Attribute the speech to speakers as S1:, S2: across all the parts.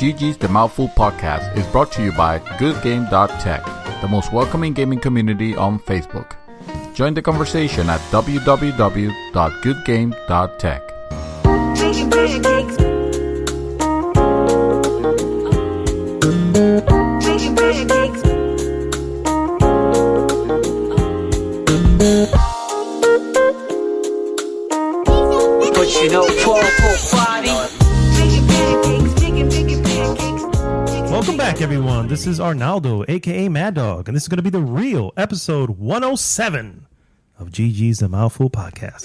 S1: GG's The Mouthful podcast is brought to you by goodgame.tech, the most welcoming gaming community on Facebook. Join the conversation at www.goodgame.tech.
S2: But you know,
S3: welcome back, everyone. This is Arnaldo, aka Mad Dog, and this is going to be the real episode 107 of GG's The Mouthful podcast.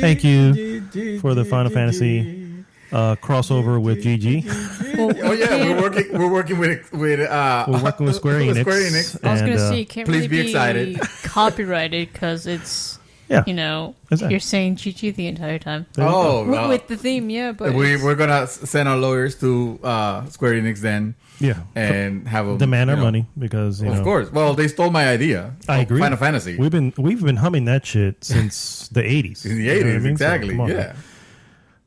S3: Thank you for the Final Fantasy crossover with GG.
S1: Oh yeah, we're working with Square Enix.
S4: I was going to say, you can't
S1: please
S4: really
S1: be excited.
S4: Copyrighted because it's,
S3: Yeah.
S4: you're saying GG the entire time.
S1: Oh, well,
S4: With the theme, yeah. But
S1: we're gonna send our lawyers to Square Enix then.
S3: Yeah,
S1: and have them
S3: demand our money because
S1: of course. Well, they stole my idea.
S3: I agree.
S1: Final Fantasy.
S3: We've been humming that shit since the 80s.
S1: In the 80s, exactly.
S3: So,
S1: yeah.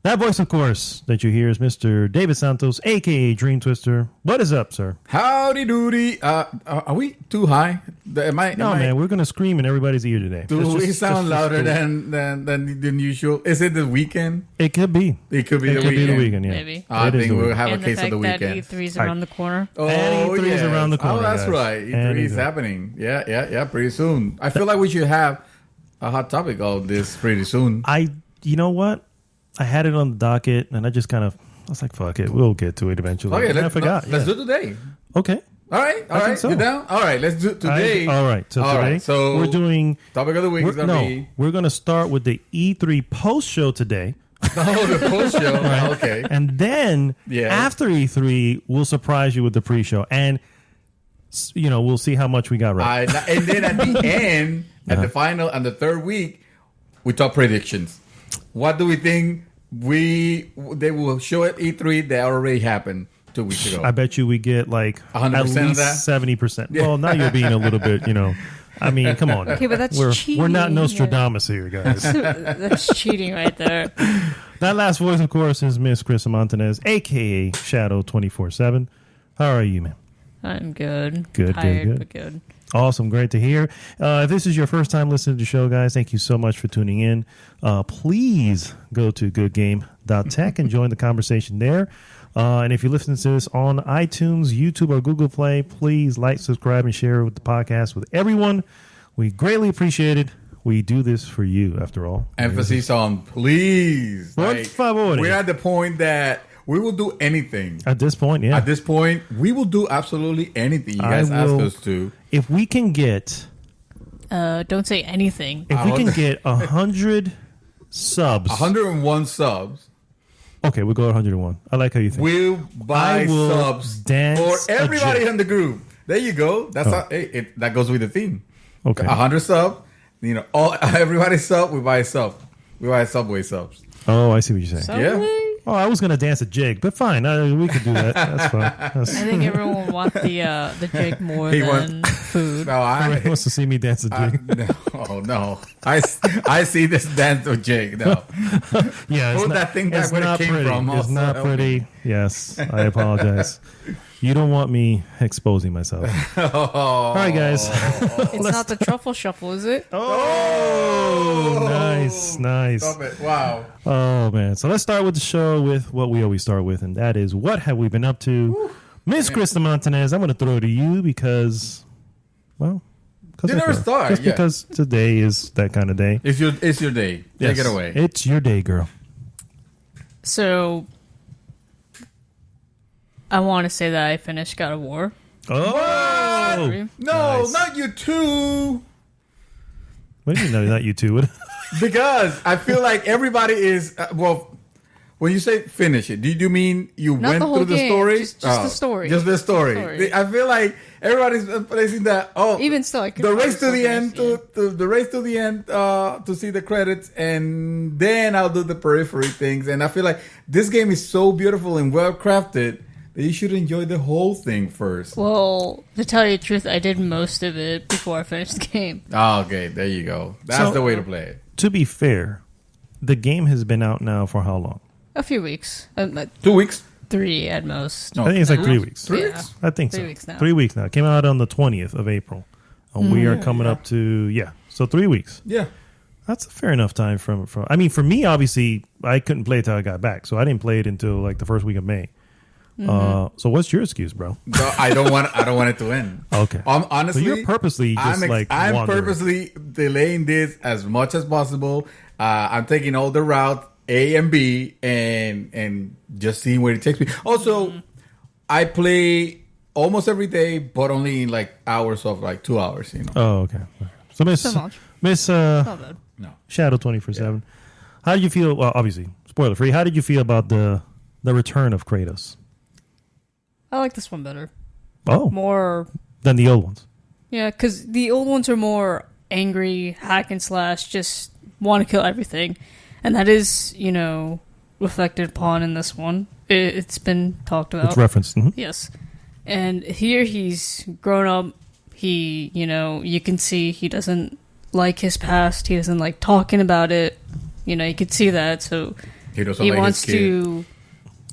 S3: That voice, of course, that you hear is Mr. David Santos, a.k.a. Dream Twister. What is up, sir?
S1: Howdy doody. Are we too high?
S3: Man, we're going to scream in everybody's ear today.
S1: Do we sound louder than usual? Is it the weekend?
S3: It could be.
S1: It could be
S3: the weekend, yeah.
S4: Maybe.
S1: I think we'll have
S4: and
S1: a case of the
S4: fact
S1: weekend.
S4: that E3's around the corner.
S1: Oh,
S3: and E3 is around the corner.
S1: Oh, that's
S3: guys.
S1: right. E3 is happening. Yeah, pretty soon. I feel like we should have a hot topic of this pretty soon.
S3: You know what? I had it on the docket, and I was like, fuck it. We'll get to it eventually.
S1: Okay,
S3: I forgot.
S1: Let's do it today.
S3: Okay.
S1: All right.
S3: So.
S1: You down? All right, let's do it today.
S3: All right. So today,
S1: so
S3: we're doing...
S1: Topic of the week is going to be...
S3: We're going to start with the E3 post-show today.
S1: Oh, the post-show. Right. Okay.
S3: And then, after E3, we'll surprise you with the pre-show. And, we'll see how much we got right.
S1: And then at the end, at the final, and the third week, we talk predictions. What do we think they will show at E3 that already happened 2 weeks ago?
S3: I bet you we get like
S1: 100%
S3: at least
S1: of that?
S3: 70%. Yeah. Well, now you're being a little bit, I mean, come on.
S4: Okay, but that's cheating.
S3: We're not Nostradamus here, guys.
S4: That's cheating right there.
S3: That last voice, of course, is Miss Chris Montanez, a.k.a. Shadow 24/7. How are you, man?
S4: I'm good.
S3: Good.
S4: But good.
S3: Awesome. Great to hear. If this is your first time listening to the show, guys, thank you so much for tuning in. Please go to goodgame.tech and join the conversation there. And if you're listening to this on iTunes, YouTube, or Google Play, please like, subscribe, and share with the podcast with everyone. We greatly appreciate it. We do this for you, after all.
S1: Emphasis on please.
S3: Por favor.
S1: We're at the point that we will do anything.
S3: At this point, yeah.
S1: At this point, we will do absolutely anything you guys ask us to.
S3: If we can get...
S4: don't say anything.
S3: If we can get 100 subs...
S1: 101 subs.
S3: Okay, we'll go 101. I like how you think.
S1: We'll buy subs for everybody in the group. There you go. That's that goes with the theme.
S3: Okay.
S1: 100 subs. Everybody sub, we buy a sub. We buy Subway subs.
S3: Oh, I see what you're saying.
S4: Subway?
S1: Yeah.
S3: Oh, I was going to dance a jig, but fine. We could do that. That's fine.
S4: I think everyone wants the jig more than food.
S1: No,
S3: Everyone wants to see me dance a jig.
S1: No. I see this dance a jig. No.
S3: Yeah,
S1: Put that thing back where it came
S3: pretty.
S1: from.
S3: It's not pretty. Yes, I apologize. You don't want me exposing myself. All right, guys.
S4: It's not the truffle shuffle, is it?
S3: Oh, nice.
S1: Stop it. Wow.
S3: Oh, man. So let's start with the show with what we always start with, and that is, what have we been up to? Miss Krista Montanez, I'm going to throw it to you because, well...
S1: You never start.
S3: Just because today is that kind of day.
S1: It's your day.
S3: Yes,
S1: take it away.
S3: It's your day, girl.
S4: So... I want to say that I finished God of War.
S3: Oh!
S1: No,
S3: nice.
S1: not you too.
S3: What do you mean, no, not you too?
S1: Because I feel like everybody is... when you say finish it, do you mean you
S4: Not
S1: went
S4: the whole
S1: through the
S4: game,
S1: story?
S4: just the story.
S1: Just the story. I feel like everybody's placing that...
S4: Even still, I could
S1: the race to the end,
S4: finish,
S1: the race to the end to see the credits, and then I'll do the periphery things. And I feel like this game is so beautiful and well crafted that you should enjoy the whole thing first.
S4: Well, to tell you the truth, I did most of it before I finished the game.
S1: Oh, okay, there you go. That's the way to play it.
S3: to be fair, the game has been out now for how long?
S4: A few weeks.
S1: 2 weeks.
S4: 3 at most.
S1: No.
S3: I think it's like 3 weeks.
S1: 3
S4: Yeah.
S1: weeks.
S3: I think
S4: 3
S3: so.
S4: weeks now.
S3: 3 weeks now. It came out on the 20th of April. And we are coming up to, so 3 weeks.
S1: Yeah.
S3: That's a fair enough time from. I mean, for me, obviously, I couldn't play it till I got back. So I didn't play it until like the first week of May. So what's your excuse, bro?
S1: No, I don't want it to end.
S3: Okay.
S1: Honestly,
S3: So you're purposely just
S1: I'm
S3: wandering.
S1: purposely delaying this as much as possible. I'm taking all the route A and B and just seeing where it takes me. Also, I play almost every day, but only in like hours of like 2 hours.
S3: Oh, okay. So
S4: So much.
S3: Miss
S4: Not bad.
S1: No.
S3: Shadow 24/7. How did you feel? Well, obviously, spoiler free. How did you feel about the return of Kratos?
S4: I like this one better.
S3: Oh,
S4: More,
S3: than the old ones.
S4: yeah, because the old ones are more angry, hack and slash, just want to kill everything. And that is, reflected upon in this one. It's been talked about.
S3: It's referenced. Mhm.
S4: Yes. And here he's grown up. He, you can see he doesn't like his past. He doesn't like talking about it. You could see that. So
S1: doesn't
S4: he
S1: like
S4: wants
S1: his kid.
S4: to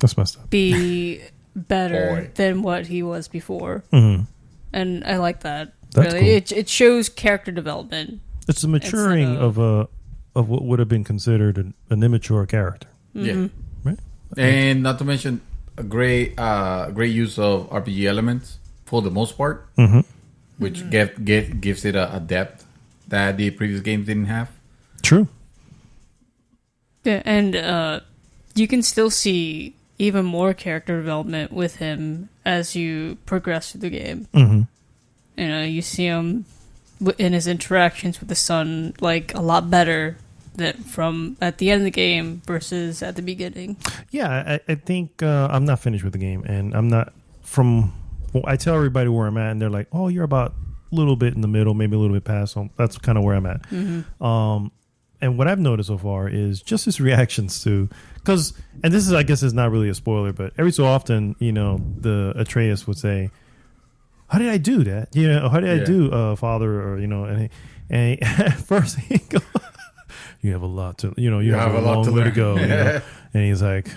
S3: That's messed up.
S4: be better
S1: Boy.
S4: than what he was before.
S3: Mhm.
S4: And I like that.
S3: That's
S4: really.
S3: cool.
S4: It shows character development.
S3: It's the maturing
S4: Instead
S3: of what would have been considered an immature character,
S1: Yeah.
S3: right?
S1: And not to mention a great use of RPG elements for the most part, which gives it a depth that the previous games didn't have.
S3: True.
S4: Yeah, and you can still see even more character development with him as you progress through the game.
S3: Mm-hmm.
S4: You see him in his interactions with the son like a lot better than from at the end of the game versus at the beginning.
S3: Yeah, I think I'm not finished with the game, and I'm not from. Well, I tell everybody where I'm at, and they're like, "Oh, you're about a little bit in the middle, maybe a little bit past." So that's kind of where I'm at. And what I've noticed so far is just his reactions to, and this is, I guess, is not really a spoiler, but every so often, the Atreus would say, "How did I do that? How did I do, Father?" Or and at first he goes, "You have a lot to, you have a long way to go." And he's like,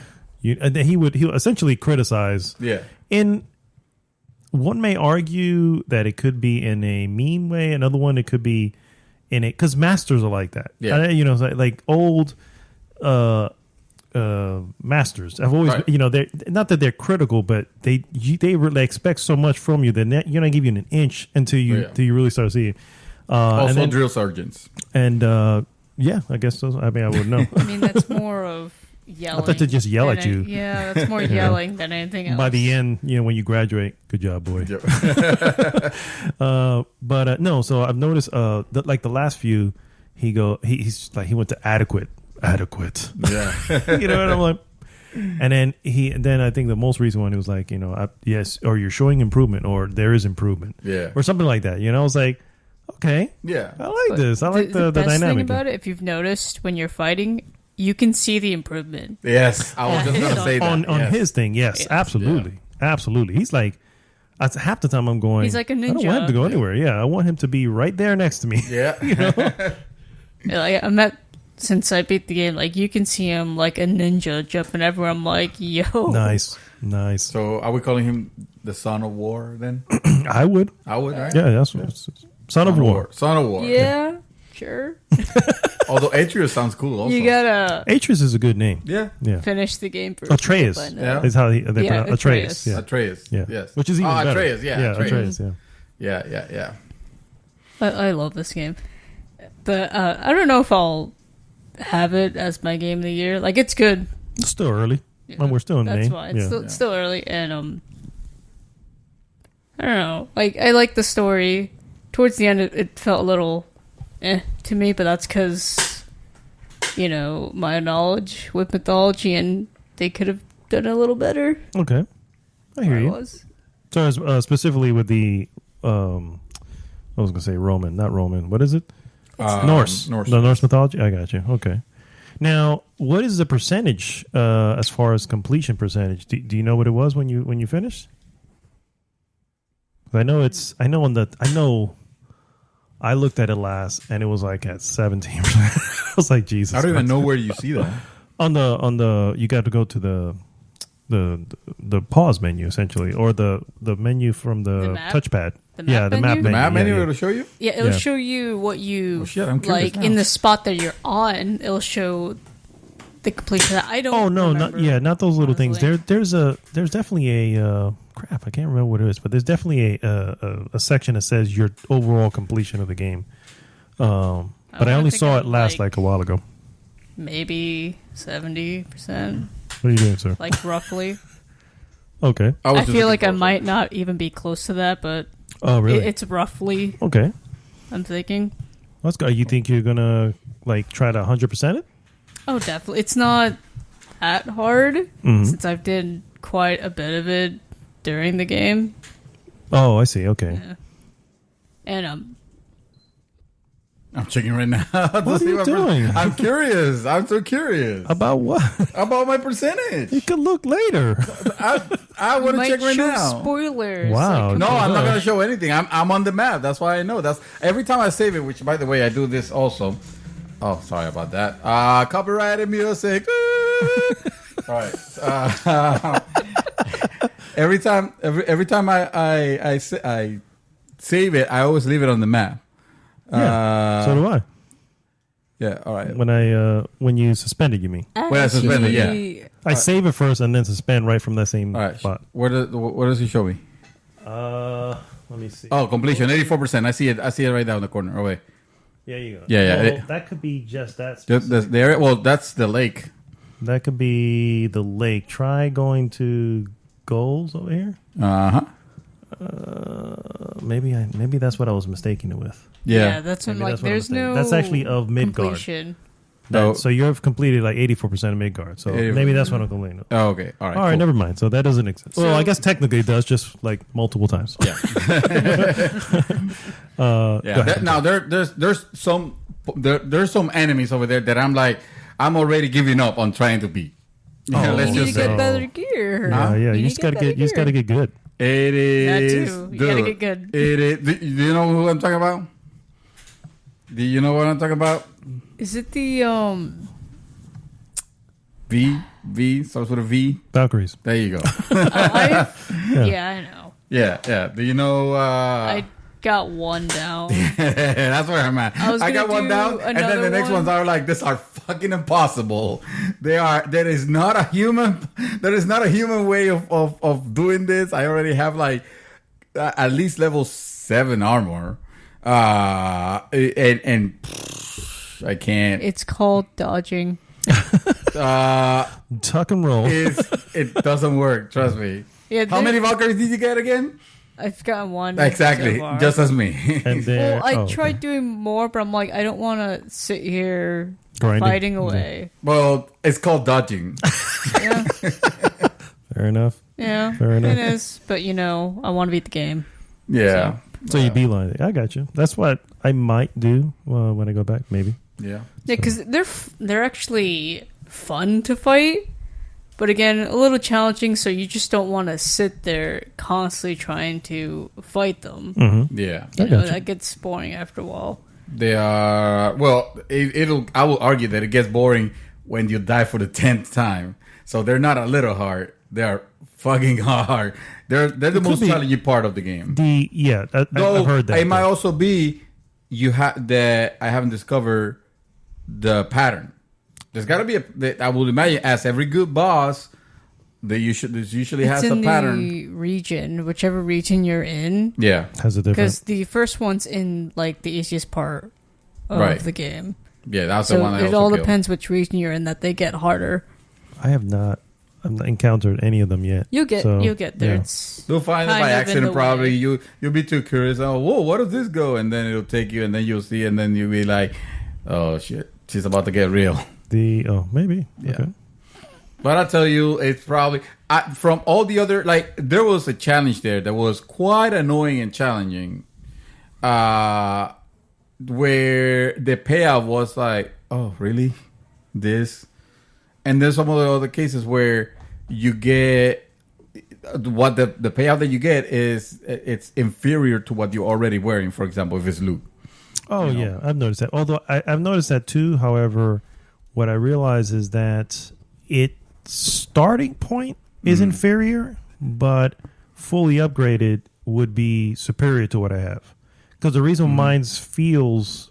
S3: and then he'll essentially criticize.
S1: Yeah.
S3: In one may argue that it could be in a mean way. Another one, it could be in it because masters are like that.
S1: Yeah.
S3: Like old masters. I've always,
S1: Right.
S3: they're not that they're critical, but they really expect so much from you that you're not giving you an inch until you really start seeing.
S1: Also,
S3: and then,
S1: drill sergeants.
S3: and I guess those. I mean, I would know.
S4: I mean, that's more of yelling.
S3: I thought they just yell
S4: than
S3: at you.
S4: Yeah, that's more yelling than anything else.
S3: By the end, when you graduate, good job, boy.
S1: Yep.
S3: But no, so I've noticed like the last few, he's like he went to adequate.
S1: Yeah.
S3: And I'm like, and then I think the most recent one, he was like, yes, or you're showing improvement, or there is improvement,
S1: Yeah.
S3: or something like that. I was like, okay,
S1: Yeah.
S3: I like this. I like the
S4: best
S3: dynamic
S4: thing about it. If you've noticed when you're fighting, you can see the improvement.
S1: Yes. I was just going to say that.
S3: on
S1: Yes.
S3: his thing. Yes,
S4: Yes.
S3: absolutely. He's like, half the time I'm going.
S4: He's like a
S3: I don't want him to
S4: ninja.
S3: go anywhere. Yeah, I want him to be right there next to me.
S1: Yeah.
S4: Like I'm at since I beat the game, like you can see him like a ninja jumping everywhere. I'm like, yo,
S3: Nice.
S1: So are we calling him the Son of War then?
S3: I would.
S1: Right?
S3: Yeah, that's Son of War.
S1: Son of War.
S4: yeah, sure.
S1: Although Atreus sounds cool also.
S4: You gotta
S3: Atreus is a good name.
S1: Yeah.
S3: Yeah.
S4: finish the game first.
S3: Atreus.
S4: By now.
S1: Yeah.
S3: Is how they pronounce
S4: Atreus.
S3: Atreus. Yeah.
S1: Atreus.
S3: Yeah.
S1: Yes.
S3: Which is even better.
S1: Atreus. Yeah.
S3: Yeah.
S1: Atreus.
S3: Yeah.
S1: Yeah.
S4: I love this game, but I don't know if I'll have it as my game of the year. Like it's good.
S3: It's still early. Well, we're still in
S4: That's
S3: May.
S4: why
S3: Yeah.
S4: it's still early, and I don't know. Like I like the story. Towards the end, it felt a little to me, but that's because my knowledge with mythology, and they could have done a little better.
S3: Okay. I hear you. So specifically with the I was gonna say Roman, not Roman. What is it? Norse.
S1: Norse.
S3: The Norse mythology. I got you. Okay. Now, what is the percentage as far as completion percentage? Do you know what it was when you finished? I know I looked at it last, and it was like at 17%. I was like, Jesus.
S1: I don't even
S3: Christ.
S1: know where you see that.
S3: On the you got to go to the pause menu essentially, or the menu from the
S4: map?
S3: touchpad.
S4: The map
S3: the map
S4: menu?
S1: The map
S3: menu.
S1: menu
S3: Yeah,
S1: it'll show you.
S4: Yeah, it'll
S3: Yeah.
S4: show you what you
S1: Oh, shit, I'm curious
S4: like
S1: now.
S4: in the spot that you're on. It'll show the completion. I don't.
S3: Oh no,
S4: remember,
S3: not those little things.
S4: honestly.
S3: There's definitely a crap. I can't remember what it is, but there's definitely a section that says your overall completion of the game. But I
S4: wanna
S3: only
S4: think
S3: saw
S4: of,
S3: it last like a while ago.
S4: Maybe 70%,
S3: What are you doing, sir?
S4: like roughly.
S3: Okay.
S1: was
S4: I
S1: just
S4: feel
S1: looking
S4: like I
S1: for
S4: might not even be close to that, but
S3: Oh really?
S4: it's roughly.
S3: Okay.
S4: I'm thinking.
S3: Let's go. You think you're gonna like try to 100% it?
S4: Oh, definitely. It's not that hard
S3: Mhm.
S4: since I've did quite a bit of it during the game.
S3: Oh, I see. Okay.
S4: Yeah. And
S1: I'm checking right now. to
S3: What are
S1: see
S3: you doing?
S1: I'm curious. I'm so curious
S3: About what?
S1: about my
S3: You
S1: percentage.
S3: can look later.
S1: I want to
S4: might
S1: check right
S4: show
S1: now.
S4: spoilers.
S3: Wow.
S4: like,
S1: No, I'm not
S3: Gosh.
S1: gonna show anything. I'm on the map. That's why I know. That's every time I save it. Which, by the way, I do this also. Oh, sorry about that. Copyrighted music. All right. Every time I save it, I always leave it on the map.
S3: Yeah. So do I.
S1: Yeah. All right.
S3: When you suspend it, you mean?
S1: When I suspend it, yeah.
S4: actually,
S3: I save it first and then suspend right from that same
S1: All right.
S3: spot.
S1: What does he show me?
S3: Let me see.
S1: Oh, completion, 84%. I see it. I see it right down in the corner. Oh wait.
S3: Yeah, you go.
S1: Yeah.
S3: Well, that could be just that.
S1: Just the area. Well, that's the lake.
S3: That could be the lake. Try going to goals over here. Maybe that's what I was mistaking it with.
S4: yeah, that's when
S3: Maybe
S4: like
S3: that's what I'm
S4: there's
S3: mistaken.
S4: no.
S3: That's actually of Midgard.
S4: completion.
S3: So you've completed like 84% of Midgard. So
S1: 80%.
S3: maybe that's what I'm complaining.
S1: Oh, okay. All right.
S3: All right,
S1: cool.
S3: never mind. So that doesn't exist. Well,
S4: So-
S3: I guess technically it does, just like multiple times.
S1: Yeah.
S3: Go ahead.
S1: Now there's some enemies over there that I'm already giving up on trying to beat. Yeah,
S3: Oh.
S1: let's
S4: You need to
S1: just
S4: get
S1: say
S4: better gear.
S3: Yeah. You
S4: need
S3: just
S4: to
S3: gotta
S4: get
S3: get
S4: better gear.
S3: good.
S1: it is.
S4: too. You gotta get good.
S1: It is. Do you know who I'm talking about? Do you know what I'm talking about?
S4: Is it the
S1: V starts with a V.
S3: Valkyries.
S1: There you go.
S4: yeah, I know.
S1: Yeah. Do you know?
S4: I got one down.
S1: That's where I'm at.
S4: I was
S1: I got
S4: gonna
S1: one
S4: do
S1: down, and then the
S4: another
S1: next
S4: one.
S1: ones are like, "This are fucking impossible." They are. There is not a human. There is not a human way of doing this. I already have like at least level 7 armor, and I can't.
S4: It's called dodging.
S3: Tuck and roll.
S1: It doesn't work. Trust me.
S4: Yeah,
S1: How many Valkyries did you get again?
S4: I've gotten one.
S1: Exactly,
S4: so far.
S1: just as me.
S3: And there,
S4: Well, I
S3: oh,
S4: tried
S3: okay.
S4: doing more, but I'm like, I don't want to sit here
S3: Grinding.
S4: fighting away.
S1: Well, it's called dodging.
S4: Yeah,
S3: Fair enough.
S4: yeah,
S3: Fair enough.
S4: it is. But you know, I want to beat the game.
S1: Yeah.
S3: So you beeline it. I got you. That's what I might do when I go back, maybe.
S1: Yeah.
S4: Yeah, because they're actually fun to fight, but again, a little challenging. So you just don't want to sit there constantly trying to fight them.
S3: Mm-hmm.
S1: Yeah.
S3: I
S4: You know,
S3: got you.
S4: that gets boring after a while.
S1: They are I will argue that it gets boring when you die for the 10th time. So they're not a little hard. They are fucking hard. They're the most
S3: be.
S1: challenging part of the game.
S3: I've heard that.
S1: It might also be you have that I haven't discovered the pattern. There's got to be I would imagine as every good boss that usually has
S4: It's
S1: a
S4: in
S1: pattern.
S4: the region, whichever region you're in.
S1: Yeah.
S3: Has a different.
S4: Because the first one's in like the easiest part of
S1: Right.
S4: the game,
S1: Yeah, that's the
S4: so
S1: one I
S4: it
S1: also
S4: all
S1: killed.
S4: depends which region you're in that they get harder.
S3: I've not encountered any of them yet.
S4: You'll get
S3: So,
S4: there.
S3: yeah.
S4: It's
S1: You'll find it
S4: kind
S1: by
S4: of in
S1: accident
S4: the
S1: probably.
S4: way.
S1: You'll be too curious. Oh, whoa, what does this go? And then it'll take you, and then you'll see, and then you'll be like, oh shit, she's about to get real.
S3: Maybe.
S1: Yeah.
S3: Okay.
S1: But I tell you, it's probably from all the other there was a challenge there that was quite annoying and challenging, where the payoff was like, oh really, this, and then some of the other cases where you get what the payout that you get is it's inferior to what you're already wearing. For example, if it's loot.
S3: Oh,
S1: you know?
S3: yeah, I've noticed that. Although I've noticed that too. However, what I realize is that its starting point is inferior, but fully upgraded would be superior to what I have. Because the reason mine feels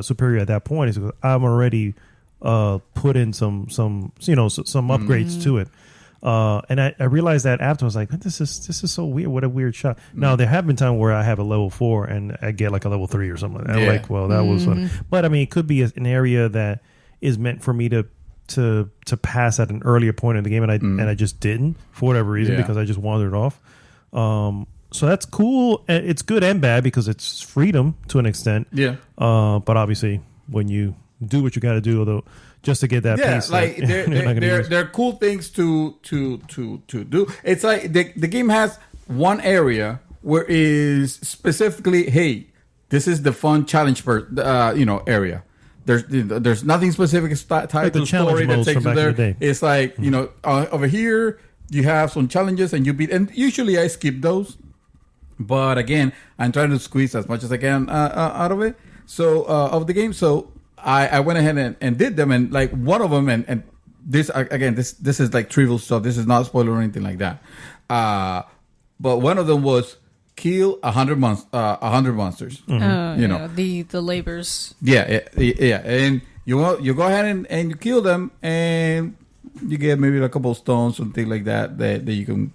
S3: superior at that point is because I'm already put in some upgrades to it. And I realized that after I was like, this is so weird. What a weird shot. Now there have been times where I have a level 4 and I get like a level 3 or something like that. I'm like, well, that was fun. But I mean, it could be an area that is meant for me to pass at an earlier point in the game, and I just didn't for whatever reason because I just wandered off. So that's cool. It's good and bad because it's freedom to an extent. Yeah. But obviously, when you do what you got to do, although just to get that piece,
S1: like there are cool things to do. It's like the game has one area where is specifically, hey, this is the fun challenge area. There's nothing specific tied to story that takes you there. It's like over here you have some challenges and you beat, and usually I skip those. But again, I'm trying to squeeze as much as I can out of it. So of the game. So I went ahead and did them, and like one of them, and this again, this is like trivial stuff. This is not spoiler or anything like that. But one of them was kill 100 monsters.
S4: The labors.
S1: Yeah, and you go ahead and you kill them, and you get maybe a couple of stones, something like that that you can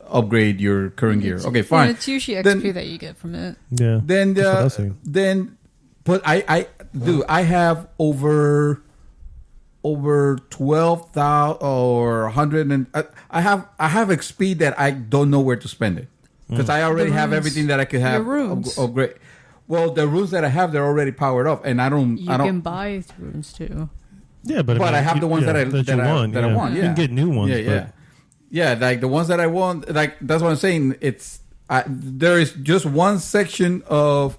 S1: upgrade your current gear. Okay, fine.
S4: It's usually XP that you get from it.
S3: Yeah.
S1: But I have over 12,000 or 100, and I have XP that I don't know where to spend it because I already have everything that I could have. Upgrade. Well, the runes that I have, they're already powered up, and I don't.
S4: You can buy runes too.
S3: Yeah, but
S1: I have the ones that I want. Yeah.
S3: You can get new ones.
S1: Yeah, like the ones that I want, like that's what I'm saying. There is just one section of.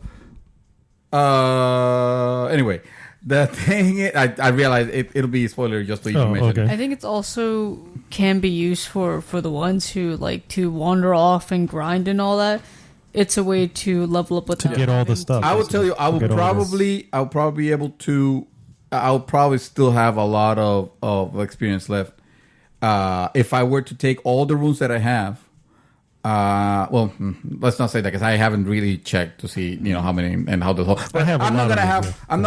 S1: Anyway, the thing I realize it'll be a spoiler just to even mention it.
S4: I think it's also can be used for the ones who like to wander off and grind and all that. It's a way to level up
S3: to get all the stuff.
S1: I will tell you, I'll probably be able to. I'll probably still have a lot of experience left. If I were to take all the runes that I have, let's not say that because I haven't really checked to see how many and how the whole. But I'm not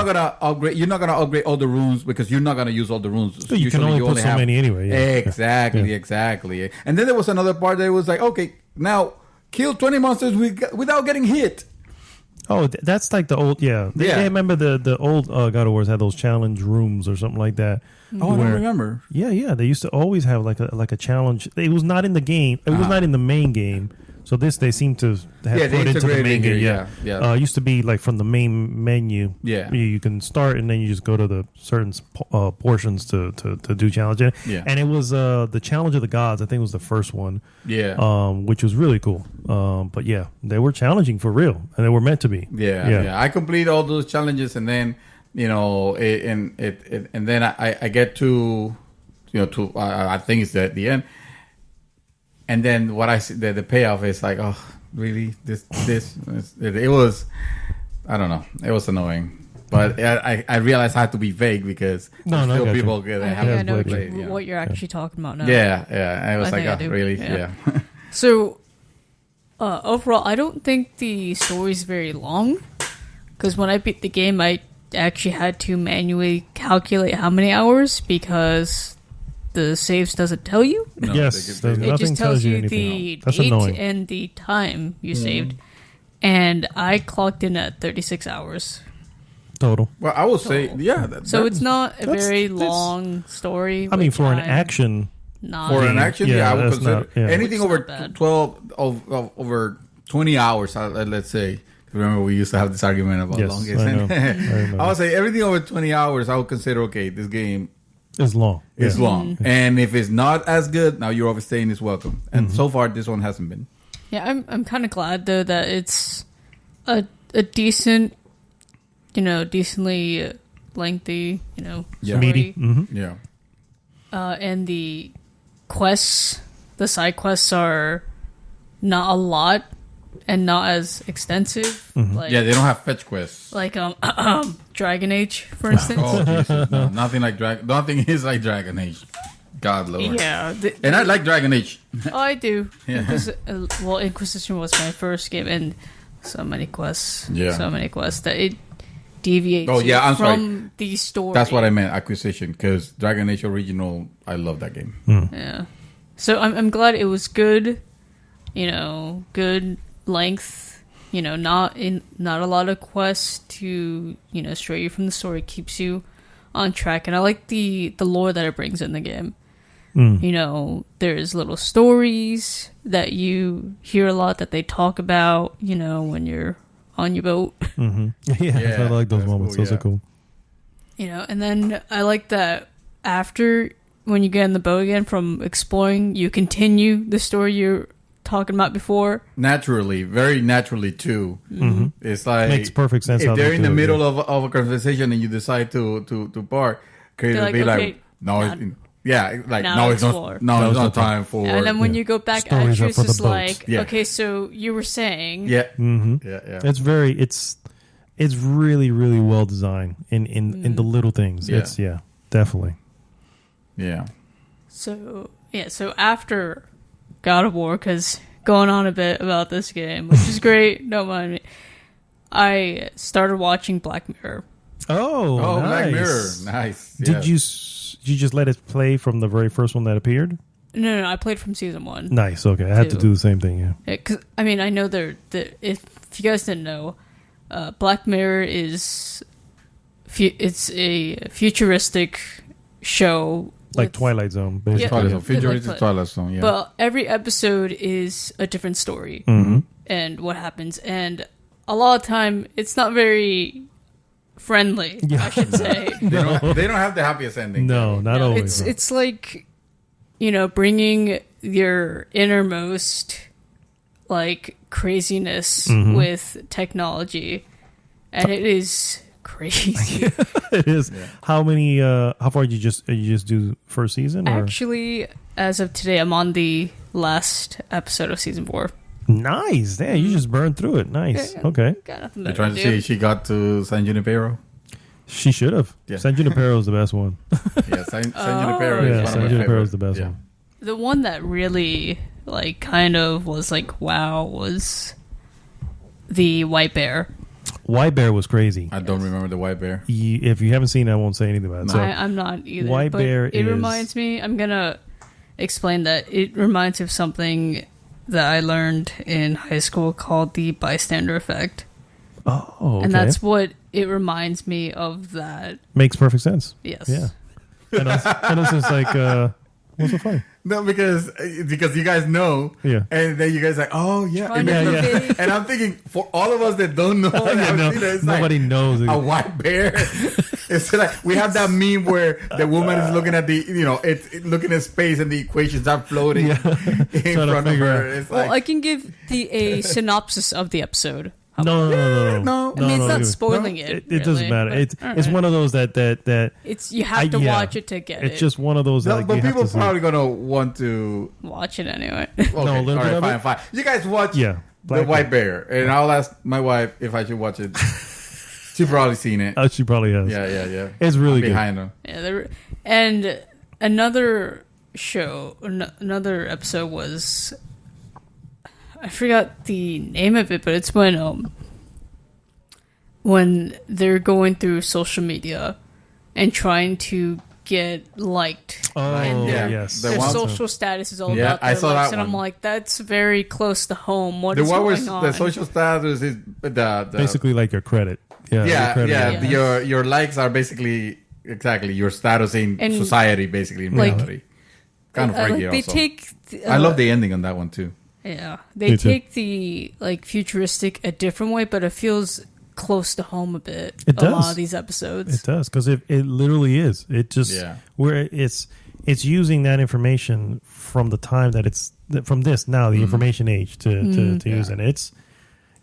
S1: gonna upgrade. You're not gonna upgrade all the runes because you're not gonna use all the runes.
S3: So you can only put so many anyway. Yeah.
S1: Exactly. And then there was another part that was like, okay, now kill 20 monsters without getting hit.
S3: Oh, that's like the old, I remember the old God of Wars had those challenge rooms or something like that.
S1: Oh, I don't remember.
S3: Yeah, they used to always have like a challenge. It was not in the game. It was not in the main game. So they seem to have put into the main game. Yeah. It used to be like from the main menu. Yeah, you can start and then you just go to the certain portions to do challenge. Yeah, and it was the Challenge of the Gods. I think it was the first one. Yeah, which was really cool. But yeah, they were challenging for real, and they were meant to be.
S1: Yeah. I complete all those challenges, and then and then I get to I think it's at the end. And then what I see, the payoff is like, oh, really? It was, I don't know. It was annoying. But I realized I had to be vague because still people
S4: I know what you're actually talking about now.
S1: Yeah. I was like, oh, really? Yeah.
S4: So, overall, I don't think the story's very long. Because when I beat the game, I actually had to manually calculate how many hours because the saves doesn't tell you.
S3: No, yes,
S4: it just tells you the date and the time you saved. And I clocked in at 36 hours.
S3: Total.
S1: Well, I will say,
S4: so it's not a very long story.
S3: I mean, for an action.
S1: For an action, I would consider anything over 12, over 20 hours, let's say. Remember, we used to have this argument about longest. I would say everything over 20 hours, I would consider, okay, this game
S3: is long.
S1: It's long. Mm-hmm. And if it's not as good, now you're overstaying is welcome. And so far, this one hasn't been.
S4: Yeah, I'm kind of glad, though, that it's a decent, decently lengthy, story.
S3: Meaty. Mm-hmm.
S1: Yeah.
S4: And the quests, the side quests are not a lot. and not as extensive. Like,
S1: Yeah, they don't have fetch quests.
S4: like Dragon Age, for instance.
S1: Oh, Jesus, no, nothing is like Dragon Age. God, Lord.
S4: Yeah,
S1: And I like Dragon Age.
S4: oh, I do.
S1: Yeah.
S4: Inquisition was my first game, and so many quests.
S1: Yeah.
S4: So many quests that it deviates
S1: Oh, yeah, I'm
S4: from the story.
S1: That's what I meant, Acquisition, because Dragon Age Original, I love that game.
S4: Yeah. So I'm glad it was good. You know, good length. You know, not a lot of quests to stray you from the story. Keeps you on track, and I like the lore that it brings in the game. You know, there's little stories that you hear a lot that they talk about. You know, when you're on your boat.
S3: Yeah, I like those moments.
S1: Cool,
S3: Those are cool.
S4: You know, and then I like that after when you get in the boat again from exploring, you continue the story you're talking about before.
S1: Naturally, very naturally too. It's like
S3: Makes perfect sense how
S1: If
S3: they
S1: they're in
S3: do
S1: the
S3: it,
S1: middle of a conversation and you decide to park, could
S4: They're
S1: it
S4: like,
S1: be
S4: okay,
S1: like no,
S4: now-
S1: no, it's
S4: explore.
S1: not
S3: Now it's
S1: time for.
S4: And then when you go back,
S3: Stories are
S4: Actress
S3: for the
S4: is
S3: boats.
S4: like,
S1: Yeah.
S4: okay, so you were saying,
S1: yeah,
S3: Mm-hmm.
S1: yeah.
S3: It's really, really well designed in the little things.
S1: Yeah.
S3: It's definitely.
S1: Yeah.
S4: so after God of War, because going on a bit about this game, which is great, don't mind me, I started watching Black Mirror.
S3: Oh,
S1: Oh,
S3: nice.
S1: Black Mirror, nice.
S3: Did you just let it play from the very first one that appeared?
S4: No, I played from season 1.
S3: Nice. Okay, I had to
S4: Two.
S3: do the same thing. Yeah.
S4: Because I mean, I know if you guys didn't know, Black Mirror is it's a futuristic show,
S3: Like
S4: with-
S3: Twilight Zone, basically.
S1: Twilight Zone,
S4: Like
S1: futuristic Twilight Zone? Yeah.
S4: But every episode is a different story
S3: Mm-hmm.
S4: and what happens, and a lot of time it's not very friendly. I should say.
S1: they don't have the happiest ending.
S3: No, not
S4: No,
S3: always.
S4: it's like bringing your innermost like craziness
S3: Mm-hmm.
S4: with technology, and it is crazy.
S3: It is. How many? How far did you just do first season? Or?
S4: Actually, as of today, I'm on the last episode of season 4.
S3: Nice. Damn, you just burned through it. Nice.
S4: Yeah.
S3: Okay.
S4: Got nothing
S1: You're
S4: better
S1: trying to
S4: do.
S1: see if she got to San Junipero.
S3: She should have.
S1: Yeah.
S3: San Junipero is the best one.
S1: Yeah, San Junipero is
S3: Yeah,
S1: one of
S3: San
S1: my
S3: Junipero
S1: favorites.
S3: is the best
S1: Yeah.
S3: one.
S4: The one that really like kind of was like wow was the White Bear.
S3: White Bear was crazy.
S1: I don't remember the white bear.
S3: If you haven't seen it, I won't say anything about it. So,
S4: I'm not either.
S3: White
S4: but
S3: Bear
S4: it
S3: is-
S4: reminds me. I'm gonna explain that. It reminds me of something that I learned in high school called the bystander effect,
S3: oh, okay.
S4: and that's what it reminds me of. That
S3: makes perfect sense.
S4: yes,
S3: Yeah. And it's just like, what's so funny?
S1: No, because you guys know,
S3: Yeah.
S1: and then you guys like, oh yeah,
S4: Trying
S1: and,
S4: to
S1: then-
S4: convey-
S1: and I'm thinking for all of us that don't know, that have
S3: No,
S1: seen it, it's
S3: nobody
S1: like
S3: knows.
S1: a white bear. It's like we have that meme where the woman is looking at it's looking at space and the equations are floating in
S3: Trying to
S1: front of
S3: figure
S1: her.
S3: out.
S1: It's
S4: Well,
S1: like,
S4: I can give a synopsis of the episode.
S3: No.
S1: no.
S4: I mean, it's not
S3: no,
S4: spoiling
S3: no,
S4: it.
S3: It doesn't
S4: really,
S3: matter.
S4: but-
S3: It's
S4: all
S3: it's
S4: right.
S3: one of those that
S4: It's you have to watch it to get it.
S3: It's just one of those that
S1: No,
S3: like,
S1: but
S3: you have
S1: people
S3: to see.
S1: probably gonna want to.
S4: watch it anyway.
S1: Okay,
S3: a little
S1: all
S3: bit
S1: right,
S3: of it?
S1: fine. You guys watch
S3: Yeah,
S1: the
S3: Black
S1: White Bear, and I'll ask my wife if I should watch it. She's probably seen it.
S3: Oh, she probably has.
S1: Yeah.
S3: It's really
S1: I'm
S3: good.
S1: behind her.
S4: Yeah, and another show, another episode was, I forgot the name of it, but it's when they're going through social media and trying to get liked.
S3: Oh,
S4: And their-
S3: yes.
S1: The
S4: Their
S1: one-
S4: social status is all
S1: Yeah,
S4: about their
S1: I saw
S4: likes,
S1: that
S4: and I'm
S1: one.
S4: like, that's very close to home. What
S1: The
S4: is
S1: one where
S4: going on?
S1: the social status is the
S3: Basically, like your credit. Yeah, your
S1: yeah,
S3: credit.
S1: yeah.
S4: Yeah.
S1: Your likes are basically exactly your status in
S4: And,
S1: society, basically in
S4: like,
S1: reality. Kind of freaky.
S4: like they
S1: also.
S4: take.
S1: I love the ending on that one too.
S4: Yeah, they
S3: Me too.
S4: take the like futuristic a different way, but it feels close to home a bit.
S3: It
S4: A lot
S3: does.
S4: of these episodes.
S3: It does because it literally is. It just
S1: Yeah.
S3: where it's using that information from the time that it's from this now the information age to use, and it's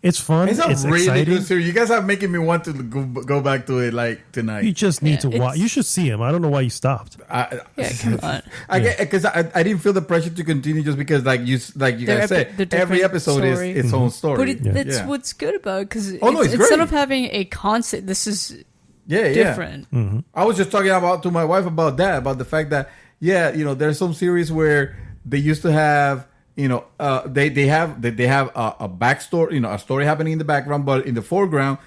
S3: It's fun.
S1: It's a
S3: It's
S1: really
S3: exciting.
S1: good series. You guys are making me want to go back to it like tonight.
S3: You just need to
S4: Yeah,
S3: watch. You should see him. I don't know why you stopped.
S4: Yeah, come on.
S1: Because I didn't feel the pressure to continue just because like you guys said,
S4: the
S1: every
S4: different
S1: episode
S4: story.
S1: is its own story.
S4: But that's
S1: Yeah.
S4: what's good about it, because
S1: Oh, no, it's
S4: instead
S1: great.
S4: of having a constant, this is
S1: yeah.
S4: different.
S1: I was just talking to my wife about the fact that there's some series where they used to have they have a backstory, a story happening in the background, but in the foreground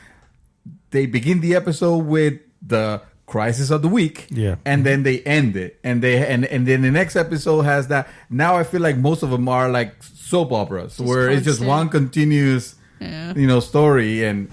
S1: they begin the episode with the crisis of the week, and then they end it, and then the next episode has that. Now I feel like most of them are like soap operas where it's just one continuous story, and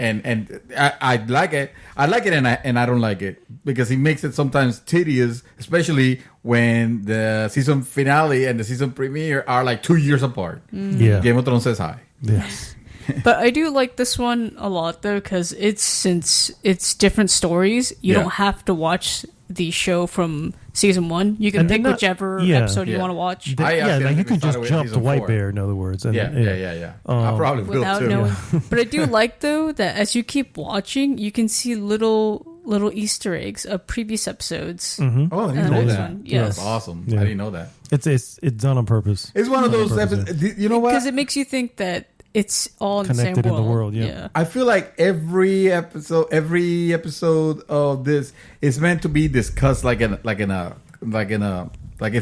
S1: I like it. I like it, and I don't like it because it makes it sometimes tedious, especially when the season finale and the season premiere are like 2 years apart.
S3: Yeah.
S1: Game of Thrones says hi.
S3: Yes.
S4: But I do like this one a lot though, because since it's different stories, you don't have to watch the show from season 1. You can pick whichever episode you want to watch.
S3: Like you can just
S1: started with
S3: jump to
S1: season
S3: White
S1: 4.
S3: Bear, in other words. And,
S1: Yeah. I probably will
S4: Without
S1: too.
S4: knowing. But I do like though that as you keep watching, you can see little Easter eggs of previous episodes.
S1: Oh, I didn't know
S4: this
S1: that.
S4: one, yes.
S1: That's awesome.
S3: Yeah.
S1: I didn't know that.
S3: It's done on purpose.
S1: It's one of those episodes. You know what?
S4: Because it makes you think that it's all in
S3: Connected
S4: the same
S3: in the
S4: world.
S3: world, yeah.
S1: I feel like every episode of this is meant to be discussed like if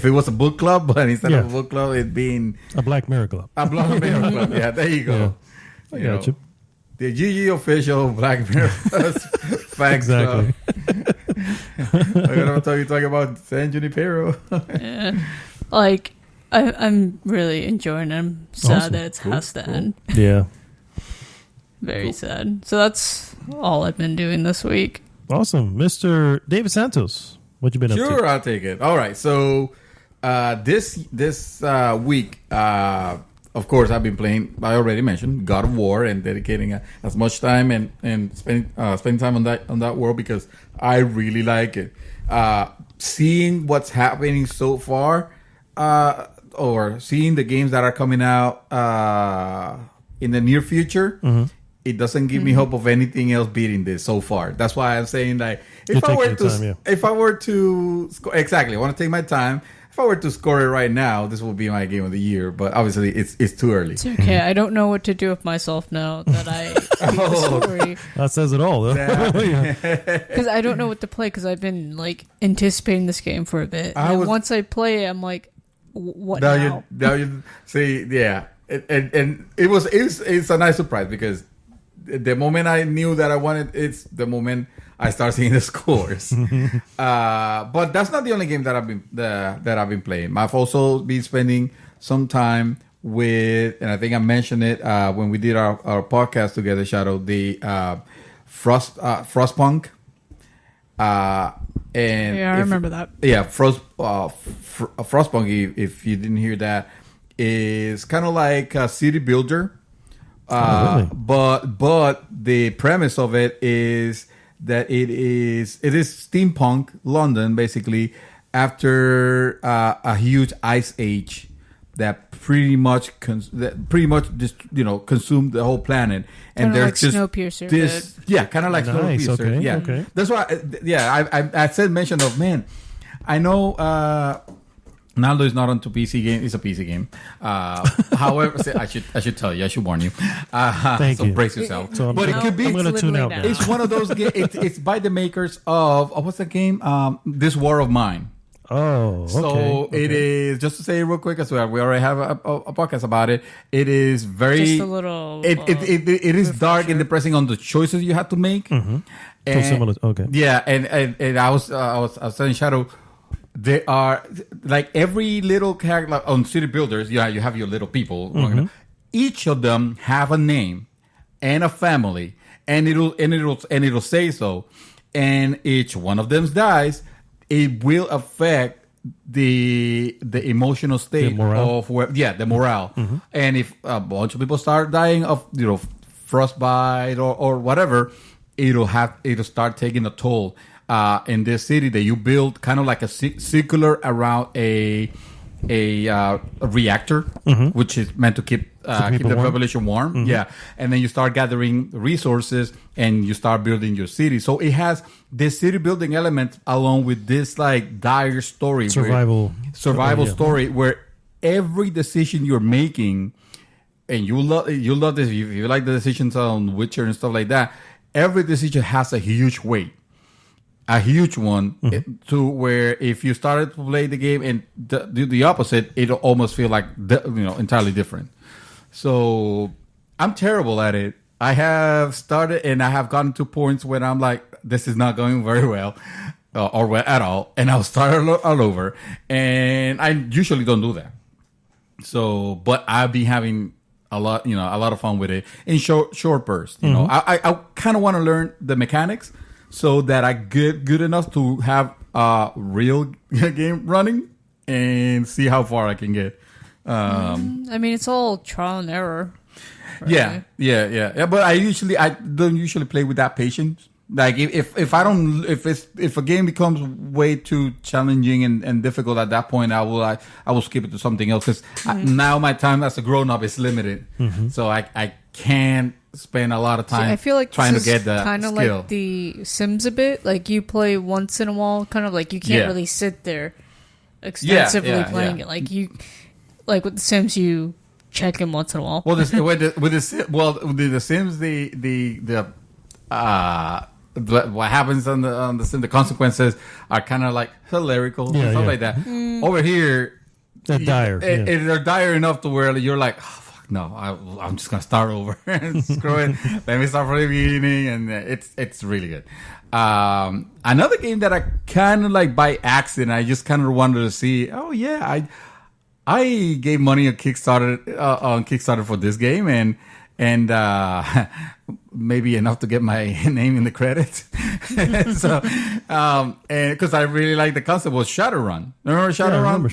S1: it was a book club, but instead of a book club, it being
S3: A Black Mirror Club.
S1: a Black Mirror club. Yeah, there you go.
S3: I got you.
S1: The GG official Black Mirror facts.
S3: Exactly.
S1: I'm gonna talk about San Junipero.
S4: Yeah. Like, I'm really enjoying it. I'm sad
S3: Awesome.
S4: that it has to end.
S3: Yeah.
S4: Very sad. So that's all I've been doing this week.
S3: Awesome. Mr. David Santos, what you been up
S1: Sure,
S3: to?
S1: I'll take it. All right. So this week, of course, I've been playing. I already mentioned God of War and dedicating as much time and spending time on that world because I really like it. Seeing what's happening so far, or seeing the games that are coming out in the near future. It doesn't give me hope of anything else beating this so far. That's why I'm saying like if I were to score, exactly, I want to take my time. If I were to score it right now, this will be my game of the year. But obviously, it's too early.
S4: It's okay. I don't know what to do with myself now that I beat the story.
S3: That says it all, though.
S4: Because I don't know what to play because I've been like anticipating this game for a bit. Once I play it, I'm like, what now?
S1: You see, yeah, and it's a nice surprise because the moment I knew that I wanted, it's the moment I start seeing the scores. But that's not the only game that I've been playing. I've also been spending some time with, and I think I mentioned it when we did our podcast together, Shadow, the Frostpunk. And
S4: yeah, I remember that.
S1: Yeah, Frostpunk. If you didn't hear that, is kind of like a city builder.
S3: Really?
S1: But the premise of it is that it is steampunk London, basically, after a huge ice age that pretty much consumed the whole planet. And
S4: Kinda
S1: there's
S4: like
S1: just
S4: Snowpiercer,
S1: this, kind of like
S3: Nice,
S1: Snowpiercer.
S3: okay,
S1: Yeah,
S3: okay.
S1: That's why. I said mention of man. I know. Naldo is not onto PC game. It's a PC game. However, I should tell you. I should warn you.
S3: Thank
S1: so
S3: you.
S1: brace yourself.
S3: So
S1: but it could be.
S3: I'm going to tune out now.
S1: It's one of those games. It's by the makers of what's the game? This War of Mine.
S3: Oh, okay.
S1: So it is, just to say it real quick as well. We already have a podcast about it. It is very
S4: Just a little.
S1: It is dark and depressing on the choices you have to make.
S3: So similar. Okay.
S1: Yeah, and I was telling Shadow. There are like every little character on City Builders. Yeah, you have your little people. Each of them have a name and a family, and it'll say so. And each one of them dies. It will affect the emotional state of the morale. And if a bunch of people start dying of frostbite or whatever, it'll start taking a toll. In this city that you build kind of like a circular around a a reactor, which is meant to keep the
S3: warm?
S1: population warm. Yeah, and then you start gathering resources and you start building your city. So it has this city building element along with this like dire story,
S3: Survival
S1: story where every decision you're making, and you love this. If you like the decisions on Witcher and stuff like that, every decision has a huge weight. A huge one to where if you started to play the game and do the opposite, it'll almost feel like entirely different. So I'm terrible at it. I have started and I have gotten to points where I'm like, this is not going very well or well at all, and I'll start all over. And I usually don't do that. So, but I've been having a lot of fun with it in short bursts. I kind of want to learn the mechanics, so that I get good enough to have a real game running and see how far I can get.
S4: I mean, it's all trial and error. Right?
S1: Yeah. But I don't usually play with that patience. Like if a game becomes way too challenging and difficult at that point, I will skip it to something else, because now my time as a grown up is limited. So I can't spend a lot of time.
S4: I feel like
S1: trying
S4: this
S1: to get the
S4: kind of
S1: skill.
S4: like the Sims a bit. Like you play once in a while, kind of like you can't really sit there extensively playing it. Like like with the Sims, you check in once in a while.
S1: Well, with the Sims, what happens on the Sim, the consequences are kind of like hilarical and stuff like that. Over here,
S3: they're dire.
S1: They're dire enough to where you're like, oh, fuck, no, I'm just gonna start over. Screw it. Let me start from the beginning, and it's really good. Another game that I kind of like by accident, I just kind of wanted to see. Oh yeah, I gave money on Kickstarter for this game, and maybe enough to get my name in the credits. So, and because I really like the concept, was Shadowrun. Remember Shadowrun?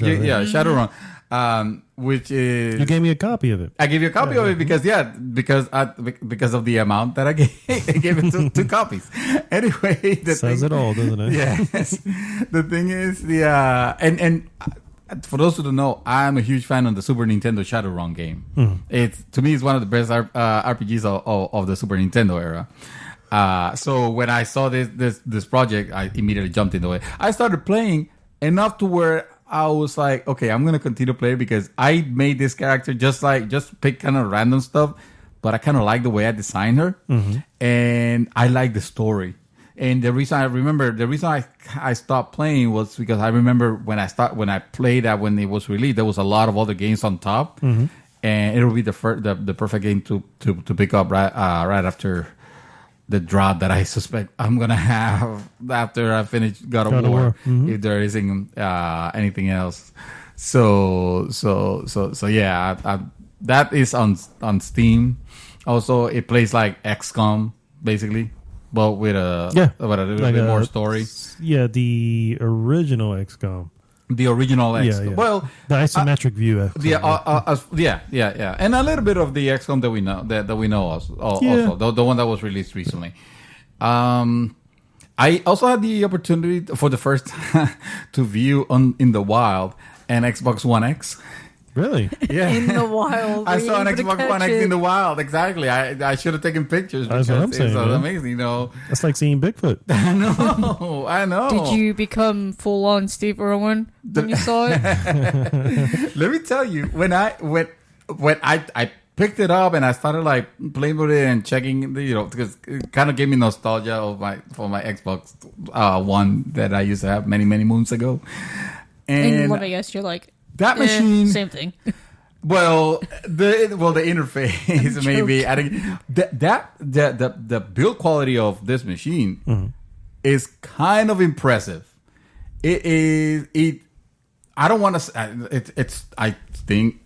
S1: Shadowrun. Which is,
S3: you gave me a copy of it.
S1: I gave you a copy of it because of the amount that I gave. I gave it two copies. Anyway,
S3: Says it all, doesn't it?
S1: Yes. The thing is and for those who don't know, I'm a huge fan of the Super Nintendo Shadowrun game. To me, it's one of the best RPGs of the Super Nintendo era. So when I saw this project, I immediately jumped into it. I started playing enough to where I was like, okay, I'm gonna continue to play, because I made this character just pick kind of random stuff, but I kind of like the way I designed her, and I like the story. And the reason I stopped playing was because I remember when I played that when it was released, there was a lot of other games on top, and it will be the perfect game to pick up right after the drought that I suspect I'm gonna have after I finish God of War, if there isn't anything else. So yeah, that is on Steam. Also, it plays like XCOM basically. But with a little bit more story.
S3: Yeah, the original XCOM.
S1: The original XCOM.
S3: Yeah.
S1: Well,
S3: the isometric view. XCOM,
S1: yeah, and a little bit of the XCOM that we know also the one that was released recently. I also had the opportunity for the first time to view in the wild an Xbox One X.
S3: Really?
S1: Yeah.
S4: In the wild.
S1: I saw an Xbox One X in the wild. Exactly. I should have taken pictures.
S3: That's what I'm saying.
S1: It's amazing,
S3: That's like seeing Bigfoot.
S1: I know.
S4: Did you become full on Steve Irwin when you saw it?
S1: Let me tell you, when I picked it up and I started like playing with it and checking, because it kind of gave me nostalgia for my Xbox One that I used to have many moons ago.
S4: And let me guess, you're like,
S1: that machine,
S4: same thing.
S1: Well, the interface maybe. I think the build quality of this machine is kind of impressive. It is. I don't want to. It's. I think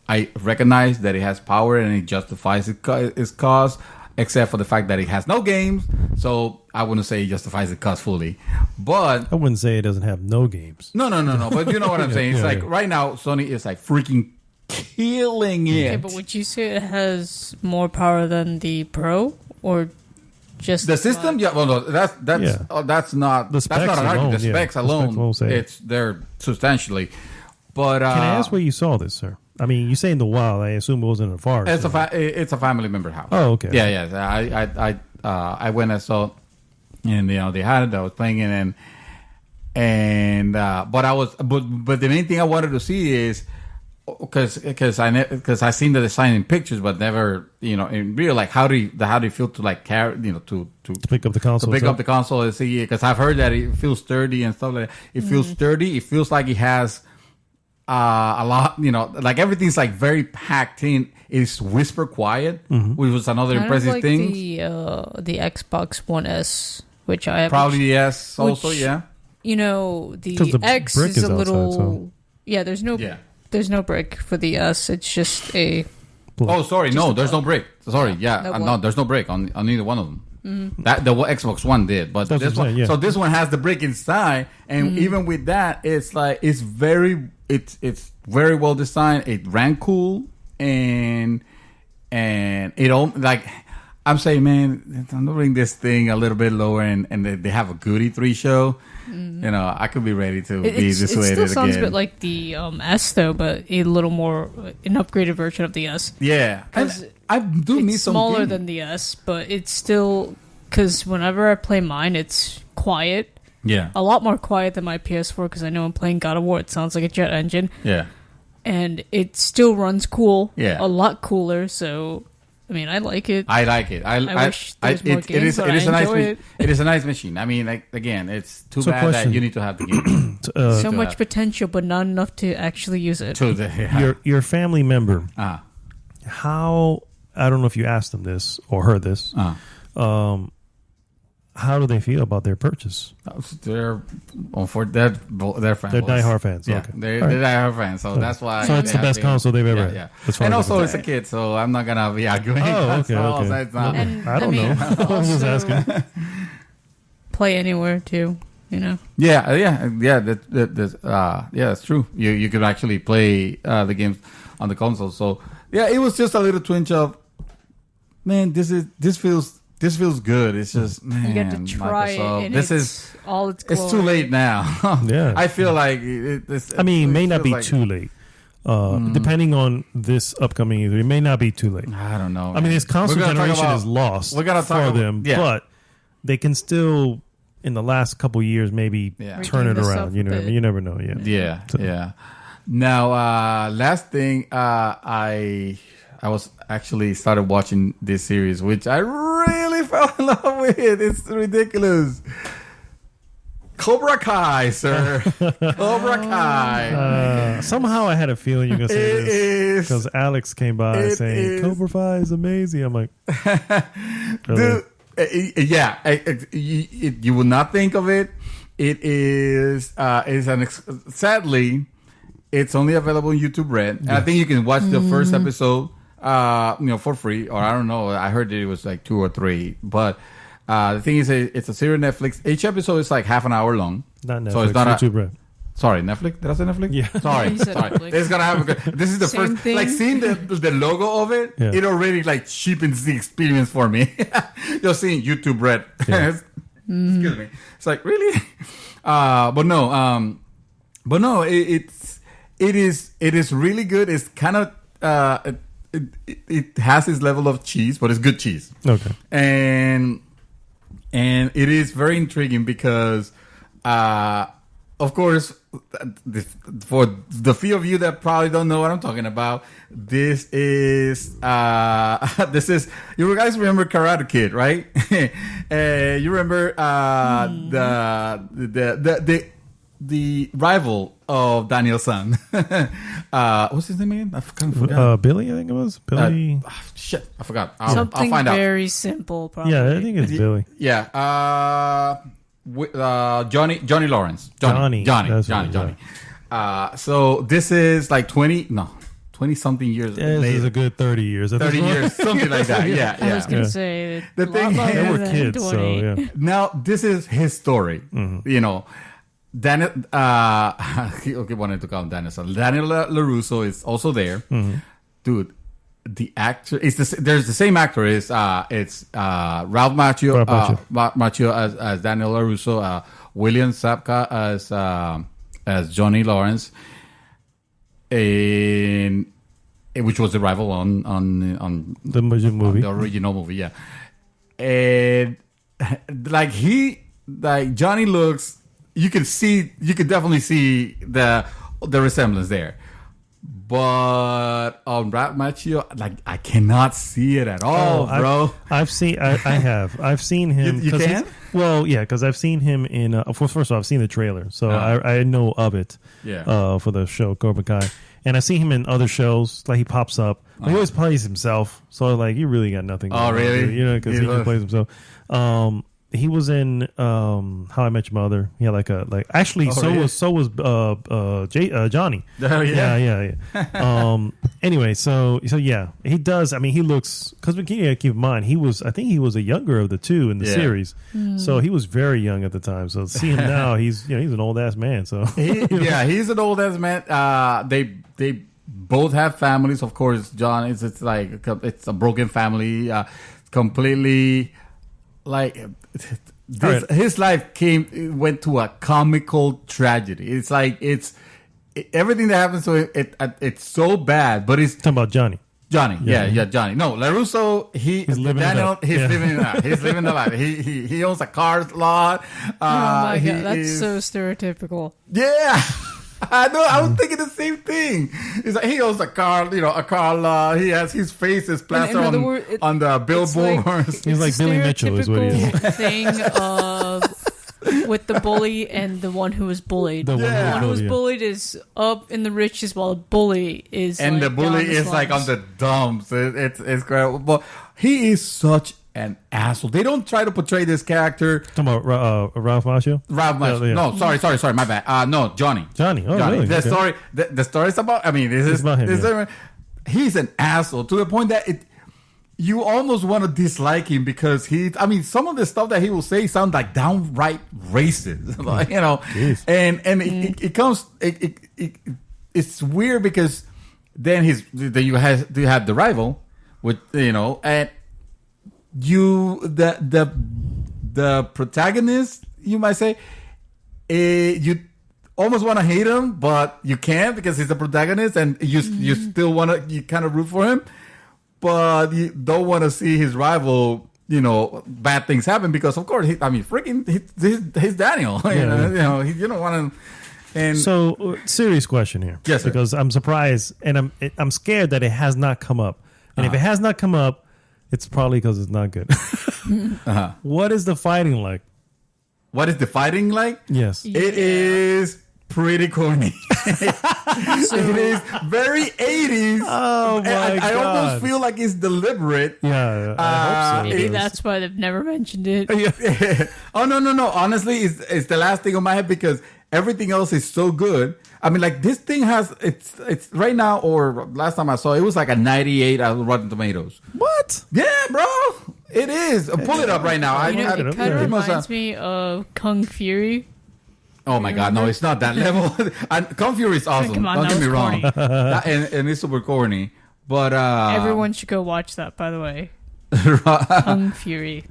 S1: I recognize that it has power and it justifies its cost, except for the fact that it has no games. So I wouldn't say it justifies its cost fully. But
S3: I wouldn't say it doesn't have no games.
S1: No. But you know what I'm saying. It's like right now, Sony is like freaking killing it.
S4: Okay, but would you say it has more power than the Pro, or just
S1: the system? Yeah, well, no, that's not
S3: the specs
S1: that's not an argument.
S3: alone,
S1: The specs alone,
S3: the specs
S1: they're substantially. But
S3: Can I ask where you saw this, sir? I mean, you say in the wild. I assume it wasn't in a forest.
S1: it's a family member house.
S3: Oh, okay.
S1: Yeah. I went and saw, and they had it. I was playing it, but the main thing I wanted to see is because I seen the design in pictures, but never in real, like how do you feel to like carry to
S3: pick up the console,
S1: up the console and see, because I've heard that it feels sturdy and stuff like that. It feels sturdy. It feels like it has a lot, like everything's like very packed in. It's whisper quiet, which was another impressive
S4: like
S1: thing.
S4: The Xbox One S, which I have
S1: Probably yes, also yeah.
S4: The X
S3: brick
S4: is a
S3: outside,
S4: little.
S3: so.
S4: Yeah, there's no brick for the S. It's just a.
S1: Oh, sorry, no, there's no brick. Sorry,
S4: No
S1: there's no brick on either one of them. That the Xbox One did, but
S3: That's
S1: this
S3: what I'm
S1: one,
S3: saying, yeah.
S1: so this one has the brick inside, and even with that, it's like it's very well designed. It ran cool, and it all like. I'm saying, man, I'm gonna bring this thing a little bit lower, and they have a Goody 3 show. I could be ready to be dissuaded again.
S4: It still sounds a bit like the S, though, but a little more an upgraded version of the S.
S1: Yeah, I do need some
S4: smaller
S1: gaming.
S4: than the S, but it's still because whenever I play mine, it's quiet.
S1: Yeah,
S4: A lot more quiet than my PS4 because I know I'm playing God of War. It sounds like a jet engine.
S1: yeah.
S4: And it still runs cool.
S1: Yeah.
S4: A lot cooler. So, I mean, I like it.
S1: I like it. I
S4: wish there was more games, but I enjoy it.
S1: It is a nice machine. I mean, like again, it's too
S3: So
S1: bad
S3: question.
S1: that you need to have the game.
S4: So much potential, but not enough to actually use it.
S3: Your family member.
S1: Ah.
S3: How, I don't know if you asked them this or heard this. How do they feel about their purchase?
S1: They're fans.
S3: They're diehard fans.
S1: Yeah,
S3: Okay.
S1: they're
S3: All right.
S1: diehard fans. So that's why.
S3: So it's the best console they've ever had.
S1: Yeah.
S3: as far
S1: And
S3: as
S1: also,
S3: I'm
S1: it's a kid, so I'm not gonna be arguing.
S3: Oh, okay,
S1: So
S3: okay.
S1: it's not-
S4: And,
S3: I don't know. I was just asking.
S4: Play anywhere, too.
S1: Yeah. That's true. You could actually play the games on the console. So yeah, it was just a little twinge of, man, this feels good. It's just, man,
S4: You get to try
S1: Microsoft,
S4: it, and
S1: this
S4: it's all its glory.
S1: it's too late now.
S3: Yeah.
S1: I feel like
S3: I mean, it may not be too late. Depending on this upcoming E3, it may not be too late.
S1: I don't know.
S3: I mean, this console generation is lost
S1: we gotta talk
S3: for
S1: about-
S3: them,
S1: yeah.
S3: but they can still, in the last couple years, maybe
S1: Yeah.
S3: turn it
S4: Redeem
S3: around.
S4: themselves
S3: You
S4: a
S3: know,
S4: bit.
S3: you never know. Yeah.
S1: Yeah,
S3: So-
S1: yeah. Now, last thing, I was actually started watching this series, which I really fell in love with. It's ridiculous. Cobra Kai, sir. Cobra Kai.
S3: Somehow I had a feeling you're gonna say
S1: It
S3: this
S1: is.
S3: because Alex came by
S1: It
S3: saying
S1: is.
S3: Cobra Kai is amazing. I'm like, really?
S1: Dude, you will not think of it. It is. Sadly, it's only available on YouTube Red, and I think you can watch the first episode, for free, or I don't know. I heard that it was like 2 or 3, but the thing is, it's a series on Netflix. Each episode is like half an hour long.
S3: Not Netflix.
S1: So it's not
S3: YouTube Red.
S1: Sorry, Netflix. Did I say Netflix?
S3: Yeah.
S1: Sorry,
S4: You said
S1: sorry.
S4: Netflix.
S1: It's gonna have. This is the
S4: Same
S1: first.
S4: thing.
S1: Like seeing the logo of it,
S3: Yeah.
S1: it already like cheapens the experience for me. Just seeing YouTube Red.
S3: Yeah.
S1: Excuse me. It's like really, but no. It is really good. It's kind of it has its level of cheese, but it's good cheese.
S3: Okay.
S1: And it is very intriguing because, of course, for the few of you that probably don't know what I'm talking about, this is you guys remember Karate Kid, right? You remember the rival of Daniel's son. What's his name again? I kind of forgot.
S3: Billy, I think it was Billy.
S1: Shit, I forgot. I'll
S4: Something
S1: find out.
S4: very simple, probably.
S3: Yeah, I think it's Billy.
S1: Yeah. Johnny Lawrence. Johnny.
S3: That's right,
S1: So this is like 20 something years
S3: This
S1: later.
S3: is a good 30 years.
S1: 30 years, something like that. Yeah,
S4: I was going
S3: Yeah.
S4: to say,
S1: The
S4: a lot
S1: thing-
S4: longer
S3: They were
S4: than
S3: kids, so
S4: 20.
S3: yeah.
S1: Now this is his story.
S3: Mm-hmm.
S1: Daniel. Okay, wanted to call him Daniel. So Daniel LaRusso is also there, dude. The actor is there's the same actor. It's Ralph Macchio, Macchio as Daniel LaRusso, William Sapka as Johnny Lawrence. and which was the rival on
S3: The movie.
S1: the original movie, yeah. And like Johnny looks, you can definitely see the resemblance there. But on Ralph Macchio, like I cannot see it at all, bro.
S3: I've seen him.
S1: You can?
S3: Well, yeah, because I've seen him in. First of all, I've seen the trailer, so I know of it.
S1: Yeah.
S3: For the show Cobra Kai, and I see him in other shows. Like he pops up. He always plays himself. So like, you really got nothing.
S1: Oh, really?
S3: You know, because he just plays himself. He was in How I Met Your Mother. Yeah, actually, so was Johnny.
S1: Oh,
S3: Yeah. Anyway, so yeah, he does. I mean, he looks, because we can't keep in mind I think he was a younger of the two in the series, so he was very young at the time. So see him now, he's an old ass man. So
S1: he's an old ass man. They both have families, of course. John it's a broken family, completely. Like his life went to a comical tragedy. It's like everything that happens to him. It's so bad, but it's
S3: talking about Johnny.
S1: Yeah, Johnny. No, LaRusso. He's living Daniel. He's living it up. He's living the life. He owns a car lot.
S4: Oh my god, that's so stereotypical.
S1: Yeah. I know. I was thinking the same thing. It's like he owns a car lot. He has his face is plastered on the billboards.
S3: He's like Billy Mitchell, is what he is.
S4: Thing of with the bully and the one who was bullied. The one who was bullied is up in the riches, while the bully is
S1: and the bully is like on the dumps. It's incredible. But he is such an asshole. They don't try to portray this character.
S3: Talking about Ralph Macchio?
S1: Ralph Macchio. Yeah. No, sorry, my bad. No, Johnny.
S3: Johnny. Oh,
S1: Johnny.
S3: Really?
S1: The story is about. I mean, this is about him. He's an asshole to the point that you almost want to dislike him because some of the stuff that he will say sounds like downright racist. Like,
S3: Jeez.
S1: and it's weird because then you have the rival with and. The protagonist, you might say, you almost want to hate him, but you can't because he's the protagonist, and you still you kind of root for him, but you don't want to see his rival, bad things happen because of course, he's Daniel. You don't want to. And
S3: so, serious question here,
S1: yes, sir.
S3: Because I'm surprised and I'm scared that it has not come up, and if it has not come up. It's probably because it's not good. What is the fighting like?
S1: What is the fighting like?
S3: Yes.
S1: It is pretty corny. It is very 80s.
S3: Oh, my God.
S1: I almost feel like it's deliberate.
S3: Yeah, I hope so.
S4: Maybe that's why they've never mentioned it.
S1: Oh, no. Honestly, it's the last thing on my head because everything else is so good. I mean, like, this thing has, it's right now, or last time I saw it was like a 98 out of Rotten Tomatoes.
S3: What?
S1: Yeah, bro. It is. Pull it up right now.
S4: It kind of reminds me of Kung Fury.
S1: Oh my God, no, it's not that level. Kung Fury is awesome.
S4: Come on,
S1: don't get me wrong.
S4: Corny.
S1: and it's super corny. But
S4: everyone should go watch that, by the way. Kung Fury.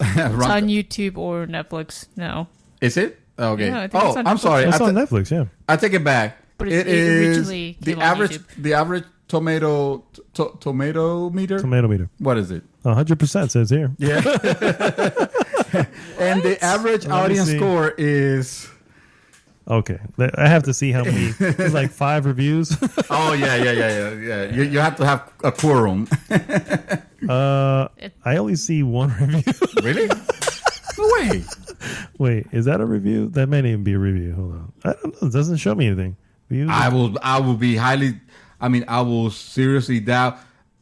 S4: It's on YouTube or Netflix now.
S1: Is it? Okay.
S4: Yeah, I'm
S1: sorry.
S3: It's on Netflix, yeah.
S1: I take it back.
S4: But
S1: it is the average tomato meter.
S3: Tomato meter.
S1: What is it?
S3: 100% says here.
S1: Yeah. And the average audience score is.
S3: Okay, I have to see how many. It's like 5 reviews.
S1: Oh yeah. You have to have a quorum.
S3: I only see 1 review.
S1: Really? No way.
S3: Wait, is that a review? That may not even be a review. Hold on. I don't know. It doesn't show me anything.
S1: I will be highly. I will seriously doubt.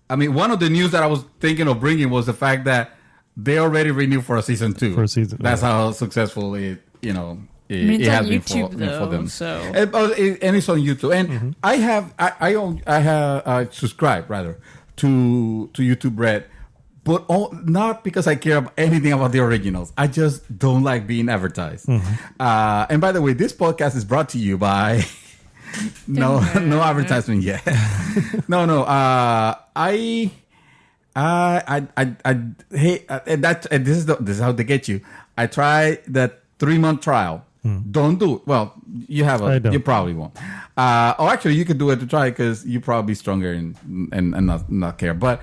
S1: One of the news that I was thinking of bringing was the fact that they already renewed for a season 2.
S3: For a season,
S1: that's how successful it
S4: it
S1: has
S4: been
S1: YouTube, for them.
S4: So.
S1: And it's on YouTube. And I have subscribed rather to YouTube Red, but not because I care about anything about the originals. I just don't like being advertised. And by the way, this podcast is brought to you by no advertisement yet. No. I hate that. This is how they get you. I tried that 3-month trial. Don't do it. Well, You have
S3: I don't.
S1: You probably won't. Actually, you could do it to try because you probably stronger and not care. But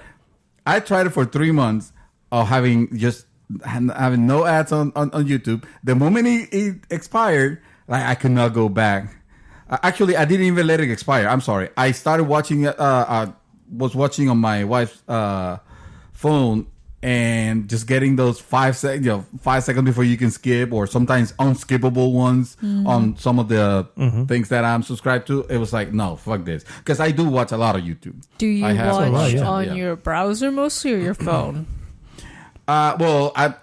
S1: I tried it for 3 months of having no ads on YouTube. The moment it expired, like I could not go back. Actually, I didn't even let it expire. I'm sorry. I started watching it. Was watching on my wife's phone and just getting those 5 seconds, 5 seconds before you can skip, or sometimes unskippable ones on some of the things that I'm subscribed to. It was like, no, fuck this, because I do watch a lot of YouTube.
S4: Do you
S1: watch
S4: watch on your browser mostly or your phone?
S1: Well, I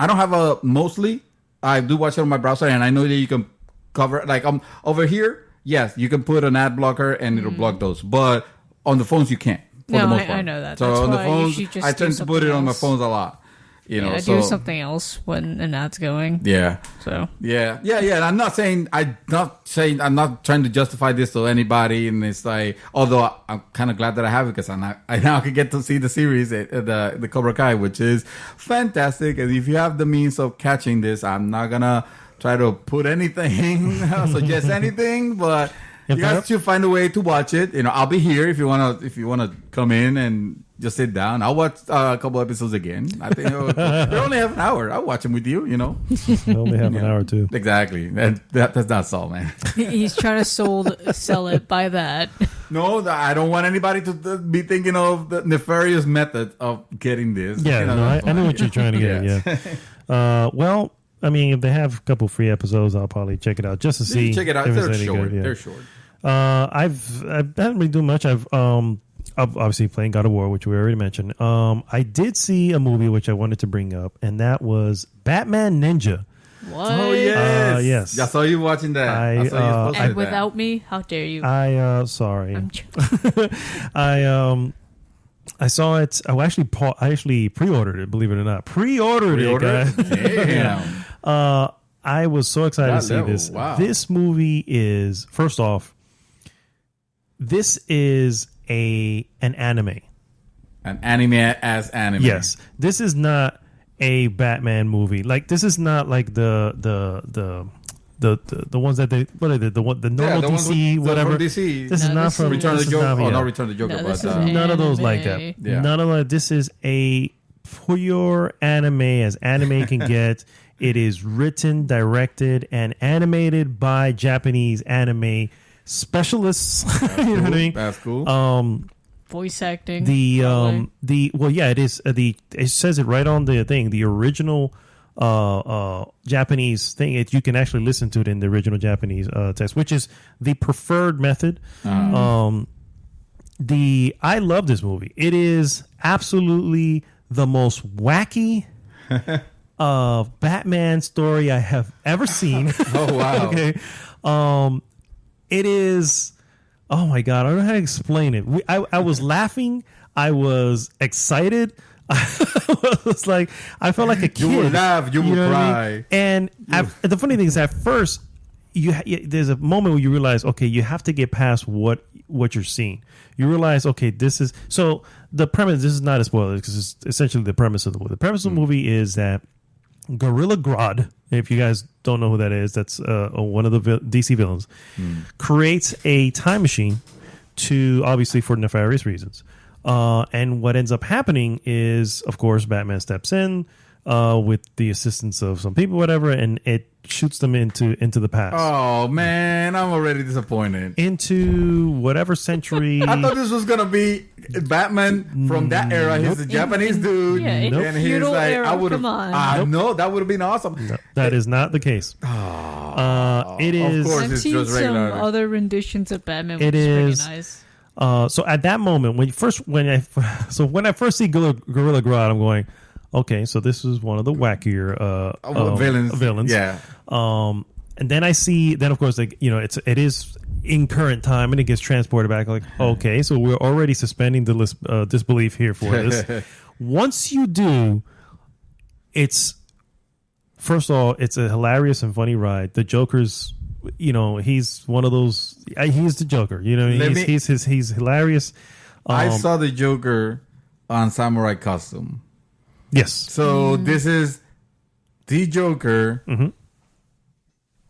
S1: don't have a mostly. I do watch it on my browser, and I know that you can cover like over here. Yes, you can put an ad blocker and it'll block those, but on the phones you can't.
S4: No, I know that.
S1: So
S4: that's
S1: on the
S4: why
S1: phones,
S4: you should just
S1: I tend to put it on my phones a lot.
S4: I do something else when an ad's going.
S1: Yeah.
S4: So
S1: yeah. And I'm not not trying to justify this to anybody. And it's like, although I'm kind of glad that I have it because I now can get to see the series, the Cobra Kai, which is fantastic. And if you have the means of catching this, I'm not gonna try to put anything, suggest anything, but you guys should find a way to watch it. I'll be here if you wanna come in and just sit down. I'll watch a couple episodes again. I think they're only half an hour. I'll watch them with you.
S3: They only have an hour too.
S1: Exactly. That's not Saul, man.
S4: He's trying to sell it by that.
S1: No, I don't want anybody to be thinking of the nefarious method of getting this.
S3: Yeah, I know what you're trying to get. Yeah. Well, I mean, if they have a couple free episodes, I'll probably check it out just to see.
S1: Check it out.
S3: If
S1: They're
S3: it's any
S1: short.
S3: good. Yeah.
S1: They're short.
S3: I haven't really done much. I've obviously playing God of War, which we already mentioned. I did see a movie which I wanted to bring up, and that was Batman Ninja.
S4: What?
S1: Oh yes,
S3: yes.
S1: I saw you watching that. I saw you
S4: and without me, how dare you?
S3: Sorry. I saw it. I actually pre-ordered it. Believe it or not, pre-ordered it, guys.
S1: Damn.
S3: I was so excited to see this.
S1: Wow.
S3: This movie is, first off, this is an anime.
S1: An anime as anime.
S3: Yes, this is not a Batman movie. Like, this is not like the ones that they, what are they, the normal DC,
S1: DC.
S3: whatever.
S1: This
S3: is not from
S1: Return of the Joker.
S3: not
S1: Return of the Joker.
S4: this
S1: but
S4: is
S3: none of those like that.
S1: Yeah.
S3: None of that. This is a pure anime as anime can get. It is written, directed, and animated by Japanese anime specialists. You know what I mean?
S1: That's cool.
S4: Voice acting.
S3: It is it says it right on the thing. The original Japanese thing. You can actually listen to it in the original Japanese text, which is the preferred method. I love this movie. It is absolutely the most wacky Batman story I have ever seen.
S1: Oh wow.
S3: Okay. It is. Oh my god! I don't know how to explain it. I was laughing. I was excited. I was like, I felt like a kid.
S1: You will laugh. You will cry.
S3: I mean? And the funny thing is, at first, there's a moment where you realize, okay, you have to get past what you're seeing. You realize, okay, this is so. The premise. This is not a spoiler because it's essentially the premise of the movie. The premise of the movie is that Gorilla Grodd, if you guys don't know who that is, that's one of the DC villains, creates a time machine obviously for nefarious reasons. And what ends up happening is, of course, Batman steps in with the assistance of some people, whatever, and it shoots them into the past.
S1: Oh man, I'm already disappointed.
S3: Into whatever century.
S1: I thought this was gonna be Batman from that era. He's a Japanese dude, and he's like, I would have. No, that would have been awesome.
S3: No, that is not the case. It is.
S1: Of course,
S4: I've
S1: it's
S4: seen
S1: just
S4: some
S1: regular.
S4: other renditions of Batman, which
S3: It
S4: is
S3: is.
S4: pretty nice.
S3: So at that moment, when I first see Gorilla Grodd, I'm going, okay, so this is one of the wackier villains.
S1: Yeah.
S3: And then of course, like, it is in current time, and it gets transported back. Like, okay, so we're already suspending the disbelief here for this. Once you do, first of all, it's a hilarious and funny ride. The Joker's, he's one of those. He's the Joker. He's hilarious.
S1: I saw the Joker on Samurai Costume.
S3: Yes.
S1: So this is the Joker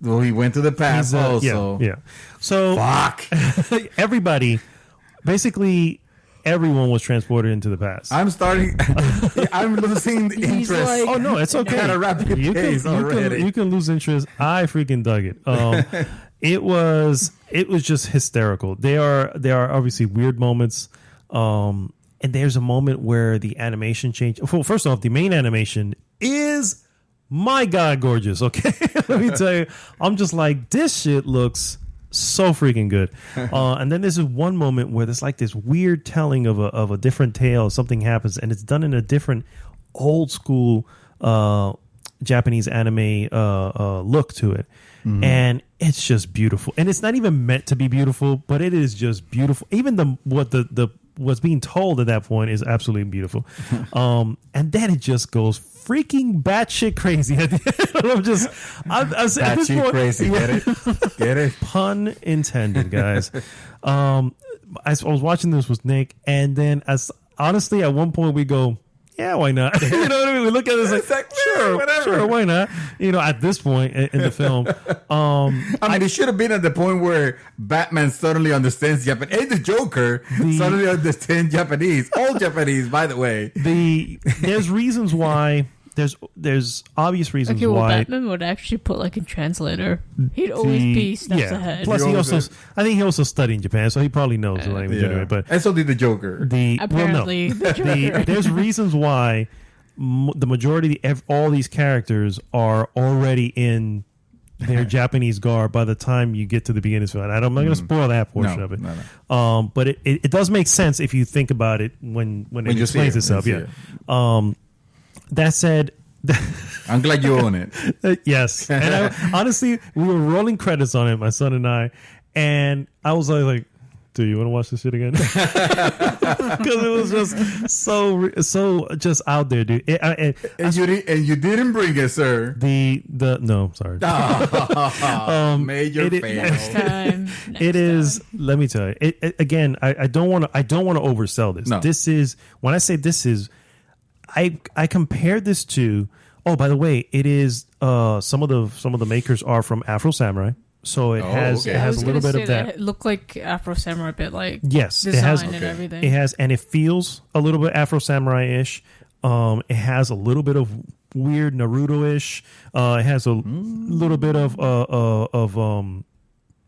S1: Well, he went to the past also.
S3: Yeah. So
S1: Fuck.
S3: everybody, basically, everyone was transported into the past.
S1: I'm losing the
S4: He's
S1: interest.
S4: like-
S3: Oh no, it's okay.
S1: At a rapid pace already.
S3: You can lose interest. I freaking dug it. It was just hysterical. There are obviously weird moments. And there's a moment where the animation changed. Well, first off, the main animation is, my God, gorgeous. Okay, let me tell you, I'm just like, this shit looks so freaking good. And then there's one moment where there's like this weird telling of a different tale. Something happens, and it's done in a different old school Japanese anime look to it. And it's just beautiful. And it's not even meant to be beautiful, but it is just beautiful. Even what's being told at that point is absolutely beautiful. And then it just goes freaking batshit crazy at the end. I'm at this point,
S1: crazy. Get it? Get it?
S3: Pun intended, guys. I was watching this with Nick, and then honestly, at one point we go, yeah, why not? You know what I mean? We look at this like sure,
S1: whatever.
S3: Sure, why not? You know, at this point in the film,
S1: I mean, it should have been at the point where Batman suddenly understands Japanese, and the Joker suddenly understands Japanese. All Japanese, by the way.
S3: There's reasons why. There's obvious reasons
S4: Okay, well,
S3: why.
S4: Batman would actually put like a translator. He'd always be steps ahead.
S3: Plus, I think he also studied in Japan, so he probably knows the language anyway. But
S1: and so did the Joker.
S4: Apparently, the Joker.
S3: There's reasons why the majority of all these characters are already in their Japanese garb by the time you get to the beginning of the film. I'm not going to spoil that portion of it. No. But it does make sense if you think about it when it explains itself. Yeah. That said,
S1: I'm glad you own it.
S3: Yes. And honestly, we were rolling credits on it, my son and I was like, do you want to watch this shit again? Because it was just so just out there, dude.
S1: And you didn't bring it, sir.
S3: No, sorry.
S1: Major fail.
S4: Next time.
S3: It is. Let me tell you. Again, I don't want to oversell this.
S1: No.
S3: This is, when I say this is, I compared this to. Oh, by the way, it is. Some of the makers are from Afro Samurai, so it has a little bit of that.
S4: It looked like Afro Samurai, a bit like
S3: yes,
S4: design
S3: it has
S4: and everything.
S3: It has, and it feels a little bit Afro Samurai ish. It has a little bit of weird Naruto ish. It has a little bit of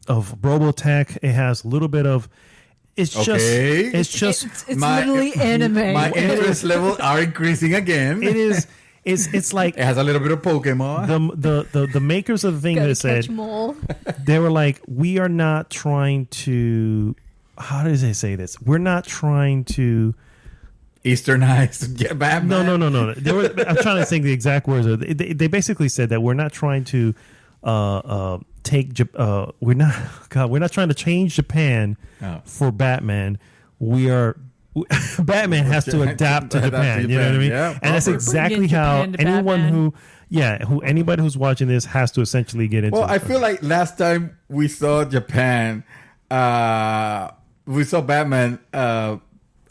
S3: Robotech. It has a little bit of. It's just
S4: literally anime.
S1: My interest levels are increasing again.
S3: It is. It's like
S1: it has a little bit of Pokemon.
S3: The makers of the thing that said they were like, we are not trying to. How does they say this? We're not trying to
S1: Easternize Batman.
S3: No. I'm trying to think the exact words. They basically said that we're not trying to we're not trying to change Japan for Batman. We are. Batman has to adapt to Japan. You know what I mean?
S1: Yeah,
S3: and that's exactly how anyone anybody who's watching this has to essentially get into.
S1: Well, I feel like last time we saw Japan, we saw Batman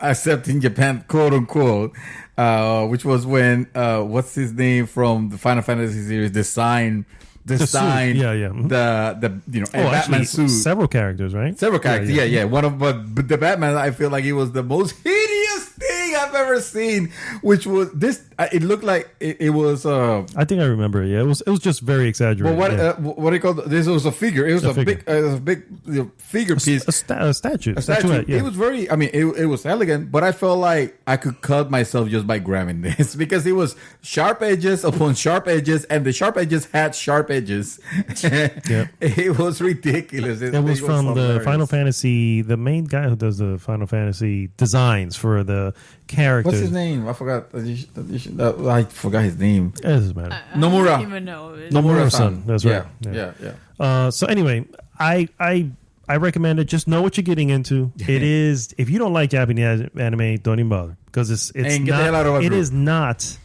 S1: accepting Japan, quote unquote, which was when what's his name from the Final Fantasy series designed the Batman suit.
S3: Several characters, right?
S1: Several characters, yeah. But the Batman, I feel like it was the most hideous thing I've ever seen. Which was this? It looked like it was.
S3: I think I remember it. Yeah, it was just very exaggerated.
S1: But what do you call this? Was a figure. It was a big figure piece.
S3: A statue.
S1: It was very. I mean, it was elegant, but I felt like I could cut myself just by grabbing this because it was sharp edges upon sharp edges, and the sharp edges had sharp edges. It was ridiculous.
S3: It was from the Final Fantasy. The main guy who does the Final Fantasy designs for the characters.
S1: What's his name? I forgot. I forgot his name.
S3: It doesn't matter.
S1: Nomura.
S4: I don't even know.
S3: Nomura-san. That's right.
S1: Yeah.
S3: So anyway, I recommend it. Just know what you're getting into. It is. If you don't like Japanese anime, don't even bother because it's not. It is not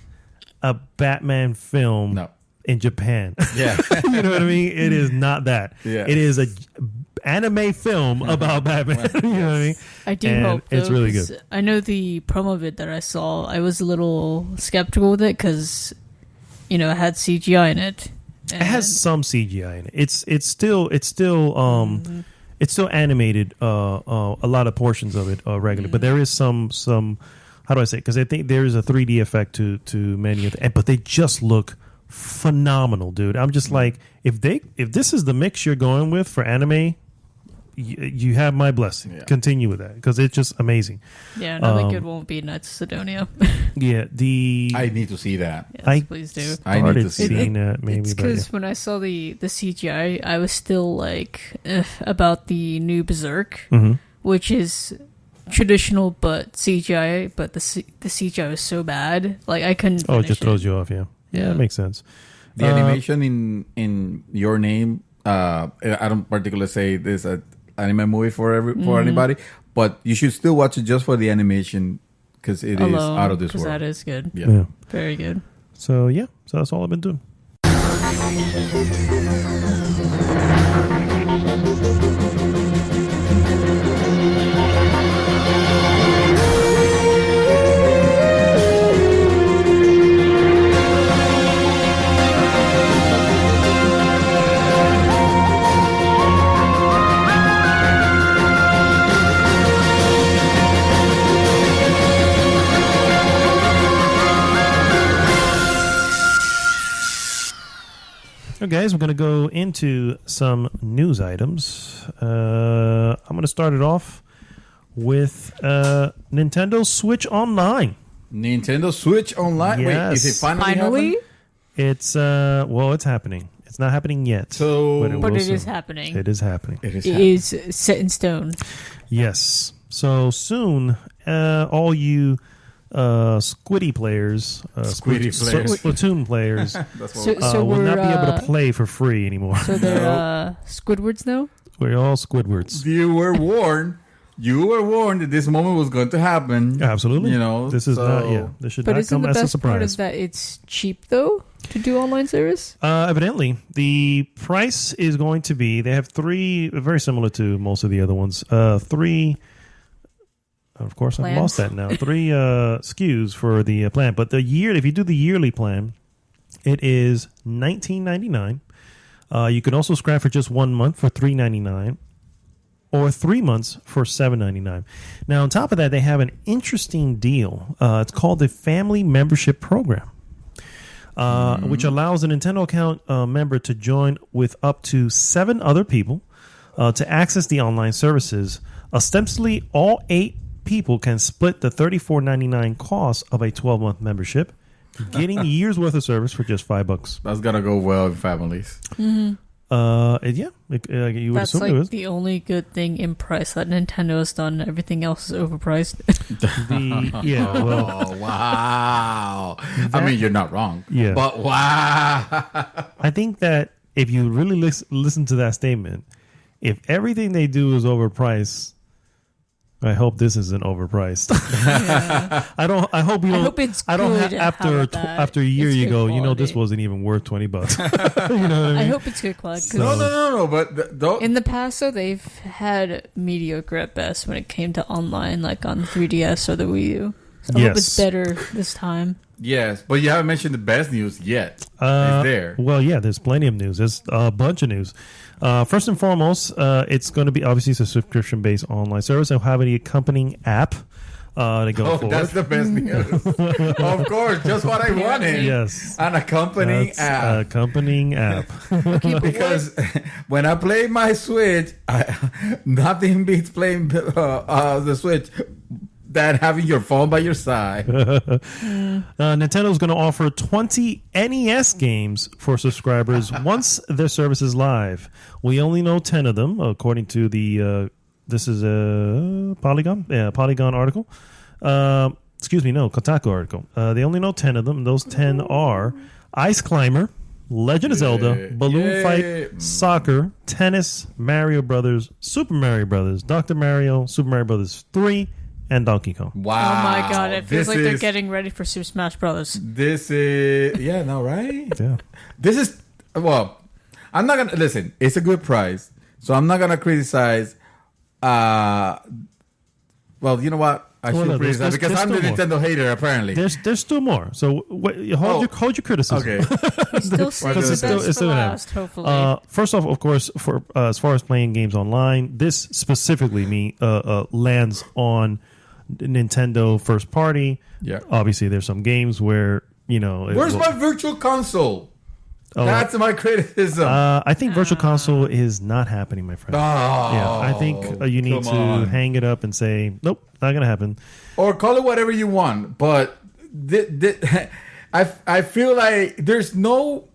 S3: a Batman film in Japan.
S1: Yeah.
S3: You know what I mean? It is not that.
S1: Yeah.
S3: It is a anime film about Batman. You know what I mean?
S4: I do hope though,
S3: it's really good.
S4: I know the promo vid that I saw. I was a little skeptical with it because, it had CGI in it.
S3: It has some CGI in it. It's still animated. A lot of portions of it are regular, but there is some. How do I say? Because I think there is a 3D effect to many of them, but they just look phenomenal, dude. I'm just like, if this is the mix you're going with for anime, you have my blessing. Yeah. Continue with that because it's just amazing.
S4: Yeah, another good one would be Knights of Sidonia.
S3: Yeah,
S1: I need to see that.
S4: Yes, please do.
S1: I need to see
S3: that. Maybe
S4: it's because when I saw the CGI, I was still like about the new Berserk, which is traditional but CGI, but the CGI was so bad, like I couldn't.
S3: Oh, it just throws you off. Yeah, that makes sense.
S1: The animation in Your Name. I don't particularly say this an anime movie for anybody, but you should still watch it just for the animation because it is out of this world.
S4: That is good.
S3: Yeah,
S4: very good.
S3: So that's all I've been doing. Okay, guys, we're going to go into some news items. I'm going to start it off with Nintendo Switch Online.
S1: Nintendo Switch Online?
S3: Yes.
S1: Wait, is it finally happening?
S3: It's it's happening. It's not happening yet.
S1: But
S4: it is happening.
S3: It is happening.
S4: It is set in stone.
S3: Yes. So soon, all you Squiddy players, Splatoon players, will not be able to play for free anymore.
S4: So they're Squidwards now?
S3: We're all Squidwards.
S1: You were warned. You were warned that this moment was going to happen.
S3: Absolutely.
S1: You know,
S3: this is not. Yeah, this should not come as a surprise. But isn't the best part is
S4: that it's cheap though to do online service?
S3: Evidently, the price is going to be. They have three, very similar to most of the other ones. Three. Of course, I've lost that now. 3 SKUs for the plan, but if you do the yearly plan, it is $19.99. You can also scratch for just 1 month for $3.99, or 3 months for $7.99. Now, on top of that, they have an interesting deal. It's called the Family Membership Program, which allows a Nintendo account member to join with up to 7 other people to access the online services. Ostensibly, all 8 people can split the $34.99 cost of a 12-month membership, getting a year's worth of service for just $5.
S1: That's gonna go well in families.
S3: You would
S4: That's
S3: assume
S4: like
S3: it is.
S4: the only good thing in price that Nintendo has done. Everything else is overpriced.
S1: Oh, wow. I mean, you're not wrong.
S3: Yeah.
S1: But wow.
S3: I think that if you really listen to that statement, if everything they do is overpriced, I hope this isn't overpriced.
S4: Yeah.
S3: I hope you don't.
S4: I hope it's
S3: I don't
S4: good.
S3: After a year, you go, this wasn't even worth $20. You know what I mean?
S4: I hope it's good quality.
S1: No. But
S4: in the past, though, they've had mediocre at best when it came to online, like on the 3DS or the Wii U. So I hope it's better this time.
S1: Yes, but you haven't mentioned the best news yet. Is there?
S3: Well, yeah, there's plenty of news. There's a bunch of news. First and foremost, it's going to be, obviously, it's a subscription-based online service. They'll have an accompanying app to go forward.
S1: That's the best news. Of course, just what I wanted.
S3: Yes.
S1: An accompanying app.
S3: Accompanying app.
S1: Because when I play my Switch, nothing beats playing the Switch than having your phone by your side.
S3: Nintendo's going to offer 20 NES games for subscribers once their service is live. We only know 10 of them, according to the this is a Polygon article. Kotaku article. They only know 10 of them. Those 10 are Ice Climber, Legend of Zelda, Balloon Fight, Soccer, Tennis, Mario Brothers, Super Mario Brothers, Dr. Mario, Super Mario Brothers 3, and Donkey Kong.
S1: Wow.
S4: Oh my god, it feels like they're getting ready for Super Smash Brothers.
S1: This is... Yeah, no, right?
S3: Yeah.
S1: This is... Well, I'm not going to... Listen, it's a good price, so I'm not going to criticize... Well, you know what? I
S3: Well,
S1: should
S3: no,
S1: praise that because I'm the
S3: still more.
S1: Nintendo hater, apparently.
S3: There's still more. So hold your criticism.
S1: Okay.
S4: Still save the
S1: it's
S4: best
S1: still-
S3: it's still
S4: for
S3: gonna
S4: last, hopefully.
S3: First off, of course, for as far as playing games online, this specifically lands on Nintendo first party.
S1: Yeah.
S3: Obviously, there's some games where
S1: Where's my virtual console? That's my criticism.
S3: I think Virtual Console is not happening, my friend. Yeah, I think you need to
S1: come on.
S3: hang it up and say, nope, not gonna happen.
S1: Or call it whatever you want, but I feel like there's no.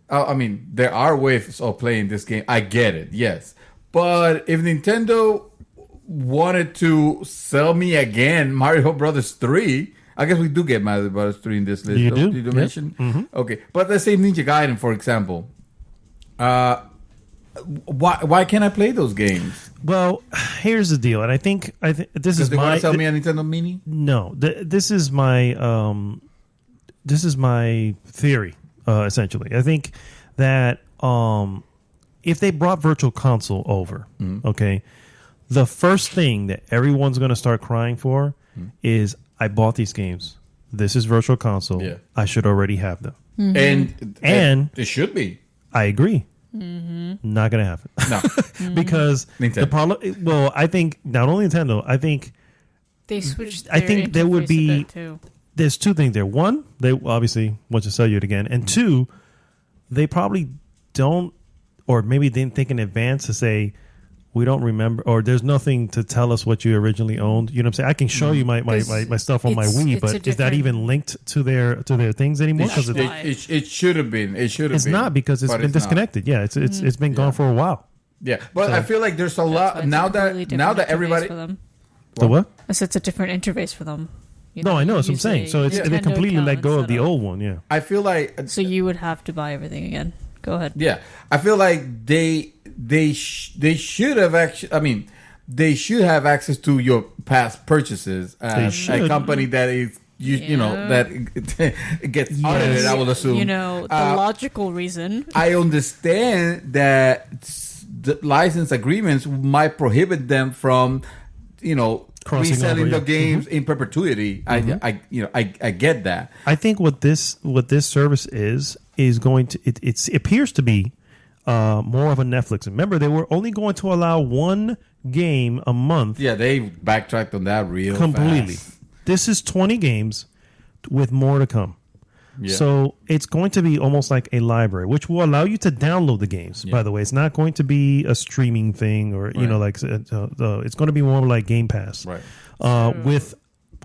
S1: I mean, there are ways of playing this game. I get it, yes, but if Nintendo wanted to sell me again Mario Brothers 3, I guess we do get Mario Brothers 3 in this list.
S3: You do?
S1: Did you
S3: Yep.
S1: mention?
S3: Mm-hmm.
S1: Okay, but let's say Ninja Gaiden, for example. Why can't I play those games?
S3: Well, here's the deal, and I think this
S1: Because
S3: is
S1: they want
S3: my
S1: to sell me a Nintendo Mini.
S3: no. This is my theory. Essentially, I think that if they brought Virtual Console over, okay, the first thing that everyone's going to start crying for is, I bought these games. This is Virtual Console.
S1: Yeah.
S3: I should already have them.
S1: And it should be.
S3: I agree. Not going to happen.
S1: No.
S3: Because
S1: Nintendo.
S3: the problem. Well, I think not only Nintendo. I think
S4: They switched.
S3: I think there would
S4: interface a
S3: be-
S4: bit, too.
S3: there's two things there. One, they obviously want to sell you it again, and two, they probably don't, or maybe didn't think in advance to say, we don't remember, or there's nothing to tell us what you originally owned. You know what I'm saying? I can show you my stuff on my Wii,
S4: it's
S3: but
S4: a
S3: is that
S4: different-
S3: even linked to their things anymore?
S4: That's
S3: Because
S4: why.
S1: It should have been. It should have
S3: it's
S1: been.
S3: not, because it's
S1: but
S3: been
S1: it's not.
S3: disconnected. Yeah, it's been gone for a while.
S1: Yeah, but
S3: So-
S1: I feel like there's a
S4: That's why
S1: lot
S4: it's
S1: now
S4: a completely
S1: that now
S4: different
S1: that
S4: interface
S1: everybody.
S4: for them.
S3: The what?
S4: I said it's a different interface for them. You
S3: No, I know
S4: you
S3: that's what I'm
S4: use
S3: saying.
S4: a
S3: So it's they
S4: Nintendo
S3: completely
S4: account
S3: let go of the
S4: instead
S3: old one. Yeah.
S1: I feel like
S4: So you would have to buy everything again. Go ahead.
S1: yeah, I feel like they should have actually. I mean, they should have access to your past purchases as
S3: should.
S1: a company that is you know
S4: Yeah.
S1: that gets audited. I will assume.
S4: You know, the logical reason.
S1: I understand that the license agreements might prohibit them from,
S3: Crossing
S1: reselling
S3: over,
S1: the
S3: yeah.
S1: games in perpetuity. I get that.
S3: I think what this service is going to it appears to be more of a Netflix. Remember, they were only going to allow one game a month.
S1: Yeah, they backtracked on that real
S3: Completely.
S1: fast.
S3: This is 20 games with more to come.
S1: Yeah.
S3: So it's going to be almost like a library, which will allow you to download the games.
S1: Yeah.
S3: By the way, it's not going to be a streaming thing, or
S1: Right.
S3: it's going to be more like Game Pass,
S1: Right.
S3: with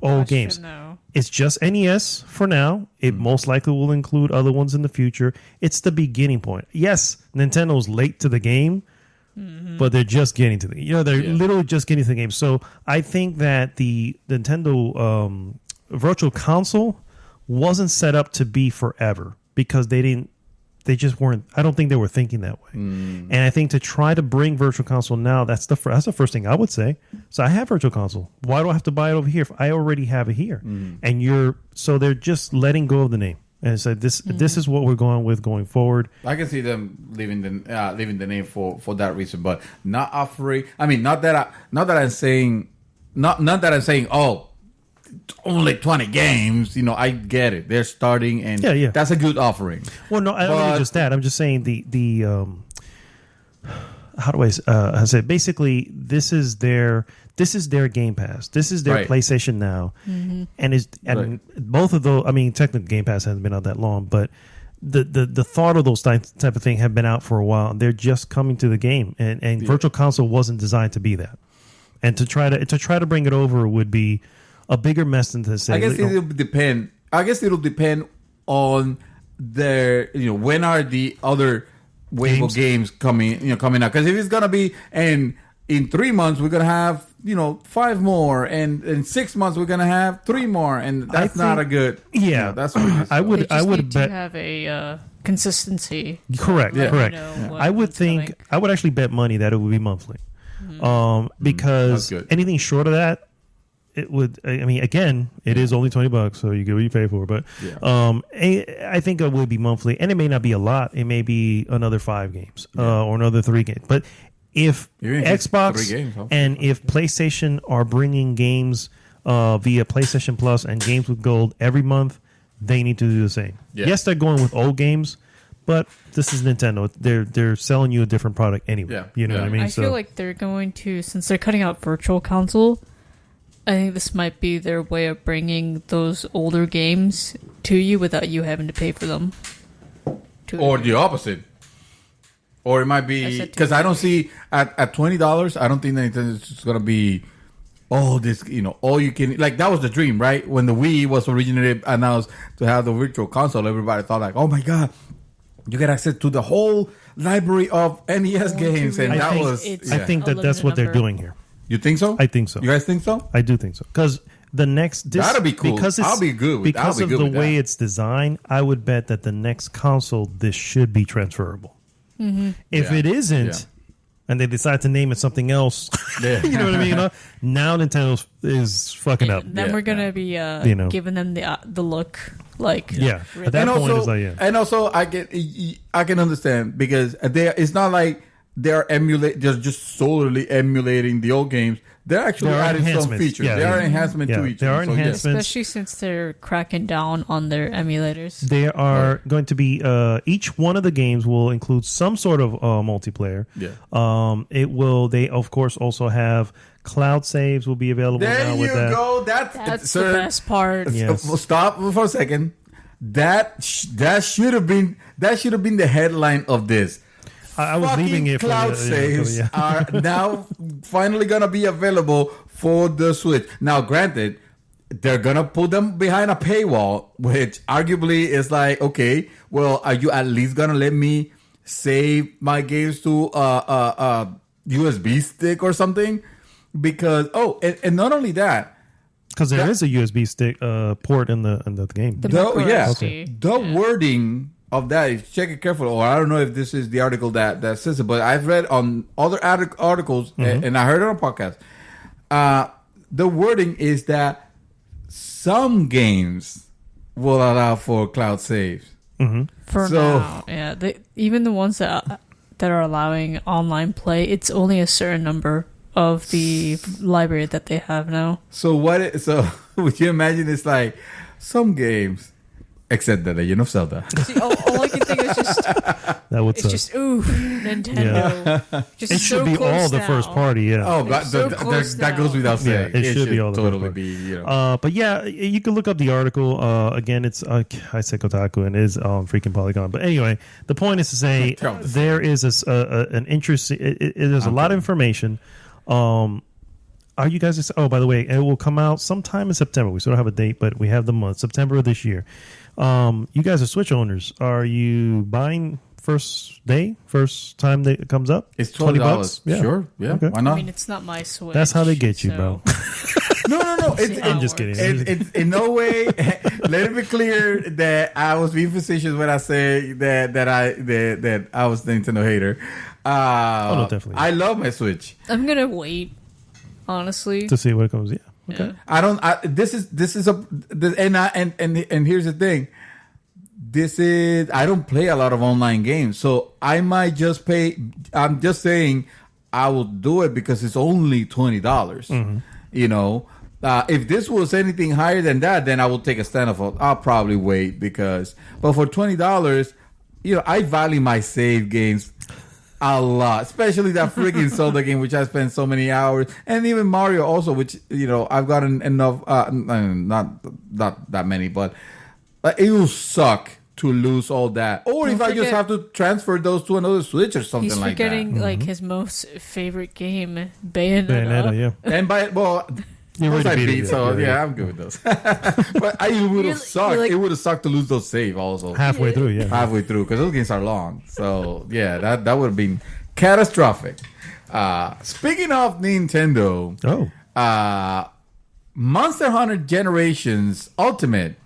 S3: old
S4: Question,
S3: games.
S4: though.
S3: It's just NES for now. It most likely will include other ones in the future. It's the beginning point. Yes, Nintendo's late to the game, but they're just getting to the. They're
S1: Yeah.
S3: literally just getting to the game. So I think that the Nintendo Virtual Console wasn't set up to be forever, because they didn't. They just weren't. I don't think they were thinking that way. And I think to try to bring Virtual Console now, that's the first thing I would say. So I have Virtual Console. Why do I have to buy it over here if I already have it here? And so they're just letting go of the name and say this is what we're going with going forward.
S1: I can see them leaving the name for that reason, but not offering. I mean, not that I'm saying oh, only 20 games. I get it. They're starting, and
S3: Yeah.
S1: that's a good offering.
S3: Well, no, I don't
S1: But-
S3: mean just that. I'm just saying the how do I say? Basically, this is their Game Pass. This is their
S1: Right.
S3: PlayStation Now, and
S1: Right.
S3: both of those. I mean, technically, Game Pass hasn't been out that long, but the thought of those type of thing have been out for a while. They're just coming to the game, and Virtual Console wasn't designed to be that. And to try to bring it over would be a bigger mess than to say.
S1: I guess it'll depend. it'll depend on their. When are the other wave of games coming out? Because if it's gonna be in 3 months, we're gonna have 5 more, and in 6 months we're gonna have 3 more, and that's not a good.
S3: Yeah.
S1: That's what
S3: I would.
S4: They just need
S3: bet.
S4: to have a consistency.
S3: Correct.
S1: Yeah.
S3: Correct.
S4: know what-
S3: I would
S4: what's
S3: think.
S4: coming.
S3: I would actually bet money that it would be monthly, because
S1: That's good.
S3: anything short of that, it would. I mean, again, it is only $20, so you get what you pay for. But I think it would be monthly, and it may not be a lot. It may be another 5 games or another 3 games. But if
S1: Even if it's
S3: Xbox
S1: 3 games, huh?
S3: and if PlayStation are bringing games via PlayStation Plus and Games with Gold every month, they need to do the same.
S1: Yeah.
S3: Yes, they're going with old games, but this is Nintendo. They're selling you a different product anyway.
S1: Yeah.
S3: You know
S1: Yeah.
S3: what I mean?
S4: I feel like they're going to, since they're cutting out Virtual Console, I think this might be their way of bringing those older games to you without you having to pay for them.
S1: Or the opposite. Or it might
S4: I
S1: be
S4: said
S1: because I don't see at $20. I don't think that Nintendo's just gonna be this. All you can like that was the dream, right? When the Wii was originally announced to have the Virtual Console, everybody thought like, oh my god, you get access to the whole library of NES games, and
S3: I think that's what they're doing here.
S1: You think so?
S3: I think so.
S1: You guys think so?
S3: I do think so because the next
S1: that'll be cool.
S3: because
S1: I'll be good with,
S3: because of the
S1: with
S3: way
S1: that.
S3: it's designed. I would bet that the next console this should be transferable.
S4: Mm-hmm.
S3: If
S1: Yeah.
S3: it isn't,
S1: Yeah.
S3: and they decide to name it something else,
S1: Yeah.
S3: you know what I mean? Now Nintendo is fucking up.
S4: Then
S1: Yeah.
S4: we're gonna be giving them the look like
S3: Yeah.
S4: really-
S3: At that
S1: and
S3: point,
S1: also,
S3: it's like, yeah.
S1: and also, I can understand because it's not like they're just solely emulating the old games. They're actually
S3: There are
S1: adding some
S3: enhancements.
S1: features.
S3: Yeah,
S1: there are
S3: yeah.
S1: enhancements
S3: Yeah,
S1: to each.
S3: there are
S1: one. So, yes.
S3: enhancements.
S4: especially since they're cracking down on their emulators.
S3: They are going to be each one of the games will include some sort of multiplayer.
S1: Yeah.
S3: It will. They of course also have cloud saves will be available
S1: There
S3: now
S1: you
S3: with that.
S1: go.
S4: That's
S1: sir,
S4: the best part.
S3: Yes.
S1: Stop for a second. That should have been the headline of this.
S3: I was leaving it for
S1: cloud
S3: the-
S1: saves
S3: yeah.
S1: are now finally gonna be available for the Switch. Now, granted, they're gonna put them behind a paywall, which arguably is like, okay, well, are you at least gonna let me save my games to a USB stick or something? Because and not only that,
S3: Because there is a USB stick port in the game.
S4: The
S1: the,
S4: micro
S1: yeah,
S4: SD.
S1: the wording of that, if you check it carefully, or I don't know if this is the article that says it, but I've read on other articles and I heard it on a podcast. The wording is that some games will allow for cloud saves.
S4: For
S1: So-
S4: now, yeah. Even the ones that are allowing online play, it's only a certain number of the library that they have now.
S1: So would you imagine it's like some games, except the Legend of Zelda.
S4: See, all I can think is just
S3: That would
S4: it's
S3: suck.
S4: just Nintendo. Just
S3: It should
S4: so
S3: be all
S4: close
S3: the
S4: now.
S3: first party. Yeah.
S1: Oh, God,
S4: so close
S1: that goes
S4: now.
S1: without saying.
S3: Yeah, it should be all the
S1: totally
S3: first
S1: be. You know.
S3: But yeah, you can look up the article. Again, it's I say Kotaku and it is freaking Polygon. But anyway, the point is to say
S1: Tell us.
S3: there is an interest. There's a lot of information. Are you guys? Oh, by the way, it will come out sometime in September. We still don't have a date, but we have the month September of this year. You guys are Switch owners. Are you buying first time that it comes up?
S1: It's $20.
S3: Yeah.
S1: Sure. Yeah.
S3: Okay.
S1: Why
S4: I
S1: not?
S4: mean, it's not my Switch.
S3: That's how they get you,
S4: so-
S3: bro.
S1: No.
S3: I'm just kidding.
S1: It's in no way. Let it be clear that I was being facetious when I say that I was the Nintendo hater.
S3: no, definitely.
S1: I love my Switch.
S4: I'm gonna wait. Honestly,
S3: To see what comes. Yeah. Okay.
S1: I don't. This is and here's the thing. I don't play a lot of online games, so I might just pay. I'm just saying I will do it because it's only $20. You know, if this was anything higher than that, then I will take a stand off. I'll probably wait but for $20, you know, I value my save games a lot, especially that freaking Zelda game, which I spent so many hours, and even Mario also, which, you know, I've gotten enough, not that many, but it will suck to lose all that. Or if I just have to transfer those to another Switch or something
S4: he's
S1: like that.
S4: forgetting like his most favorite game, Bayonetta.
S3: Bayonetta, yeah.
S1: And
S3: You
S1: those
S3: already
S1: I
S3: beat
S1: beat,
S3: it,
S1: so
S3: yeah.
S1: yeah, I'm good with those. But it would have sucked.
S4: you're like-
S1: It would have sucked to lose those save also.
S3: Halfway through, yeah.
S1: Halfway through, because those games are long. So yeah, that would have been catastrophic. Speaking of Nintendo, Monster Hunter Generations Ultimate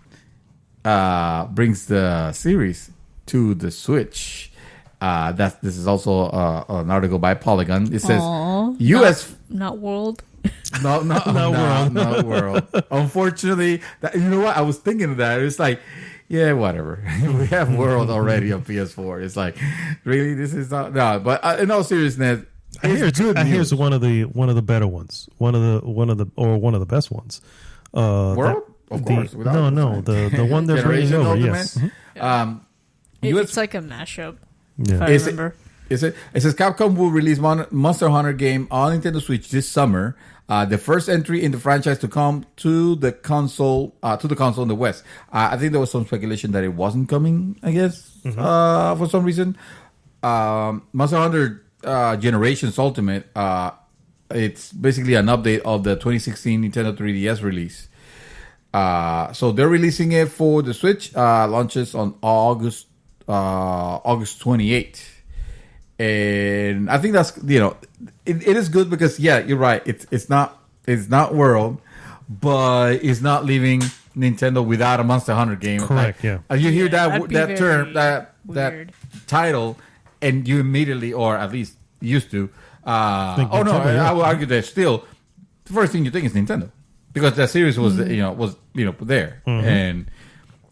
S1: brings the series to the Switch. This is also an article by Polygon. It says
S4: Aw,
S1: U.S.
S4: not World.
S1: No, not world. Unfortunately, you know what? I was thinking of that. It's like, yeah, whatever. We have World already on PS4. It's like, really, this is not. No, but in all seriousness,
S3: I hear it's one of the better ones. One of the best ones.
S1: World? Of course.
S3: The one they're bringing over. Yes.
S4: It's like a mashup.
S3: Yeah.
S4: If I remember.
S1: It says Capcom will release Monster Hunter game on Nintendo Switch this summer. The first entry in the franchise to come to the console in the West. I think there was some speculation that it wasn't coming. I guess for some reason. Monster Hunter Generations Ultimate. It's basically an update of the 2016 Nintendo 3DS release. So they're releasing it for the Switch. Launches on August 28th. And I think that's, it is good because, yeah, you're right. It's not World, but it's not leaving Nintendo without a Monster Hunter game.
S3: Correct, yeah.
S1: You hear that term, that
S4: weird.
S1: title, and you immediately, or at least used to, I will argue that still, the first thing you think is Nintendo. Because that series was, there. Mm-hmm. And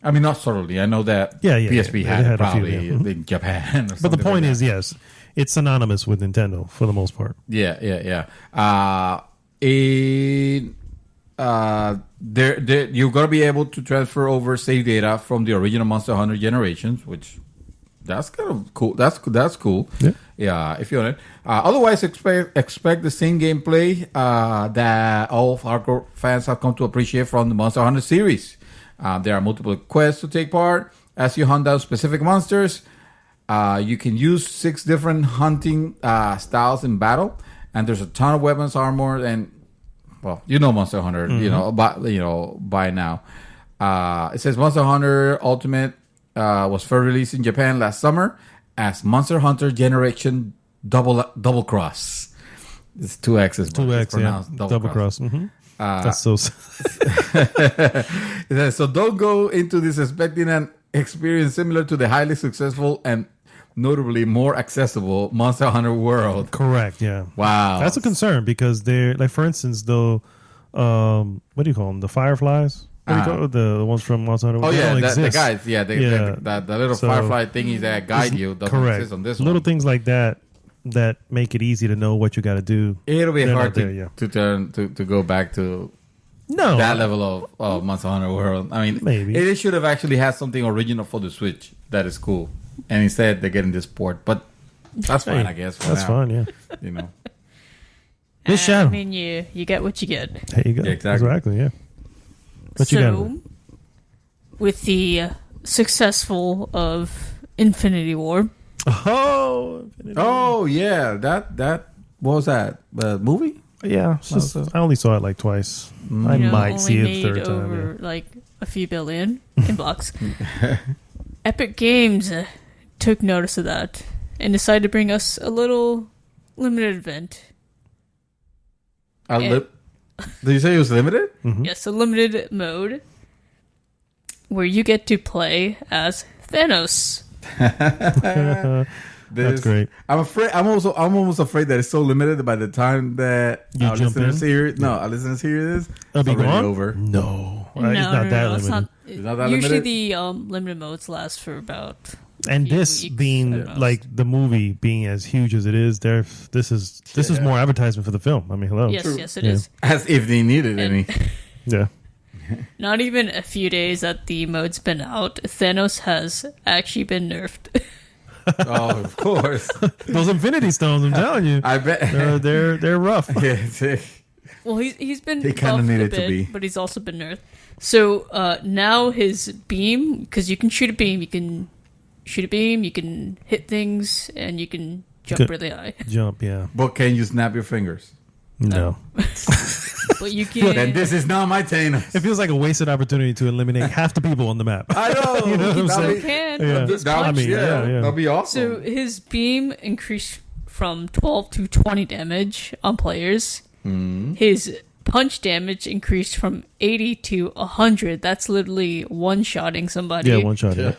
S1: I mean, not subtly. I know that PSP had it probably in Japan.
S3: But the point is, yes, it's synonymous with Nintendo for the most part.
S1: Yeah. You're gonna be able to transfer over save data from the original Monster Hunter Generations, which that's kind of cool. That's cool. Yeah, if you want it. Otherwise, expect the same gameplay that all hardcore fans have come to appreciate from the Monster Hunter series. There are multiple quests to take part as you hunt down specific monsters. You can use 6 different hunting styles in battle, and there's a ton of weapons, armor, and Monster Hunter, by now. It says Monster Hunter Ultimate was first released in Japan last summer as Monster Hunter Generation Double Cross. It's 2 X's.
S3: 2 X, yeah. Double Cross. Mm-hmm. That's so.
S1: So don't go into this expecting an experience similar to the highly successful and notably more accessible Monster Hunter World.
S3: Correct. Yeah.
S1: Wow.
S3: That's a concern because they're like, for instance, though, what do you call them? The Fireflies. What do you call it? The ones from Monster Hunter?
S1: Oh, yeah, the guys. Yeah, the little firefly thingies that guide you doesn't exist on this one.
S3: Little things like that make it easy to know what you got to do.
S1: It'll be hard to go back to that level of Monster Hunter World. I mean,
S3: maybe.
S1: It should have actually had something original for the Switch that is cool. And instead, they're getting this port. But that's fine, I guess.
S3: That's fine, yeah.
S4: This Shadow. I mean, you get what you get.
S3: There you go. Yeah, exactly, yeah. What you got?
S4: With the successful of Infinity War.
S1: Oh, yeah. That what was that? The movie?
S3: Yeah. I only saw it like twice. I might see it the third time.
S4: Over like a few billion in blocks. Epic Games took notice of that and decided to bring us a little limited event.
S1: Did you say it was limited?
S4: Mm-hmm. Yes, a limited mode where you get to play as Thanos.
S3: That's great.
S1: I'm almost afraid that it's so limited by the time that our listeners hear this.
S3: It'll be gone?
S1: Over.
S3: No, it's not that limited.
S1: It's not that
S4: usually
S1: limited?
S4: the limited modes last for about.
S3: And this
S4: weeks,
S3: being like the movie being as huge as it is, this is more advertisement for the film. I mean, hello.
S4: Yes, it is.
S1: As if they needed any.
S3: Yeah.
S4: Not even a few days that the mode's been out, Thanos has actually been nerfed.
S1: Oh, of course.
S3: Those Infinity Stones, I'm telling you.
S1: I bet
S3: they're rough.
S4: Well, he's been
S1: he kind of needed to be,
S4: but he's also been nerfed. So now his beam, because you can shoot a beam, you can hit things, and you can jump really high.
S3: Jump, yeah.
S1: But can you snap your fingers?
S3: No.
S4: But you can.
S1: Then this is not my Thanos.
S3: It feels like a wasted opportunity to eliminate half the people on the map.
S1: I know.
S3: You know what I'm saying?
S4: You can.
S3: Yeah.
S1: That'll be awesome.
S4: So his beam increased from 12 to 20 damage on players.
S1: Mm.
S4: His punch damage increased from 80 to 100. That's literally one-shotting somebody.
S3: Yeah, one-shotting. Yeah.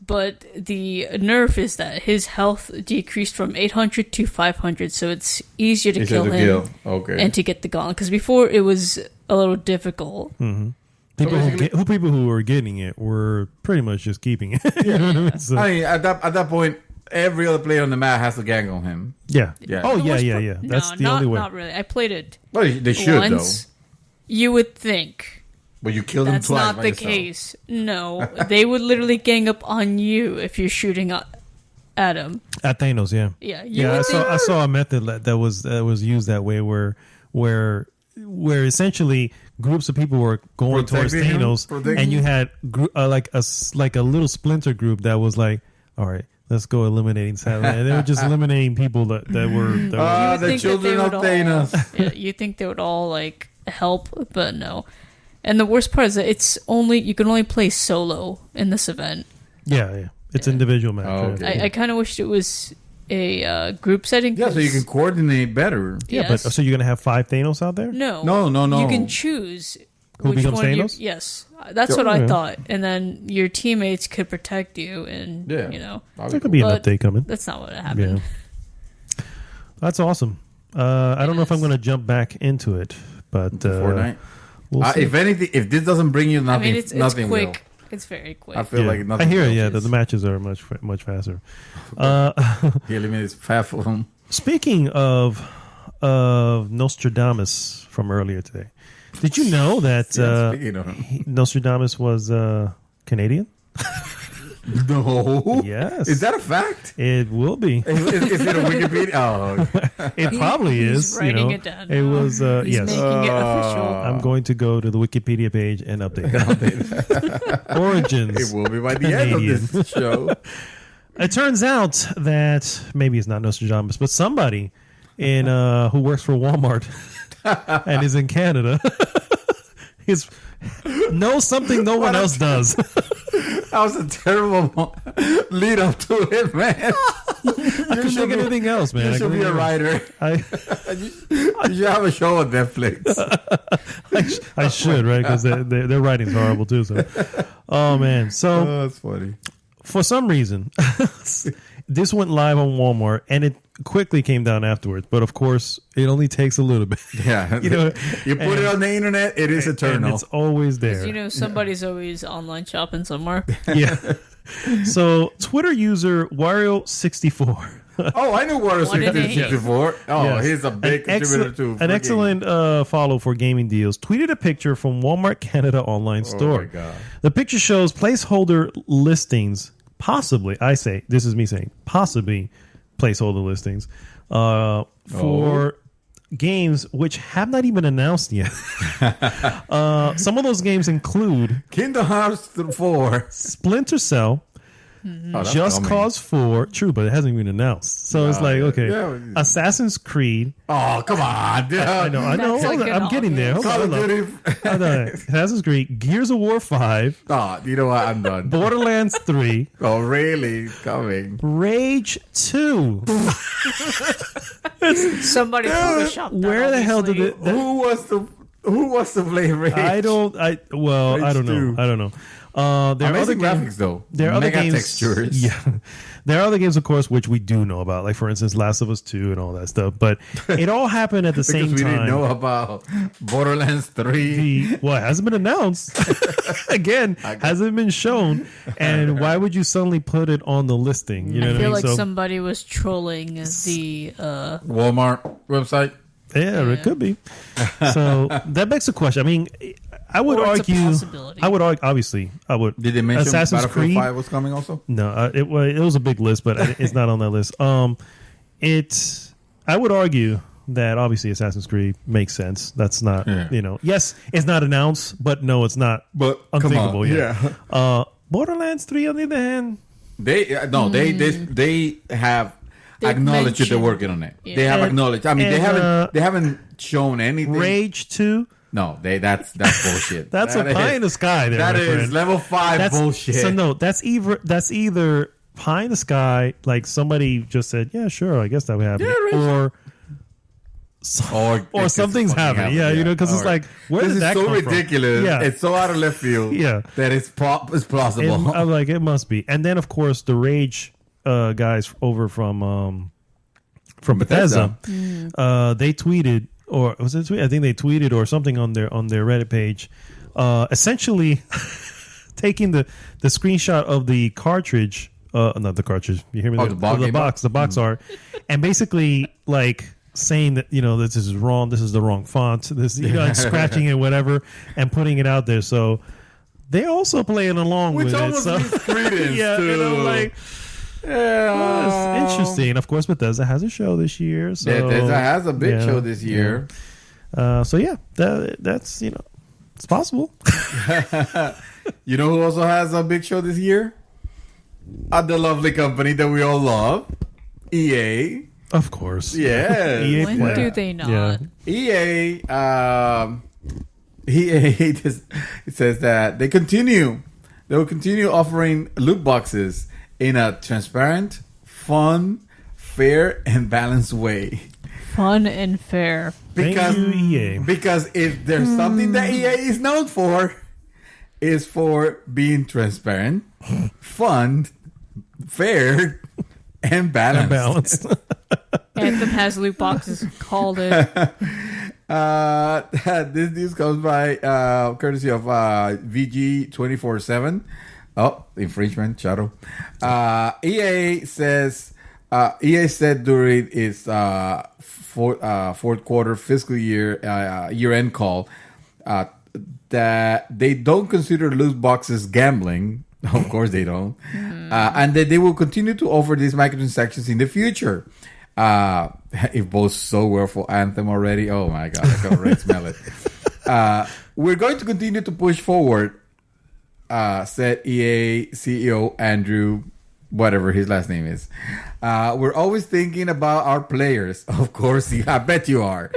S4: But the nerf is that his health decreased from 800 to 500, so it's easier to kill him and to get the gauntlet. Because before it was a little difficult.
S3: Mm-hmm. People who were getting it were pretty much just keeping it.
S1: Yeah. I mean, at that point, every other player on the map has to gang on him.
S3: Yeah.
S1: Yeah.
S3: Oh,
S4: The
S3: yeah,
S4: worst
S3: yeah,
S4: part-
S3: yeah.
S4: No,
S3: That's the only way.
S4: Not really. I played it
S1: Well, they should
S4: once.
S1: though.
S4: You would think
S1: But you killed him
S4: that's
S1: twice.
S4: not
S1: by
S4: the
S1: yourself.
S4: case. No, they would literally gang up on you if you're shooting at him.
S3: At Thanos, yeah.
S4: Yeah, you
S3: Yeah,
S4: would think
S3: I saw a method that was used that way where essentially groups of people were going towards
S1: Protecting him?
S3: Thanos,
S1: Protecting
S3: and you
S1: him?
S3: had like a little splinter group that was like, all right, let's go eliminating satellite. And they were just eliminating people that were
S4: you would
S1: the
S4: think that
S1: children
S4: they
S1: of
S4: would
S1: Thanos.
S4: Yeah, you think they would all like help, but no. And the worst part is that you can only play solo in this event.
S3: yeah. It's individual match.
S1: Oh,
S3: right?
S1: okay.
S4: I kind of wished it was a group setting.
S1: Yeah, so you
S4: 'cause-
S1: can coordinate better.
S3: Yeah,
S4: Yes.
S3: but so you're gonna have 5 Thanos out there?
S4: No,
S1: No.
S4: You can choose
S3: Who
S4: which
S3: becomes
S4: one you-
S3: Thanos?
S4: Yes, that's
S3: Yeah,
S4: what I
S3: okay.
S4: thought. And then your teammates could protect you, and
S1: Yeah.
S4: you know
S3: There could be an
S4: But-
S3: update coming.
S4: that's not what happened.
S3: Yeah. That's awesome. I don't know if I'm going to jump back into it, but
S1: Fortnite.
S3: we'll see.
S1: If anything, if this doesn't bring you
S4: I
S1: nothing,
S4: mean, it's
S1: nothing will.
S4: quick. It's very quick.
S1: I feel
S3: Yeah.
S1: like nothing.
S3: I hear it.
S1: else
S3: Yeah,
S1: is.
S3: the matches are much faster.
S1: He eliminates half of them.
S3: Speaking of Nostradamus from earlier today, did you know that
S1: Yeah, speaking of him.
S3: Nostradamus was Canadian?
S1: No.
S3: Yes.
S1: Is that a fact?
S3: It will be.
S1: Is it a Wikipedia? Oh,
S3: It probably
S4: he's
S3: is.
S4: writing
S3: you know,
S4: it down
S3: It
S4: now.
S3: was
S4: He's
S3: yes.
S4: making it official.
S3: I'm going to go to the Wikipedia page and update it. Origins.
S1: it will be by the end of this show.
S3: It turns out that maybe it's not Nostradamus, but somebody in who works for Walmart and is in Canada knows something no one else does.
S1: That was a terrible lead up to it, man.
S3: I couldn't think of anything else, man.
S1: You
S3: I
S1: should be
S3: couldn't
S1: a
S3: think
S1: writer.
S3: of-
S1: You should have a show on Netflix.
S3: I should, right? Because their writing's horrible too. So, oh man. So
S1: Oh, that's funny.
S3: for some reason, this went live on Walmart, and it quickly came down afterwards. But of course, it only takes a little bit.
S1: Yeah,
S3: You know,
S1: you put it on the internet, it is
S3: and
S1: eternal.
S3: it's always there.
S4: You know, somebody's always online shopping somewhere.
S3: Yeah. So Twitter user Wario64.
S1: Oh, I knew Water
S4: What an
S1: 64. Oh,
S3: Yes.
S1: he's a big contributor to
S3: an excellent follow for gaming deals. Tweeted a picture from Walmart Canada online store.
S1: Oh my god!
S3: The picture shows placeholder listings, possibly. I say this is me saying possibly placeholder listings for games which have not even announced yet. Some of those games include
S1: Kingdom Hearts 4.
S3: Splinter Cell,
S1: Oh, that's
S3: Just
S1: coming.
S3: Cause 4, true, but it hasn't even announced. So it's like, okay,
S1: yeah.
S3: Assassin's Creed.
S1: Oh, come on! Dude.
S3: I know.
S4: That's like an
S3: I'm getting there.
S4: obvious-
S3: Hold on,
S1: Call of
S3: hold on.
S1: Duty.
S3: Hold on. Assassin's Creed, Gears of War 5,
S1: Oh, you know what? I'm done.
S3: Borderlands 3,
S1: Oh, really? Coming.
S3: Rage 2.
S4: Somebody photoshopped that,
S3: Where the hell did
S4: obviously.
S3: it?
S1: Who was to blame Rage?
S3: I don't know.
S1: Rage
S3: I don't
S1: 2.
S3: know. There are other
S1: Amazing
S3: games.
S1: graphics though.
S3: There are other
S1: Mega
S3: games.
S1: textures.
S3: Yeah, there are other games, of course, which we do know about, like for instance, Last of Us 2 and all that stuff. But it all happened at the
S1: Because
S3: same
S1: we didn't
S3: time.
S1: know about Borderlands 3.
S3: Well, it hasn't been announced. Again, hasn't been shown. And why would you suddenly put it on the listing? You know
S4: I
S3: what I
S4: feel
S3: mean?
S4: like
S3: So,
S4: somebody was trolling the
S1: Walmart website.
S3: yeah, it could be. So that begs the question. I mean, I would
S4: Or it's a
S3: argue.
S4: possibility.
S3: I would argue. Obviously, I would.
S1: Did they mention
S3: Assassin's
S1: Battlefield
S3: Creed?
S1: 5 was coming also?
S3: No, it was a big list, but it's not on that list. I would argue that obviously Assassin's Creed makes sense. That's not,
S1: Yeah.
S3: yes, it's not announced, but no, it's not
S1: But come
S3: unthinkable
S1: on,
S3: yet.
S1: yeah.
S3: Borderlands 3 on the other hand,
S1: They have
S4: They've
S1: acknowledged that they're
S4: mentioned-
S1: working on it.
S4: Yeah.
S1: They have
S3: And-
S1: acknowledged. I mean,
S3: and,
S1: they haven't shown anything.
S3: Rage 2,
S1: No, that's bullshit.
S3: that's
S1: That
S3: a pie
S1: is-
S3: in the sky there,
S1: That
S3: my
S1: is
S3: friend.
S1: level 5
S3: That's
S1: bullshit.
S3: So no, that's either pie in the sky, like somebody just said, yeah, sure, I guess that would happen,
S1: Yeah,
S3: or
S1: it's
S3: something's
S1: fucking
S3: happening. Yeah, you know, because it's
S1: Or-
S3: like, where
S1: this
S3: did
S1: is
S3: that
S1: so
S3: come from?
S1: ridiculous.
S3: Yeah.
S1: It's so out of left field.
S3: Yeah.
S1: that it's plausible.
S3: I'm like, it must be. And then, of course, the Rage guys over from Bethesda, they tweeted, or was it a tweet? I think they tweeted or something on their Reddit page, essentially taking the screenshot of the cartridge not the cartridge. You hear me?
S1: Oh, the
S3: box art, and basically like saying that this is wrong. This is the wrong font. This and scratching it, whatever, and putting it out there. So they're also playing along
S1: Which
S3: with
S1: almost
S3: it. So
S1: gives credence
S3: yeah,
S1: to...
S3: like. It's interesting. Of course, Bethesda has a show this year. So
S1: Bethesda has a big show this year.
S3: So yeah, that's it's possible.
S1: You know who also has a big show this year? The lovely company that we all love, EA.
S3: Of course.
S1: Yeah.
S3: EA
S4: When
S3: Play.
S4: do they not?
S3: Yeah.
S1: EA, it says that they will continue offering loot boxes in a transparent, fun, fair, and balanced way.
S4: Fun and fair.
S3: Thank you, EA.
S1: Because if there's something that EA is known for, is for being transparent, fun, fair, and balanced.
S4: Anthem has loot boxes. Called it.
S1: This news comes by courtesy of VG247. Oh, infringement, Shadow. EA said during its fourth quarter fiscal year-end call that they don't consider loot boxes gambling. Of course they don't. And that they will continue to offer these microtransactions in the future. If both so well for Anthem already. Oh my God, I can already smell it. We're going to continue to push forward, said EA CEO Andrew, whatever his last name is. We're always thinking about our players. Of course, I bet you are.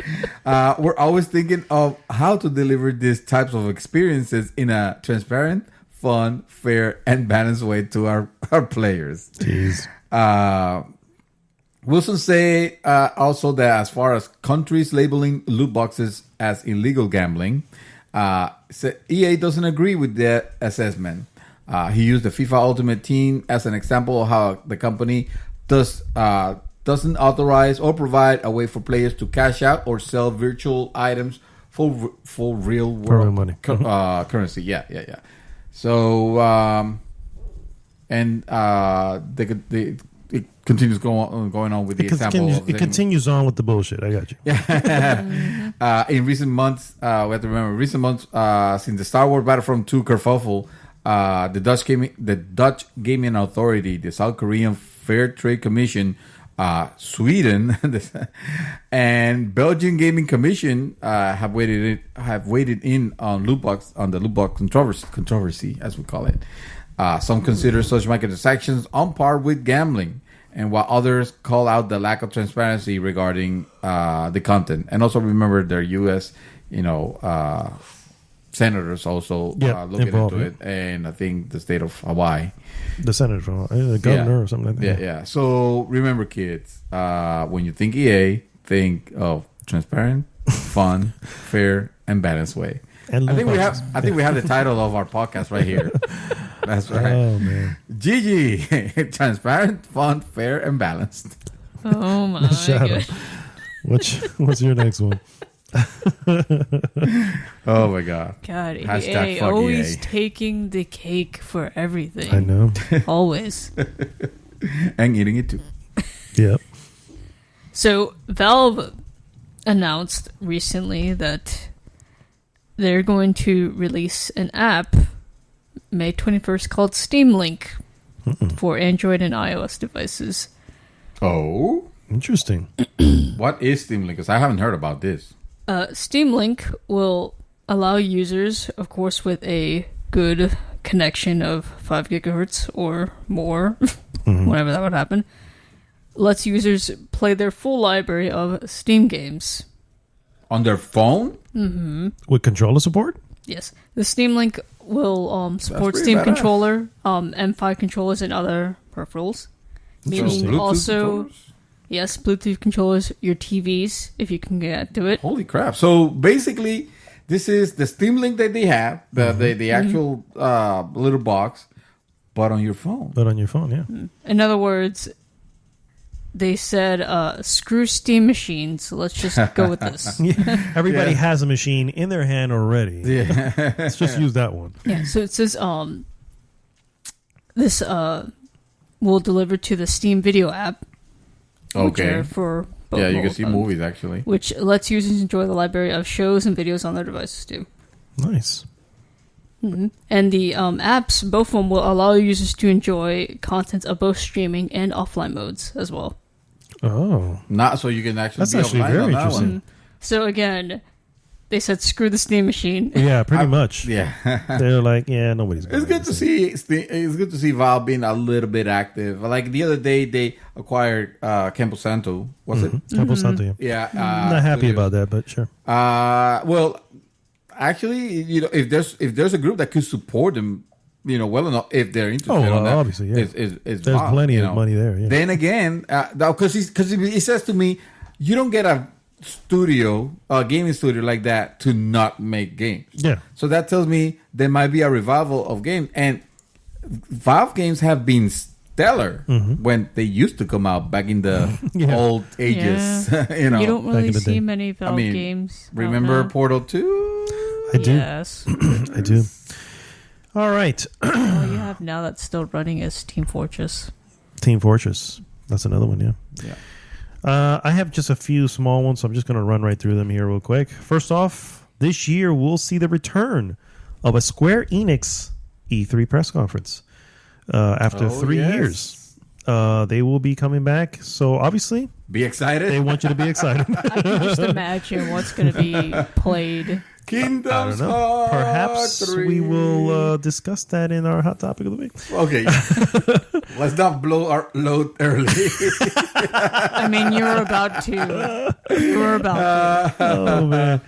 S1: We're always thinking of how to deliver these types of experiences in a transparent, fun, fair, and balanced way to our players.
S3: Jeez.
S1: Wilson say also that as far as countries labeling loot boxes as illegal gambling, EA doesn't agree with that assessment. He used the FIFA Ultimate Team as an example of how the company doesn't authorize or provide a way for players to cash out or sell virtual items for real world
S3: money.
S1: currency. Yeah. So it continues going on with the example.
S3: It continues on with the bullshit. I got you.
S1: In recent months, we have to remember, since the Star Wars Battlefront 2 kerfuffle, the Dutch Gaming Authority, the South Korean Fair Trade Commission, Sweden, and Belgian Gaming Commission have weighed in on the loot box controversy, as we call it. Some consider such microtransactions on par with gambling, and while others call out the lack of transparency regarding the content. And also remember, their U.S. senators also looking into it, and I think the state of Hawaii,
S3: the senator, the governor, or something like that.
S1: Yeah. So remember, kids, when you think EA, think of transparent, fun, fair, and balanced way.
S3: And
S1: I think we have the title of our podcast right here. That's right.
S3: Oh man,
S1: GG, transparent, fun, fair, and balanced.
S4: Oh my
S3: Shadow.
S4: gosh.
S3: What's your next one?
S1: Oh my God.
S4: God,
S1: Hashtag
S4: EA
S1: fuck
S4: always
S1: EA.
S4: taking the cake for everything.
S3: I know.
S4: Always.
S1: And eating it too.
S3: Yep.
S4: So Valve announced recently that they're going to release an app May 21st called Steam Link for Android and iOS devices.
S1: Oh,
S3: Interesting.
S1: what is Steam Link? Because I haven't heard about this.
S4: Steam Link will allow users, of course, with a good connection of 5 gigahertz or more, whenever that would happen, lets users play their full library of Steam games.
S1: On their phone?
S3: With controller support?
S4: Yes. The Steam Link will support
S1: pretty
S4: Steam
S1: badass.
S4: controller, M5 controllers, and other peripherals. Meaning
S1: Bluetooth
S4: also,
S1: controllers?
S4: yes, Bluetooth controllers, your TVs, if you can get to it.
S1: Holy crap. So basically, this is the Steam Link that they have, the actual little box, but on your phone.
S3: But on your phone, yeah.
S4: In other words, they said, screw Steam machines. Let's just go with this.
S3: Everybody has a machine in their hand already.
S1: Yeah.
S3: Let's just use that one.
S4: Yeah, so it says this will deliver to the Steam Video app. Which
S1: Okay.
S4: are for both
S1: Yeah, you can
S4: mobile
S1: see
S4: phones,
S1: movies actually.
S4: which lets users enjoy the library of shows and videos on their devices too.
S3: Nice.
S4: And the apps, both of them will allow users to enjoy content of both streaming and offline modes as well.
S3: Oh,
S1: Not so you can actually
S3: that's
S1: be
S3: actually
S1: offline
S3: very
S1: on that
S3: interesting.
S1: one.
S4: So again, they said screw the Steam machine.
S3: Yeah, pretty much.
S1: Yeah.
S3: They're like, yeah, nobody's.
S1: It's good to see. It's good to see Valve being a little bit active. Like the other day, they acquired Campo Santo. Was it?
S3: Temple Santo.
S1: Yeah.
S3: Not happy about that, but sure.
S1: Well, actually, if there's a group that could support them, well enough, if they're interested on that,
S3: obviously, yeah.
S1: is
S3: There's
S1: Valve,
S3: plenty of money there. Yeah.
S1: Then again, because he says to me, you don't get a gaming studio like that to not make games.
S3: Yeah.
S1: So that tells me there might be a revival of games, and Valve games have been stellar when they used to come out back in the
S3: Yeah.
S1: old ages.
S4: Yeah. You don't
S3: Back
S4: really
S3: in the
S4: see
S3: day.
S4: many Valve games. out
S1: Remember
S4: now.
S1: Portal 2?
S3: I do.
S4: Yes.
S3: I do. All right.
S4: All you have now that's still running is Team Fortress.
S3: Team Fortress. That's another one, yeah.
S1: Yeah.
S3: I have just a few small ones, so I'm just going to run right through them here real quick. First off, this year we'll see the return of a Square Enix E3 press conference after 3 years. They will be coming back, so obviously
S1: Be excited.
S3: they want you to be excited.
S4: I can just imagine what's going to be played.
S1: Kingdoms
S3: I don't know.
S1: Heart
S3: Perhaps
S1: 3.
S3: we will discuss that in our hot topic of the week.
S1: Okay. Let's not blow our load early.
S4: I mean, you're about to. You're about to.
S3: Oh man!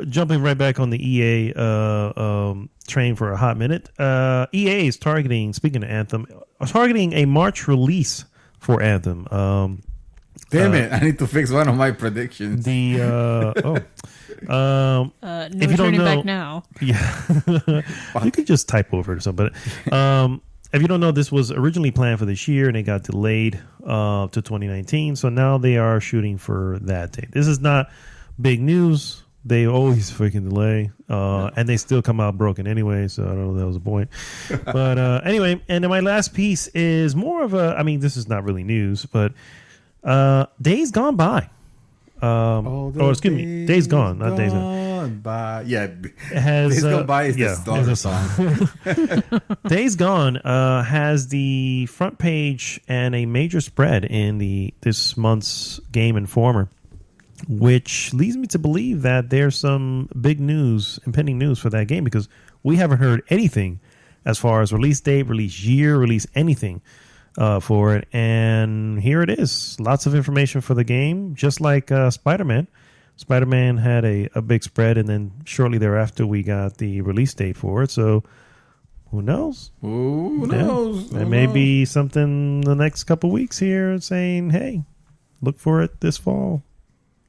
S3: Jumping right back on the EA train for a hot minute. EA is targeting. Speaking of Anthem, targeting a March release for Anthem.
S1: Damn it! I need to fix one of my predictions.
S4: No
S3: if you don't
S4: turning
S3: know,
S4: back now.
S3: yeah, you could just type over it or something. But, if you don't know, this was originally planned for this year and it got delayed to 2019. So now they are shooting for that date. This is not big news. They always freaking delay, and they still come out broken anyway. So I don't know if that was a point. But anyway, and then my last piece is more of a. I mean, this is not really news, but Days Gone By. Excuse me, Days Gone, not Days Gone.
S1: By. Yeah,
S3: Has,
S1: Days Gone By is
S3: yeah,
S1: the song.
S3: Days Gone has the front page and a major spread in this month's Game Informer, which leads me to believe that there's some big news, impending news for that game, because we haven't heard anything as far as release date, release year, release anything for it. And here it is. Lots of information for the game, just like Spider-Man. Spider-Man had a big spread, and then shortly thereafter we got the release date for it. So who knows?
S1: Who knows?
S3: There may be something the next couple weeks here saying, hey, look for it this fall.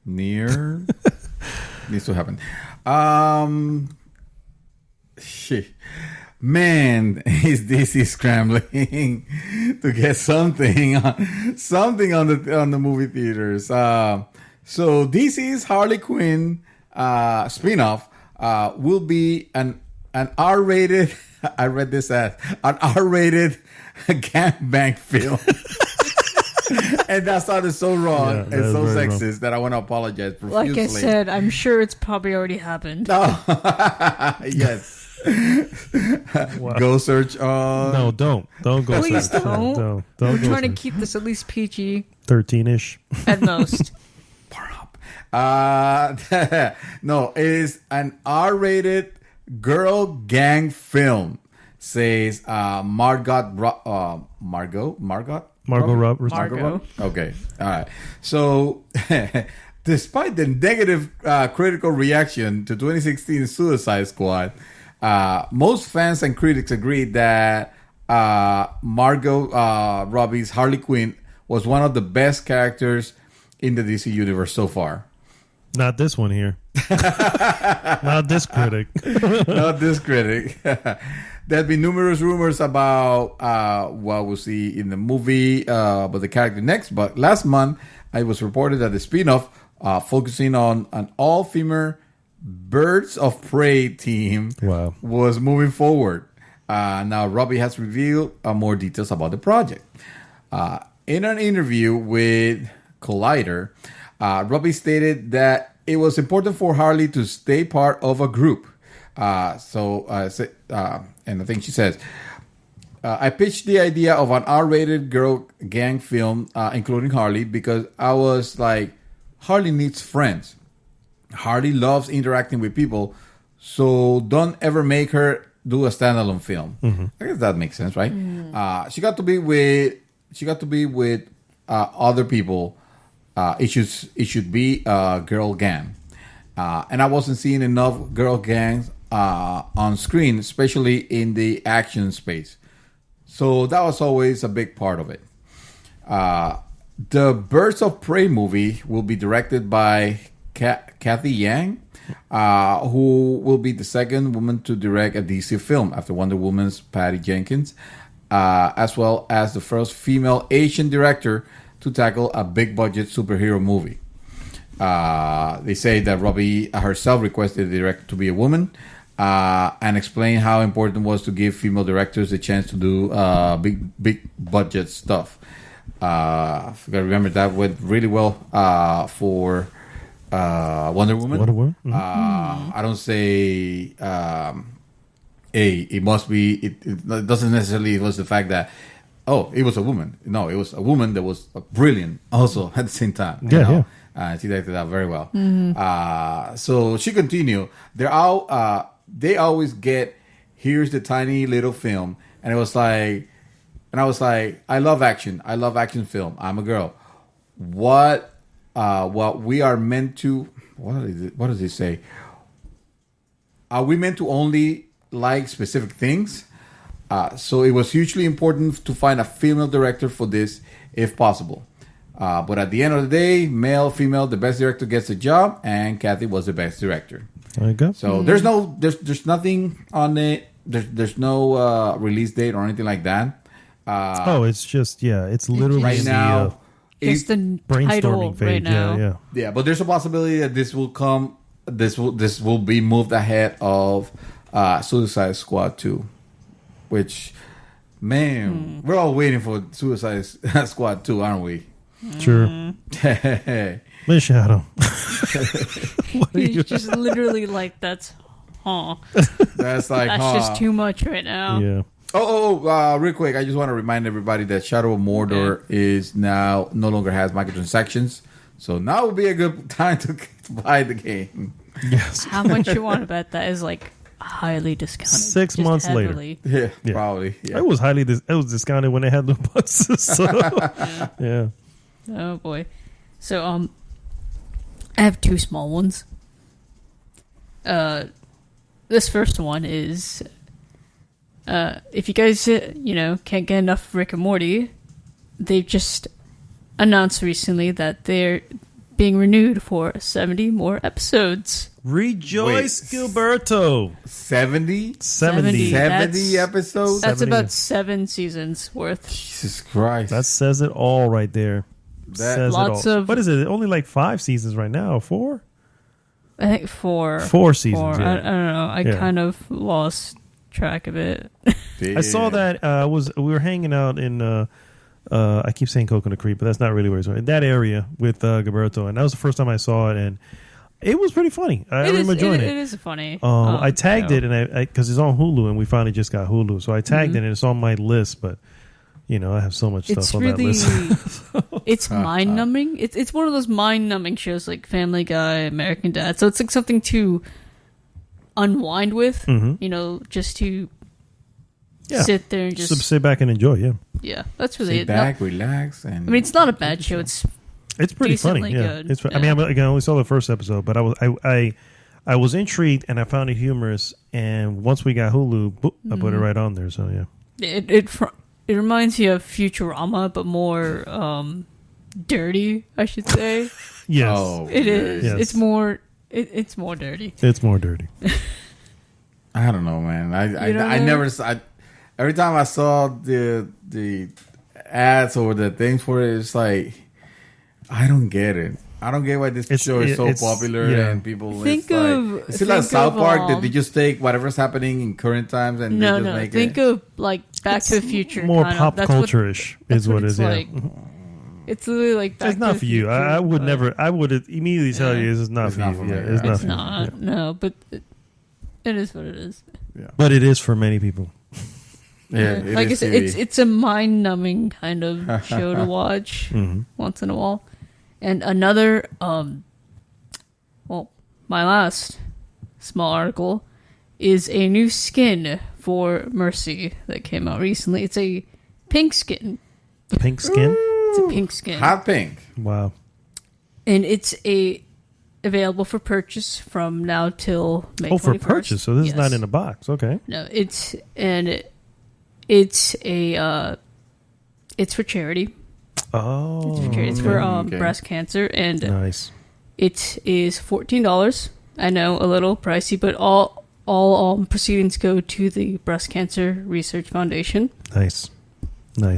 S1: Near needs to happen. Shit. Man, is DC scrambling to get something on the movie theaters. So DC's Harley Quinn spin-off will be an R-rated. I read this as an R-rated gangbang film. And that sounded so wrong and so sexist wrong. That I want to apologize profusely.
S4: Like I said, I'm sure it's probably already happened.
S1: Oh, yes. Wow. Go search on.
S3: No, don't go.
S4: Please
S3: search.
S4: don't.
S3: Don't.
S4: We're trying to keep this at least PG.
S3: 13-ish
S4: at most.
S1: No, it is an R-rated girl gang film. Says Margot Robbie? Okay. All right. So, despite the negative critical reaction to 2016 Suicide Squad, most fans and critics agreed that Margot Robbie's Harley Quinn was one of the best characters in the DC universe so far.
S3: Not this one here. Not this critic.
S1: Not this critic. There have been numerous rumors about what we'll see in the movie, but the character next. But last month, it was reported that the spin-off focusing on an all-female Birds of Prey team was moving forward. Now, Robbie has revealed more details about the project. In an interview with Collider, Robbie stated that it was important for Harley to stay part of a group. And I think she says, I pitched the idea of an R-rated girl gang film, including Harley, because I was like, Harley needs friends. Harley loves interacting with people, so don't ever make her do a standalone film. I guess that makes sense, right? She got to be with other people. It should be a girl gang, and I wasn't seeing enough girl gangs on screen, especially in the action space. So that was always a big part of it. The Birds of Prey movie will be directed by Kathy Yang, who will be the second woman to direct a DC film after Wonder Woman's Patty Jenkins, as well as the first female Asian director to tackle a big-budget superhero movie. They say that Robbie herself requested the director to be a woman, and explained how important it was to give female directors a chance to do big-budget stuff. I remember that went really well for Wonder Woman. I don't say, it must be. It doesn't necessarily. It was the fact that it was a woman. No, it was a woman that was brilliant. Also at the same time. She directed that very well. So she continued. They always get, here's the tiny little film, and it was like. And I was like, I love action. I love action film. I'm a girl. What we are meant to... What does it say? Are we meant to only like specific things? So it was hugely important to find a female director for this, if possible. But at the end of the day, male, female, the best director gets the job, and Kathy was the best director.
S3: There you go.
S1: So there's nothing on it. There's no release date or anything like that.
S3: It's just it's literally
S1: right now.
S4: It's the
S3: brainstorming phase.
S4: Right now.
S1: Yeah, but there's a possibility that this will come. This will be moved ahead of Suicide Squad 2, which, man, we're all waiting for Suicide Squad 2, aren't we?
S3: Sure. Miss Shadow.
S4: He's just literally like, that's
S1: That's like
S4: that's just too much right now.
S3: Yeah.
S1: Real quick, I just want to remind everybody that Shadow of Mordor is now no longer has microtransactions, so now would be a good time to buy the game.
S3: Yes.
S4: How much you want to bet that is like highly discounted?
S3: 6
S4: just
S3: months
S4: heavily.
S3: later.
S1: Yeah, probably. Yeah.
S3: It was discounted when they had the buses. So. Yeah.
S4: Oh boy. So I have two small ones. This first one is. If you guys, can't get enough Rick and Morty, they've just announced recently that they're being renewed for 70 more episodes.
S3: Rejoice, Gilberto.
S1: 70?
S3: 70
S1: episodes?
S4: That's
S3: 70.
S4: about 7 seasons worth.
S1: Jesus Christ.
S3: That says it all right there. Says
S4: lots
S3: it all.
S4: of...
S3: What is it? Only like 5 seasons right now? 4?
S4: I think 4.
S3: 4 seasons, yeah.
S4: I don't know. I kind of lost track of it.
S3: I saw that we were hanging out in I keep saying Coconut Creek, but that's not really where it's in that area with Gilberto, and that was the first time I saw it, and it was pretty funny. I remember enjoying it.
S4: It is funny.
S3: I tagged it, and I because it's on Hulu, and we finally just got Hulu, so I tagged it, and it's on my list, but I have so much stuff on that list.
S4: It's mind numbing. It's one of those mind numbing shows like Family Guy, American Dad. So it's like something to unwind with, just to sit there and just
S3: sit back and enjoy.
S4: Yeah, that's really
S1: sit back, relax, and
S4: it's not a bad show. It's
S3: pretty funny. Yeah,
S4: good.
S3: I mean, I only saw the first episode, but I was intrigued and I found it humorous. And once we got Hulu, boop, I put it right on there. So yeah,
S4: it reminds you of Futurama, but more dirty, I should say.
S3: Yes,
S4: it is.
S3: Yes.
S4: It's more. It's more dirty.
S3: It's more dirty.
S1: I don't know, man. I never. Every time I saw the ads or the things for it, it's like I don't get it. I don't get why this show is so popular and people.
S4: Think of
S1: is it like South Park that they just take whatever's happening in current times and they just make
S4: think
S1: it?
S4: of like Back to the Future.
S3: More pop culture-ish is what it is.
S4: Like. It's literally like Back
S3: it's not
S4: to
S3: for you. I would never. I would immediately tell you it's not for you.
S1: For me.
S3: Yeah, it's not.
S4: It's
S3: for
S4: not.
S3: you.
S4: No, but it is what it is.
S1: Yeah.
S3: But it is for many people.
S1: Yeah,
S4: like I said, it's a mind-numbing kind of show to watch once in a while. And another, my last small article is a new skin for Mercy that came out recently. It's a pink skin.
S3: Pink skin?
S4: It's a pink skin.
S1: Hot pink.
S3: Wow.
S4: And it's available for purchase from now till May 21st.
S3: For purchase. So this is not in a box. Okay.
S4: No, it's for charity.
S3: Oh.
S4: It's for charity. It's for breast cancer, and
S3: nice.
S4: It is $14. I know, a little pricey, but all proceedings go to the Breast Cancer Research Foundation.
S3: Nice. I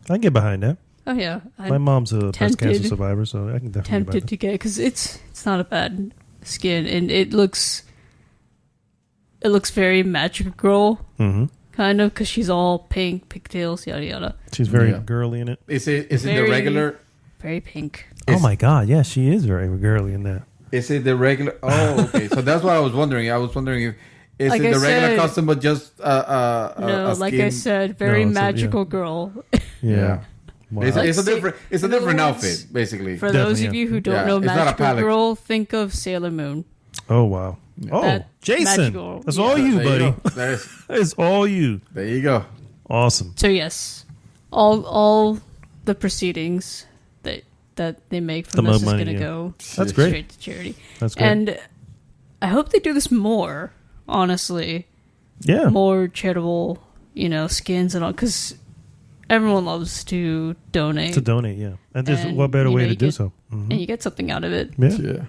S3: can get behind that.
S4: Oh yeah,
S3: my mom's a breast cancer survivor, so I can definitely
S4: tempted to get because it's not a bad skin, and it looks very Magic Girl kind of because she's all pink, pigtails, yada yada.
S3: She's very girly in it.
S1: Is it the regular?
S4: Very pink.
S3: Oh my god, yeah, she is very girly in that.
S1: Is it the regular? Oh, okay. So that's what I was wondering. I was wondering if is
S4: like
S1: it the
S4: I
S1: regular
S4: said,
S1: costume, but just
S4: no, like I said, very magical girl.
S3: Yeah.
S1: Wow. It's a different outfit, basically.
S4: For those of you who don't know Magical Girl, think of Sailor Moon.
S3: Oh, wow. Oh, Jason. That's all you, buddy. That is all you.
S1: There you go.
S3: Awesome.
S4: So, yes, all the proceedings that they make from this is going to go
S3: That's great.
S4: straight to charity.
S3: That's great.
S4: And I hope they do this more, honestly.
S3: Yeah.
S4: More charitable, skins and all, because everyone loves to donate.
S3: Yeah. And there's what better way to do so?
S4: And you get something out of it.
S3: Yeah.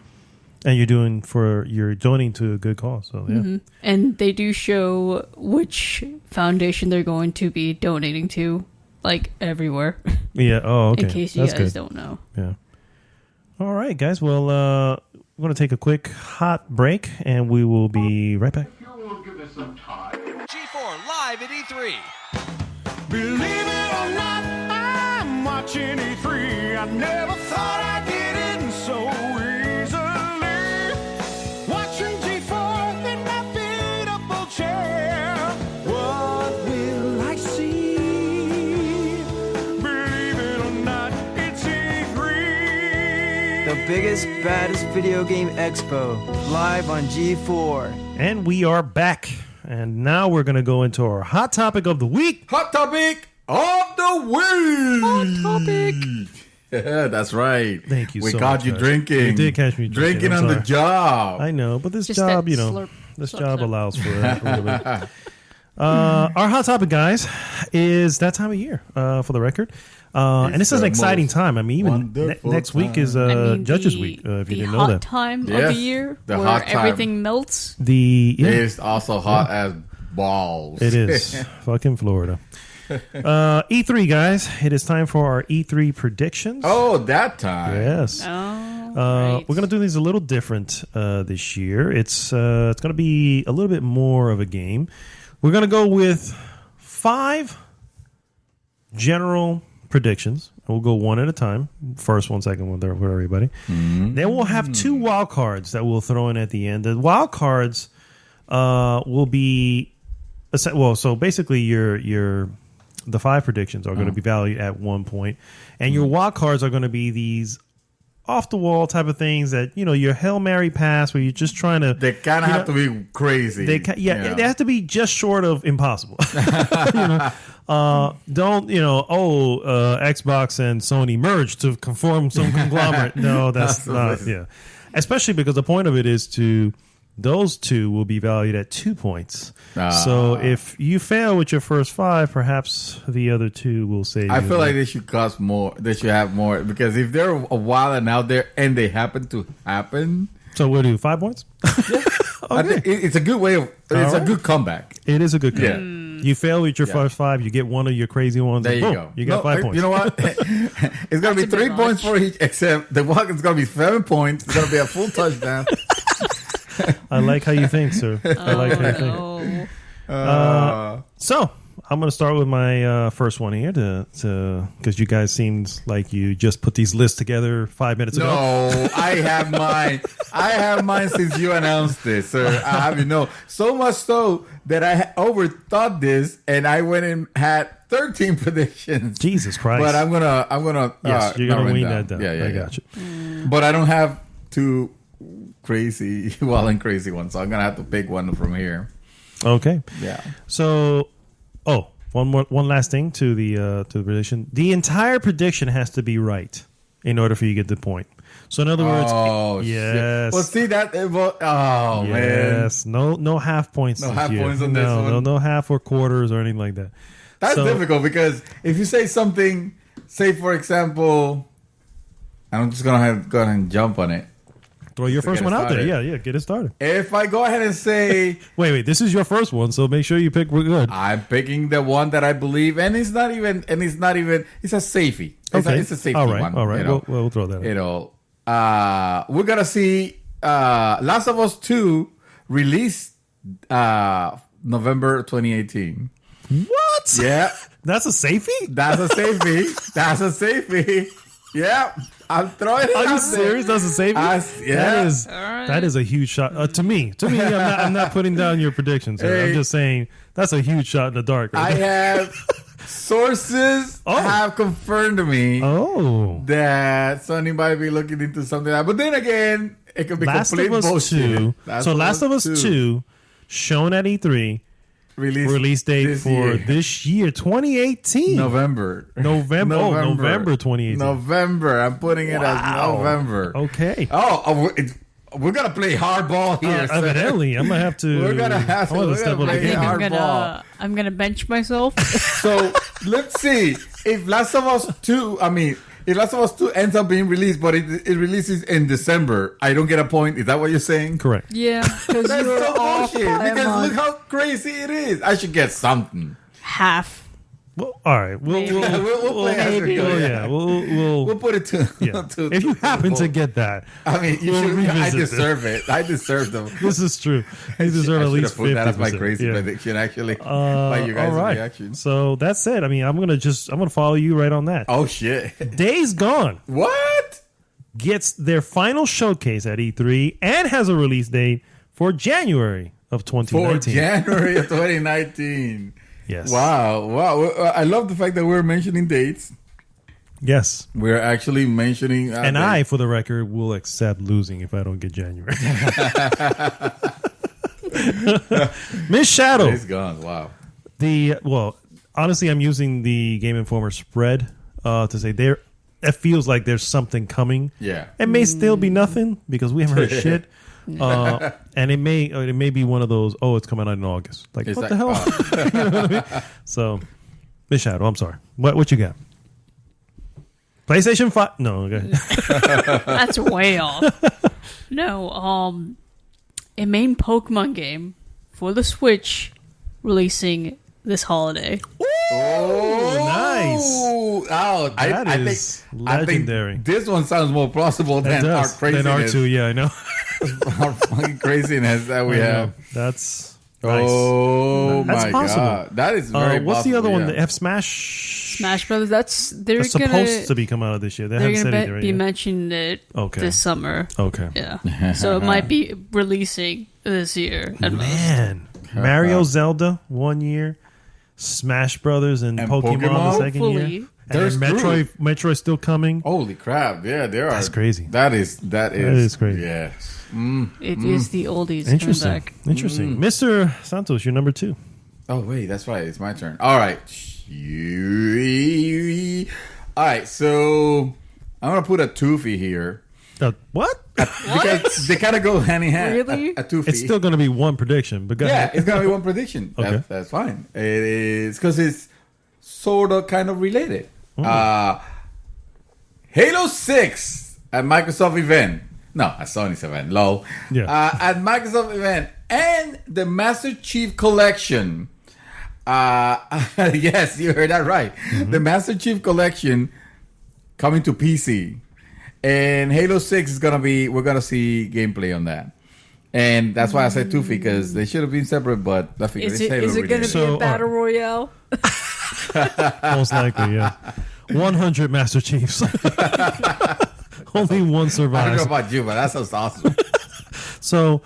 S3: And you're donating to a good cause. So, yeah.
S4: And they do show which foundation they're going to be donating to, like, everywhere.
S3: Yeah. Oh, okay.
S4: In case you guys don't know.
S3: Yeah. All right, guys. Well, we're going to take a quick hot break, and we will be right back.
S5: We'll give this some time. G4 live at E3.
S6: Believe it or not, I'm watching E3. I never thought I'd get in so easily. Watching G4 in my beatable chair. What will I see? Believe it or not, it's E3.
S7: The biggest, baddest video game expo, live on G4.
S3: And we are back. And now we're going to go into our hot topic of the week.
S1: Hot topic of the week.
S4: Hot topic.
S1: Yeah, that's right.
S3: Thank you
S1: we
S3: so
S1: caught
S3: much,
S1: you
S3: guys.
S1: drinking.
S3: You did catch me
S1: drinking on the job.
S3: I know, but this
S4: Just
S3: job,
S4: that slurp,
S3: this
S4: slurp,
S3: job
S4: slurp.
S3: allows for that a little bit. Our hot topic, guys, is that time of year, for the record. And this is an exciting time. I mean, even next week is Judges Week, if you didn't know that.
S4: The hot time of the year
S1: the
S4: where
S1: hot time.
S4: everything melts.
S1: It is also hot as balls.
S3: It is. Fucking Florida. E3, guys. It is time for our E3 predictions.
S1: Oh, that time.
S3: Yes.
S4: Right.
S3: We're going to do these a little different this year. It's going to be a little bit more of a game. We're going to go with 5 general predictions. We'll go one at a time. First one, second one, third, for everybody. Then we'll have 2 wild cards that we'll throw in at the end. The wild cards will be so basically the 5 predictions are going to be valued at 1 point, and your wild cards are going to be these off the wall type of things that your Hail Mary pass where you're just trying to.
S1: They kind of have to be crazy.
S3: They have to be just short of impossible. Don't Xbox and Sony merge to conform some conglomerate. No, that's not. Yeah, especially because the point of it is those 2 will be valued at 2 points. So if you fail with your first 5, perhaps the other 2 will save.
S1: I feel like they should cost more. They should have more because if they're a while and out there and they happen to happen.
S3: So we'll do 5 points.
S1: I think it's a good way of. It's a good comeback.
S3: It is a good
S1: Yeah.
S3: comeback. You fail with your first 5, you get one of your crazy ones.
S1: There
S3: and
S1: you
S3: boom,
S1: go.
S3: You got 5 points.
S1: You know what? It's gonna be
S4: That's a bit
S1: 3 points
S4: much.
S1: for each. Except the walk is gonna be 7 points. It's gonna be a full touchdown.
S3: I like how you think, sir. I like how you think.
S4: No.
S3: So I'm going to start with my first one here because you guys seemed like you just put these lists together 5 minutes ago.
S1: No, I have mine. I have mine since you announced this, sir. I have you know. So much so that I overthought this and I went and had 13 predictions.
S3: Jesus Christ!
S1: But I'm gonna.
S3: Yes, you're gonna
S1: narrow it
S3: wean that down.
S1: Yeah,
S3: I got you.
S1: But I don't have two crazy, and crazy ones, so I'm gonna have to pick one from here.
S3: Okay.
S1: Yeah.
S3: So, one last thing to the prediction. The entire prediction has to be right in order for you to get the point. So in other words,
S1: shit.
S3: yes.
S1: Well, see that. Man.
S3: Yes. No half points.
S1: No
S3: this
S1: half
S3: year.
S1: points on this one.
S3: No half or quarters or anything like that.
S1: That's
S3: So-
S1: difficult because if you say something, say for example, I'm just gonna go ahead and jump on it.
S3: Throw your
S1: To
S3: first
S1: get
S3: one
S1: it
S3: out there.
S1: started.
S3: Yeah, get it started.
S1: If I go ahead and say
S3: Wait. This is your first one, so make sure you pick good.
S1: I'm picking the one that I believe, and it's not even. It's a safety. It's a safety
S3: All right.
S1: one.
S3: All right.
S1: You know?
S3: We'll throw that.
S1: You know, we're gonna see Last of Us 2 released November 2018.
S3: What?
S1: Yeah,
S3: That's a safety?
S1: that's a safety. That's a safety. Yeah, I'm throwing it
S3: Are you
S1: out
S3: serious?
S1: there.
S3: That's a safety.
S1: Yeah.
S3: That is a huge shot to me. I'm not putting down your predictions. Sir. I'm
S1: Hey.
S3: just saying that's a huge shot in the dark.
S1: I
S3: Right there.
S1: have sources
S3: Oh.
S1: have confirmed to me
S3: Oh,
S1: that Sony might be looking into something like that. But then again, it could be
S3: Last
S1: complete
S3: of Us
S1: bullshit.
S3: 2. Last of Us 2 shown at E3. Release date
S1: this
S3: for
S1: year.
S3: this year, 2018.
S1: November.
S3: November 2018.
S1: November. I'm putting it as November.
S3: Okay.
S1: We're gonna play hardball here. sir.
S3: Evidently, I'm gonna have to.
S1: We're gonna have to-
S3: I'm gonna
S1: we're
S3: step
S1: gonna
S3: up
S1: play
S3: again.
S1: hard.
S4: I'm gonna bench myself.
S1: So let's see if Last of Us 2. If Last of Us 2 ends up being released, but it releases in December, I don't get a point. Is that what you're saying?
S3: Correct.
S4: Yeah, because
S1: That's
S4: you're
S1: so
S4: off
S1: bullshit.
S4: by a
S1: Because look
S4: month.
S1: how crazy it is. I should get something.
S4: Half.
S3: Well, all right. We'll
S1: We'll play as we go.
S3: Well, yeah, we'll
S1: We'll put it to.
S3: yeah.
S1: to
S3: If you happen to
S1: full.
S3: get that,
S1: I mean, you
S3: we'll
S1: should. I
S3: revisit this.
S1: deserve it. I deserve them.
S3: this is true. You deserve
S1: I
S3: at least
S1: should have put that as my
S3: 50%.
S1: crazy
S3: Yeah.
S1: prediction, actually. By you guys'
S3: all right.
S1: reaction.
S3: So that's it. I mean, I'm gonna follow you right on that.
S1: Oh shit!
S3: Days Gone
S1: What?
S3: gets their final showcase at E3 and has a release date for January of
S1: For
S3: 2019.
S1: January of 2019.
S3: Yes.
S1: Wow! I love the fact that we're mentioning dates.
S3: Yes.
S1: We're actually mentioning.
S3: And I, for the record, will accept losing if I don't get January. Miss Shadow.
S1: Days Gone. Wow.
S3: Honestly, I'm using the Game Informer spread to say it feels like there's something coming.
S1: Yeah.
S3: It may still be nothing because we haven't heard shit. And it may be one of those, it's coming out in August. Like,
S1: It's
S3: what
S1: like,
S3: the hell? You know what I mean? So, Miss Shadow, I'm sorry. What you got? PlayStation 5? No, okay.
S4: That's way off. No, a main Pokemon game for the Switch releasing this holiday.
S1: Oh,
S3: nice.
S1: Oh,
S3: That
S1: I
S3: is
S1: think
S3: legendary.
S1: this one sounds more plausible than our craziness.
S3: Than R2, yeah, I know.
S1: Our fucking craziness that we
S3: I know.
S1: have.
S3: That's nice.
S1: Oh
S3: That's
S1: my
S3: possible.
S1: god, that is very.
S3: What's the other
S1: possible,
S3: one?
S1: yeah.
S3: The F Smash.
S4: Smash Brothers. They're
S3: That's
S4: gonna
S3: supposed to be coming out this year. They
S4: they're
S3: haven't said
S4: gonna
S3: either.
S4: be
S3: yet.
S4: mentioning it
S3: Okay.
S4: this summer.
S3: Okay.
S4: Yeah, so it might be releasing this year at most.
S3: Man, Mario, Zelda 1 year, Smash Brothers and
S1: And
S3: Pokemon the
S1: Pokemon?
S3: second year.
S4: Hopefully.
S3: And
S1: They're
S3: then Metroid still coming.
S1: Holy crap! Yeah, there are.
S3: That's crazy.
S1: That is
S3: crazy.
S1: Yes.
S4: It is the oldies coming
S3: Interesting.
S4: back.
S3: Interesting. Mr. Santos, you're number 2.
S1: Oh wait, that's right. It's my turn. All right. All right. So I'm gonna put a toofy here
S3: What?
S1: because they kind of go hand in hand.
S4: Really?
S1: A toofy.
S3: It's still going to be one prediction, but go
S1: Yeah,
S3: ahead.
S1: it's gonna be one prediction.
S3: Okay.
S1: That's fine. It is because it's sort of kind of related. Halo 6 at Microsoft event No, at Sony's event. Lol.
S3: Yeah.
S1: At Microsoft event and the Master Chief Collection. Yes, you heard that right. The Master Chief Collection coming to PC. And Halo 6 is we're gonna see gameplay on that. And that's why I said two, because they should have been separate, but I figured
S4: Is
S1: it's Halo.
S4: it going to be
S3: So,
S4: a battle royale?
S3: Most likely, yeah. 100 Master Chiefs. Only one
S1: I don't know
S3: survives.
S1: about you, but that sounds awesome.
S3: So,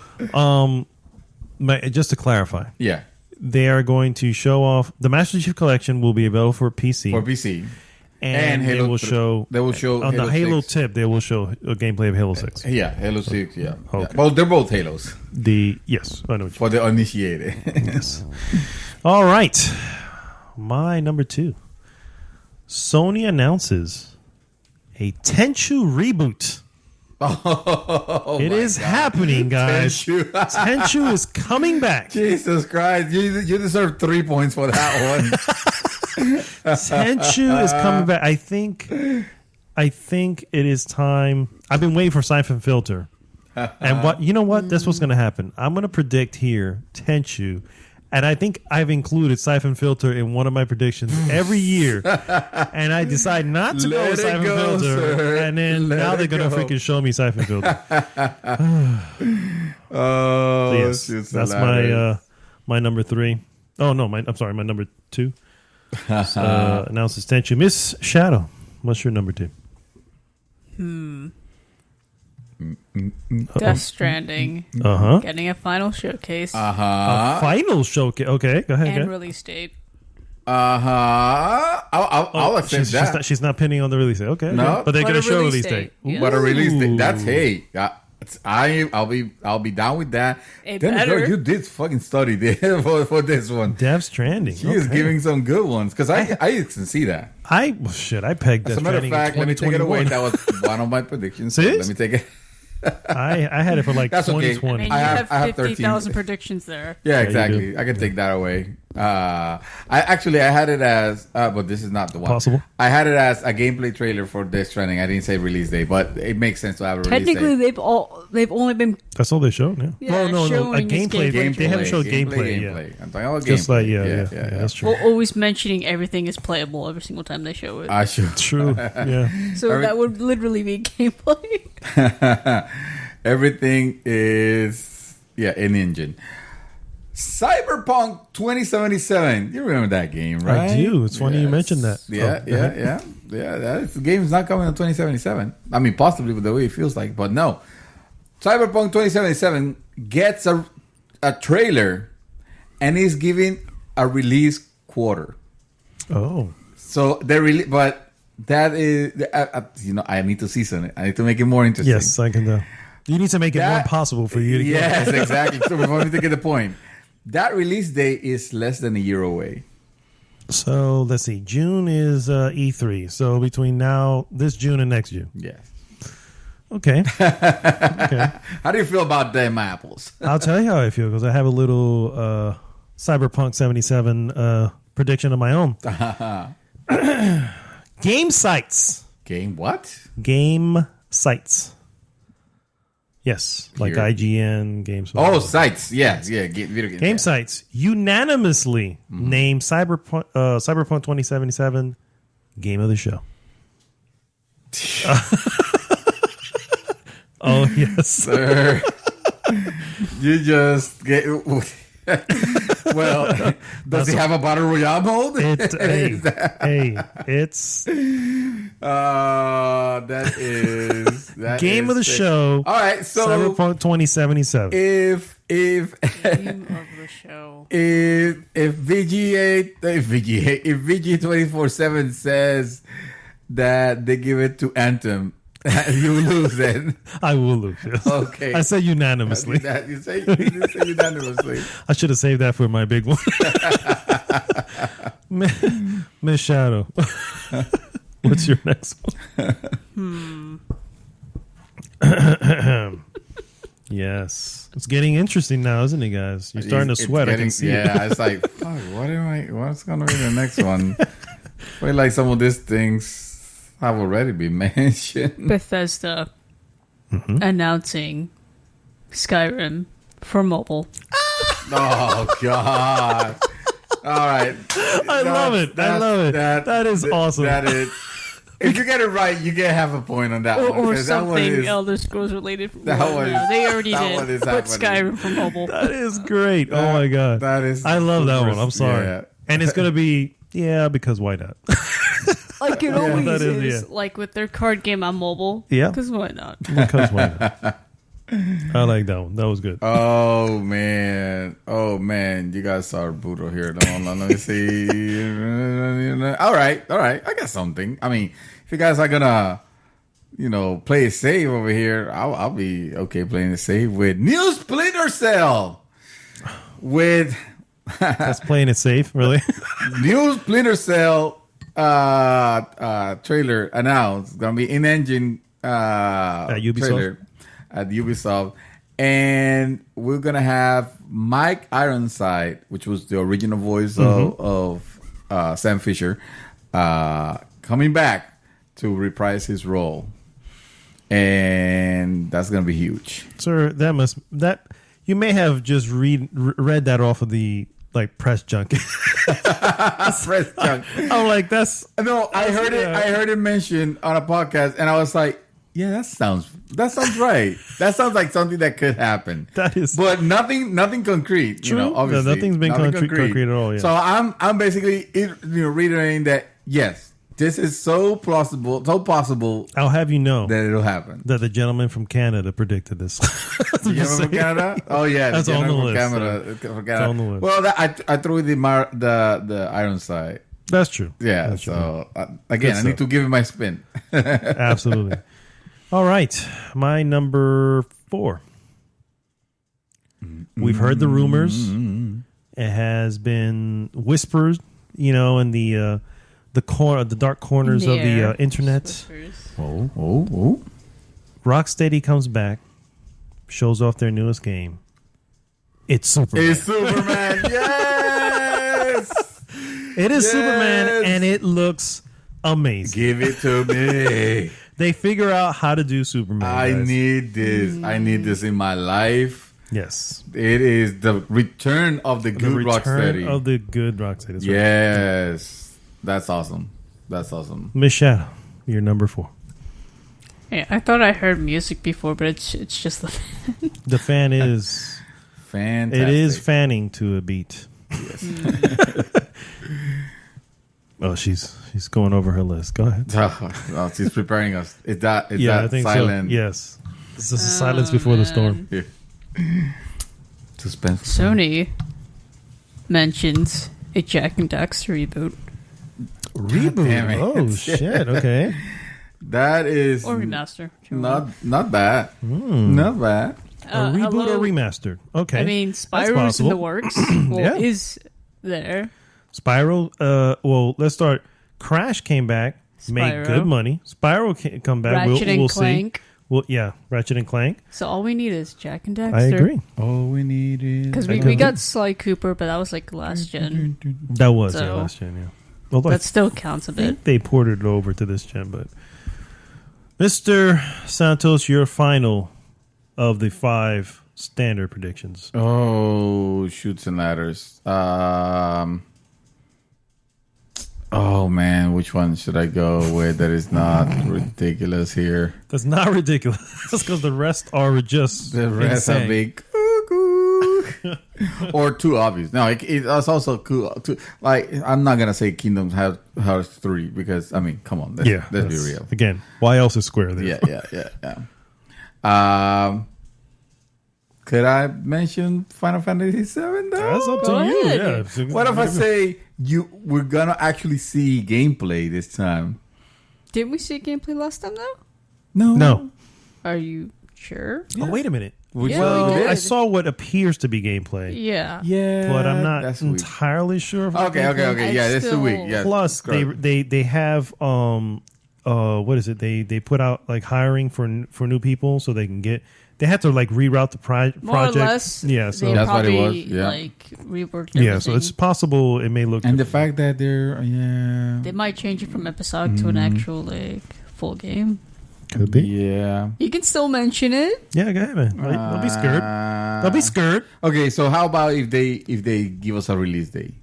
S3: just to clarify,
S1: Yeah,
S3: they are going to show off the Master Chief Collection will be available for PC.
S1: for PC.
S3: and
S1: Halo
S3: they will show on the Halo
S1: 6.
S3: tip. They will show a gameplay of Halo 6.
S1: Yeah, Halo 6. Yeah.
S3: Okay.
S1: Yeah. Well, they're both Halos
S3: Yes, I know what you
S1: for the uninitiated.
S3: Yes. All right. My number 2. Sony announces a Tenchu reboot.
S1: Oh,
S3: It
S1: my
S3: is
S1: God.
S3: happening, guys.
S1: Tenchu.
S3: Tenchu is coming back.
S1: Jesus Christ. You deserve 3 points for that one.
S3: Tenchu is coming back. I think it is time. I've been waiting for Siphon Filter. And that's what's going to happen. I'm going to predict here Tenchu. And I think I've included Siphon Filter in one of my predictions every year. And I decide not to go with Siphon Filter.
S1: Sir.
S3: And then now they're going to freaking show me Siphon Filter.
S1: Oh,
S3: So yes,
S1: it's
S3: that's
S1: hilarious.
S3: my number 3. Oh, no, my number 2. Announces Tenchu. Miss Shadow, what's your number 2?
S4: Death Stranding.
S3: Uh-huh.
S4: Getting a final showcase
S3: Final showcase. Okay, go ahead.
S4: and
S3: go.
S4: release date.
S1: I'll accept that.
S3: She's not pinning on the release date. Okay.
S1: No.
S3: okay. But they're
S4: But
S3: going
S4: a
S3: to show
S4: release
S3: release date.
S4: date. Yeah.
S1: But a release date, that's
S3: Ooh.
S1: I'll be down with that.
S4: It
S1: Then
S4: better.
S1: girl, you did fucking study there for this one.
S3: Death Stranding.
S1: He is
S3: Okay.
S1: giving some good ones because I can see that.
S3: I pegged
S1: As
S3: Death
S1: a matter of
S3: Stranding
S1: fact,
S3: in
S1: let me take it away.
S3: 2021.
S1: That was one of my predictions. So
S3: Serious?
S1: let me take it.
S3: I had it for like
S1: That's okay.
S3: 2020.
S4: I mean,
S1: I
S4: you
S1: have
S4: have
S1: 13.
S4: 50,000 predictions there.
S1: Yeah,
S3: you
S1: exactly.
S3: do.
S1: I can take that away. I had it as, but this is not the one.
S3: Possible.
S1: I had it as a gameplay trailer for Death Stranding. I didn't say release date, but it makes sense to have a release
S4: Technically,
S1: date.
S4: they've only been
S3: That's all they showed. Yeah.
S4: Yeah,
S3: well, no, a
S4: showing his
S3: gameplay.
S4: gameplay.
S3: They haven't showed gameplay. Yeah.
S1: I'm talking about
S3: Just
S1: gameplay.
S3: like yeah, that's true.
S4: well, always mentioning everything is playable every single time they show it.
S1: I should.
S3: True. Yeah.
S4: So that would literally be gameplay.
S1: Everything is an engine. Cyberpunk 2077. You remember that game, right?
S3: I do. It's funny you mentioned that.
S1: Yeah,
S3: Oh, go ahead.
S1: That game is not coming in 2077. I mean, possibly with the way it feels like, but no. Cyberpunk 2077 gets a trailer and is given a release quarter.
S3: Oh.
S1: So they really, but that is, I need to season it. I need to make it more interesting.
S3: Yes, I can. You need to make it more
S1: That-
S3: impossible for you to get.
S1: Yes, exactly. So before we get the point, that release date is less than a year away.
S3: So let's see. June is E3. So between this June and next June.
S1: Yes.
S3: Okay. Okay.
S1: How do you feel about them apples?
S3: I'll tell you how I feel because I have a little Cyberpunk 77 prediction of my own. Game sites.
S1: Game what?
S3: Game sites. Yes, like
S1: Here.
S3: IGN, Games.
S1: Oh, sites. Yes, yeah. Video game.
S3: Game sites unanimously named Cyberpunk 2077 Game of the Show. Oh yes,
S1: Sir. You just get. Well, does he have a battle royale mode?
S3: It's
S1: that is
S3: Game of the
S1: sick.
S3: Show.
S1: All right, so
S3: Cyberpunk 2077.
S1: if
S4: Game of the show.
S1: if VG 24/7 says that they give it to Anthem, you lose it.
S3: I will lose. Yes.
S1: Okay.
S3: I said unanimously.
S1: You say unanimously.
S3: I should have saved that for my big one. Miss Shadow. What's your next one? Yes. It's getting interesting now, isn't it, guys? You're starting to
S1: It's
S3: sweat. I
S1: getting-
S3: can see it.
S1: Yeah, it's like, fuck, what's going to be the next one? I feel like some of these things have already been mentioned.
S4: Bethesda. announcing Skyrim for mobile.
S1: Oh God! All right,
S3: I love it. That is awesome.
S1: That is. If you get it right, you get half a point on that one.
S4: Or
S1: 'cause that one
S4: something
S1: is-
S4: Elder Scrolls related.
S1: That
S4: Well,
S1: one
S4: no,
S1: is-
S4: they already
S1: that one
S4: did.
S1: is
S4: Put
S1: happening.
S4: Skyrim for mobile.
S3: That is great. Oh my god.
S1: That is.
S3: I love that
S1: super-
S3: one. I'm sorry.
S1: yeah.
S3: And it's gonna be because why not?
S4: Like it always
S3: that is,
S4: is.
S3: yeah.
S4: Like with their card game on mobile.
S3: Yeah.
S4: Because why not?
S3: Because why not? I like that one. That was good.
S1: Oh man! You guys saw Budo here. Hold on, let me see. All right. I got something. I mean, if you guys are gonna, play it safe over here, I'll be okay playing it safe with New Splinter Cell. With
S3: That's playing it safe, really.
S1: New Splinter Cell trailer announced. Gonna be in-engine
S3: Ubisoft?
S1: trailer at Ubisoft. And we're going to have Mike Ironside, which was the original voice of Sam Fisher, coming back to reprise his role. And that's going to be huge.
S3: Sir, that you may have just read that off of the press junket.
S1: Press junk.
S3: I'm like, that's
S1: No, I heard it. I heard it mentioned on a podcast, and I was like, "Yeah, that sounds right. That sounds like something that could happen."
S3: That is-
S1: but nothing concrete.
S3: True. No,
S1: Obviously,
S3: nothing's been concrete at all, yeah.
S1: So I'm basically reiterating that yes, this is so possible
S3: I'll have you know
S1: that it'll happen.
S3: that the gentleman from Canada predicted this.
S1: The gentleman from Canada? Oh yeah,
S3: That's
S1: the
S3: on the
S1: gentleman
S3: list.
S1: from Canada.
S3: It's on the list.
S1: Well, I threw the Ironside.
S3: That's true.
S1: Yeah.
S3: That's true.
S1: So again, I need to give it my spin.
S3: Absolutely. All right. My number 4. We've heard the rumors. It has been whispered, in the dark corners of the internet.
S1: Oh.
S3: Rocksteady comes back, shows off their newest game. It's Superman.
S1: It's Superman. Yes.
S3: It is
S1: Yes.
S3: Superman, and it looks amazing.
S1: Give it to me.
S3: They figure out how to do Superman.
S1: I
S3: guys.
S1: need this. I need this in my life.
S3: Yes.
S1: It is the return of the
S3: The
S1: good
S3: return
S1: Rocksteady.
S3: of the good Rocksteady. That's right.
S1: Yes. That's awesome.
S3: Miss Shadow, you're number 4.
S4: Yeah, I thought I heard music before, but it's just the
S3: The fan is...
S1: Fantastic.
S3: It is fanning to a beat.
S1: Yes.
S3: Oh, she's going over her list. Go ahead.
S1: Oh, she's preparing us. Is that
S3: I think
S1: silent?
S3: so. Yes. This is the silence before the storm.
S1: Here. Suspense.
S4: Sony mentions a Jack and Daxter reboot
S3: Reboot.
S1: damn it.
S3: Oh, shit. Okay.
S1: That is
S4: or remaster. if you want.
S1: not bad. Not bad.
S3: A reboot
S4: hello?
S3: or remastered? Okay.
S4: I mean,
S3: That's
S4: Spyro's in
S3: possible.
S4: the works.
S3: Yeah.
S4: Is there?
S3: Spyro. Well, let's start. Crash came back, made
S4: Spyro.
S3: good money. Spyro come back.
S4: Ratchet and
S3: we'll
S4: Clank.
S3: see. Well, yeah, Ratchet and Clank.
S4: So all we need is Jack and Daxter.
S3: I agree.
S1: All we need is
S4: Because
S3: I
S4: we
S3: agree.
S4: got Sly Cooper, but that was like last gen.
S3: That was
S4: So-
S3: last gen. Yeah. Although
S4: That still counts a
S3: I think
S4: bit.
S3: they ported it over to this gen, but Mr. Santos, your final of the 5 standard predictions.
S1: Oh, shoots and ladders. Oh man, which one should I go with that is not ridiculous here?
S3: That's not ridiculous. That's because the rest are just
S1: The rest
S3: insane.
S1: are big cuckoo. Or too obvious. No, it's also cool. Like I'm not gonna say Kingdom Hearts 3 because I mean, come on, let's be
S3: that's-
S1: real.
S3: Again, why else is Square there?
S1: Yeah. Could I mention Final Fantasy VII? Though?
S3: That's up to
S4: Go
S3: you.
S4: ahead.
S3: Yeah.
S1: What if I say we're gonna actually see gameplay this time?
S4: Didn't we see gameplay last time though?
S3: No.
S4: Are you sure?
S3: Oh, wait a minute.
S4: Yeah, we
S1: Well,
S4: did.
S3: I saw what appears to be gameplay,
S4: Yeah.
S1: Yeah,
S3: but I'm not
S1: that's weak.
S3: entirely sure. If it's
S1: Okay.
S3: gameplay.
S1: Yeah,
S4: I
S1: this is
S4: still-
S1: weak. Yeah.
S3: Plus,
S1: Scrub.
S3: they have what is it? They put out like hiring for new people so they can get. They have to like reroute the project.
S4: More or less.
S3: Yeah. So
S4: they
S1: That's what it
S4: probably
S1: was, yeah.
S4: like reworked everything.
S3: yeah. So it's possible it may look.
S1: And the fact that they're
S4: They might change it from episode to an actual like full game.
S3: Could be.
S1: Yeah.
S4: You can still mention it.
S3: Yeah, go ahead, man. Don't be scared. Don't be scared.
S1: Okay, so how about if they give us a release date?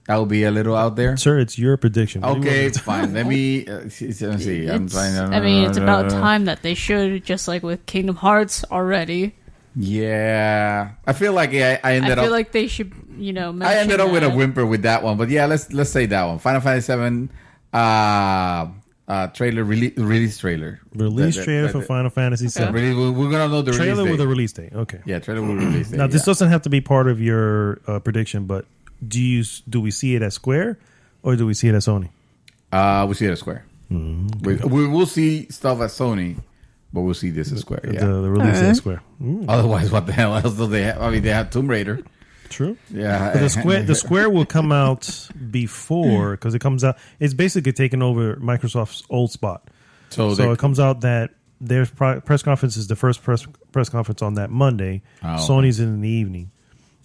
S1: That would be a little out there.
S3: Sir, it's your prediction. What do you
S1: Okay,
S3: want?
S1: it's fine. Let me see. I'm trying to.
S4: I mean, it's about time that they should, just like with Kingdom Hearts already.
S1: Yeah, I feel like I ended up.
S4: I feel like they should, mention
S1: I ended up with a
S4: that.
S1: whimper with that one, but yeah, let's say that one. Final Fantasy VII trailer release trailer.
S3: Release trailer for Final Fantasy VII.
S1: We're gonna know the
S3: Trailer
S1: release
S3: with
S1: date.
S3: a release date. Okay.
S1: Yeah, trailer with a release date.
S3: Now, this doesn't have to be part of your prediction, but do we see it as Square or do we see it as Sony?
S1: We see it at Square. We will see stuff at Sony, but we'll see this at Square. Yeah.
S3: The release at Square.
S1: Otherwise, what the hell else do they have? I mean, they have Tomb Raider.
S3: True.
S1: Yeah.
S3: But the Square will come out before because it comes out. It's basically taking over Microsoft's old spot. So it comes out that their press conference is the first press conference on that Monday.
S1: Oh.
S3: Sony's in the evening.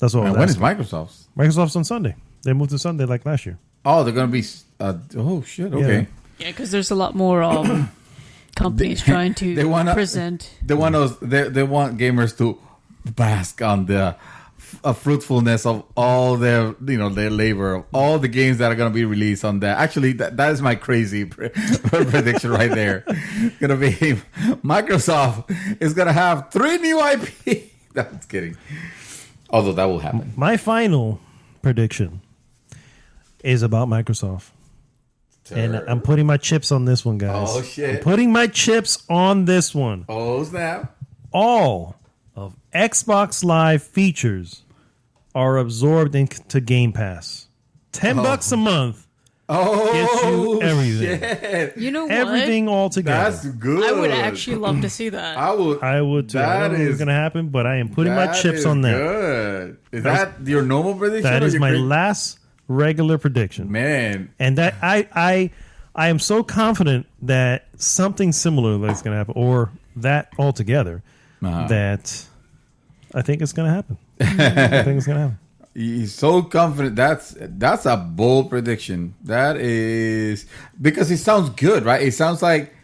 S3: That's all.
S1: When is Microsoft's?
S3: Microsoft's on Sunday. They moved to Sunday like last year.
S1: Oh, they're gonna be. Oh shit. Okay.
S4: Yeah, because there's a lot more companies trying to present.
S1: They want they want gamers to bask on the fruitfulness of all their their labor of all the games that are going to be released on that. Actually, that is my crazy prediction right there. Gonna be Microsoft is gonna have 3 new IP. That's kidding. Although that will happen.
S3: My final prediction is about Microsoft. And I'm putting my chips on this one, guys.
S1: Oh, shit.
S3: I'm putting my chips on this one.
S1: Oh, snap.
S3: All of Xbox Live features are absorbed into Game Pass. $10 a month gets you everything.
S1: Shit.
S4: You know what?
S3: Everything all together.
S1: That's good.
S4: I would actually love to see that.
S1: I would
S3: too. I don't know what's going to happen, but I am putting my chips on that.
S1: Good. Is that your normal prediction?
S3: That is my last regular prediction.
S1: Man.
S3: And that I am so confident that something similar is going to happen, or that altogether, that I think it's going to happen. I think it's going to happen.
S1: He's so confident. That's a bold prediction. That is because it sounds good, right? It sounds like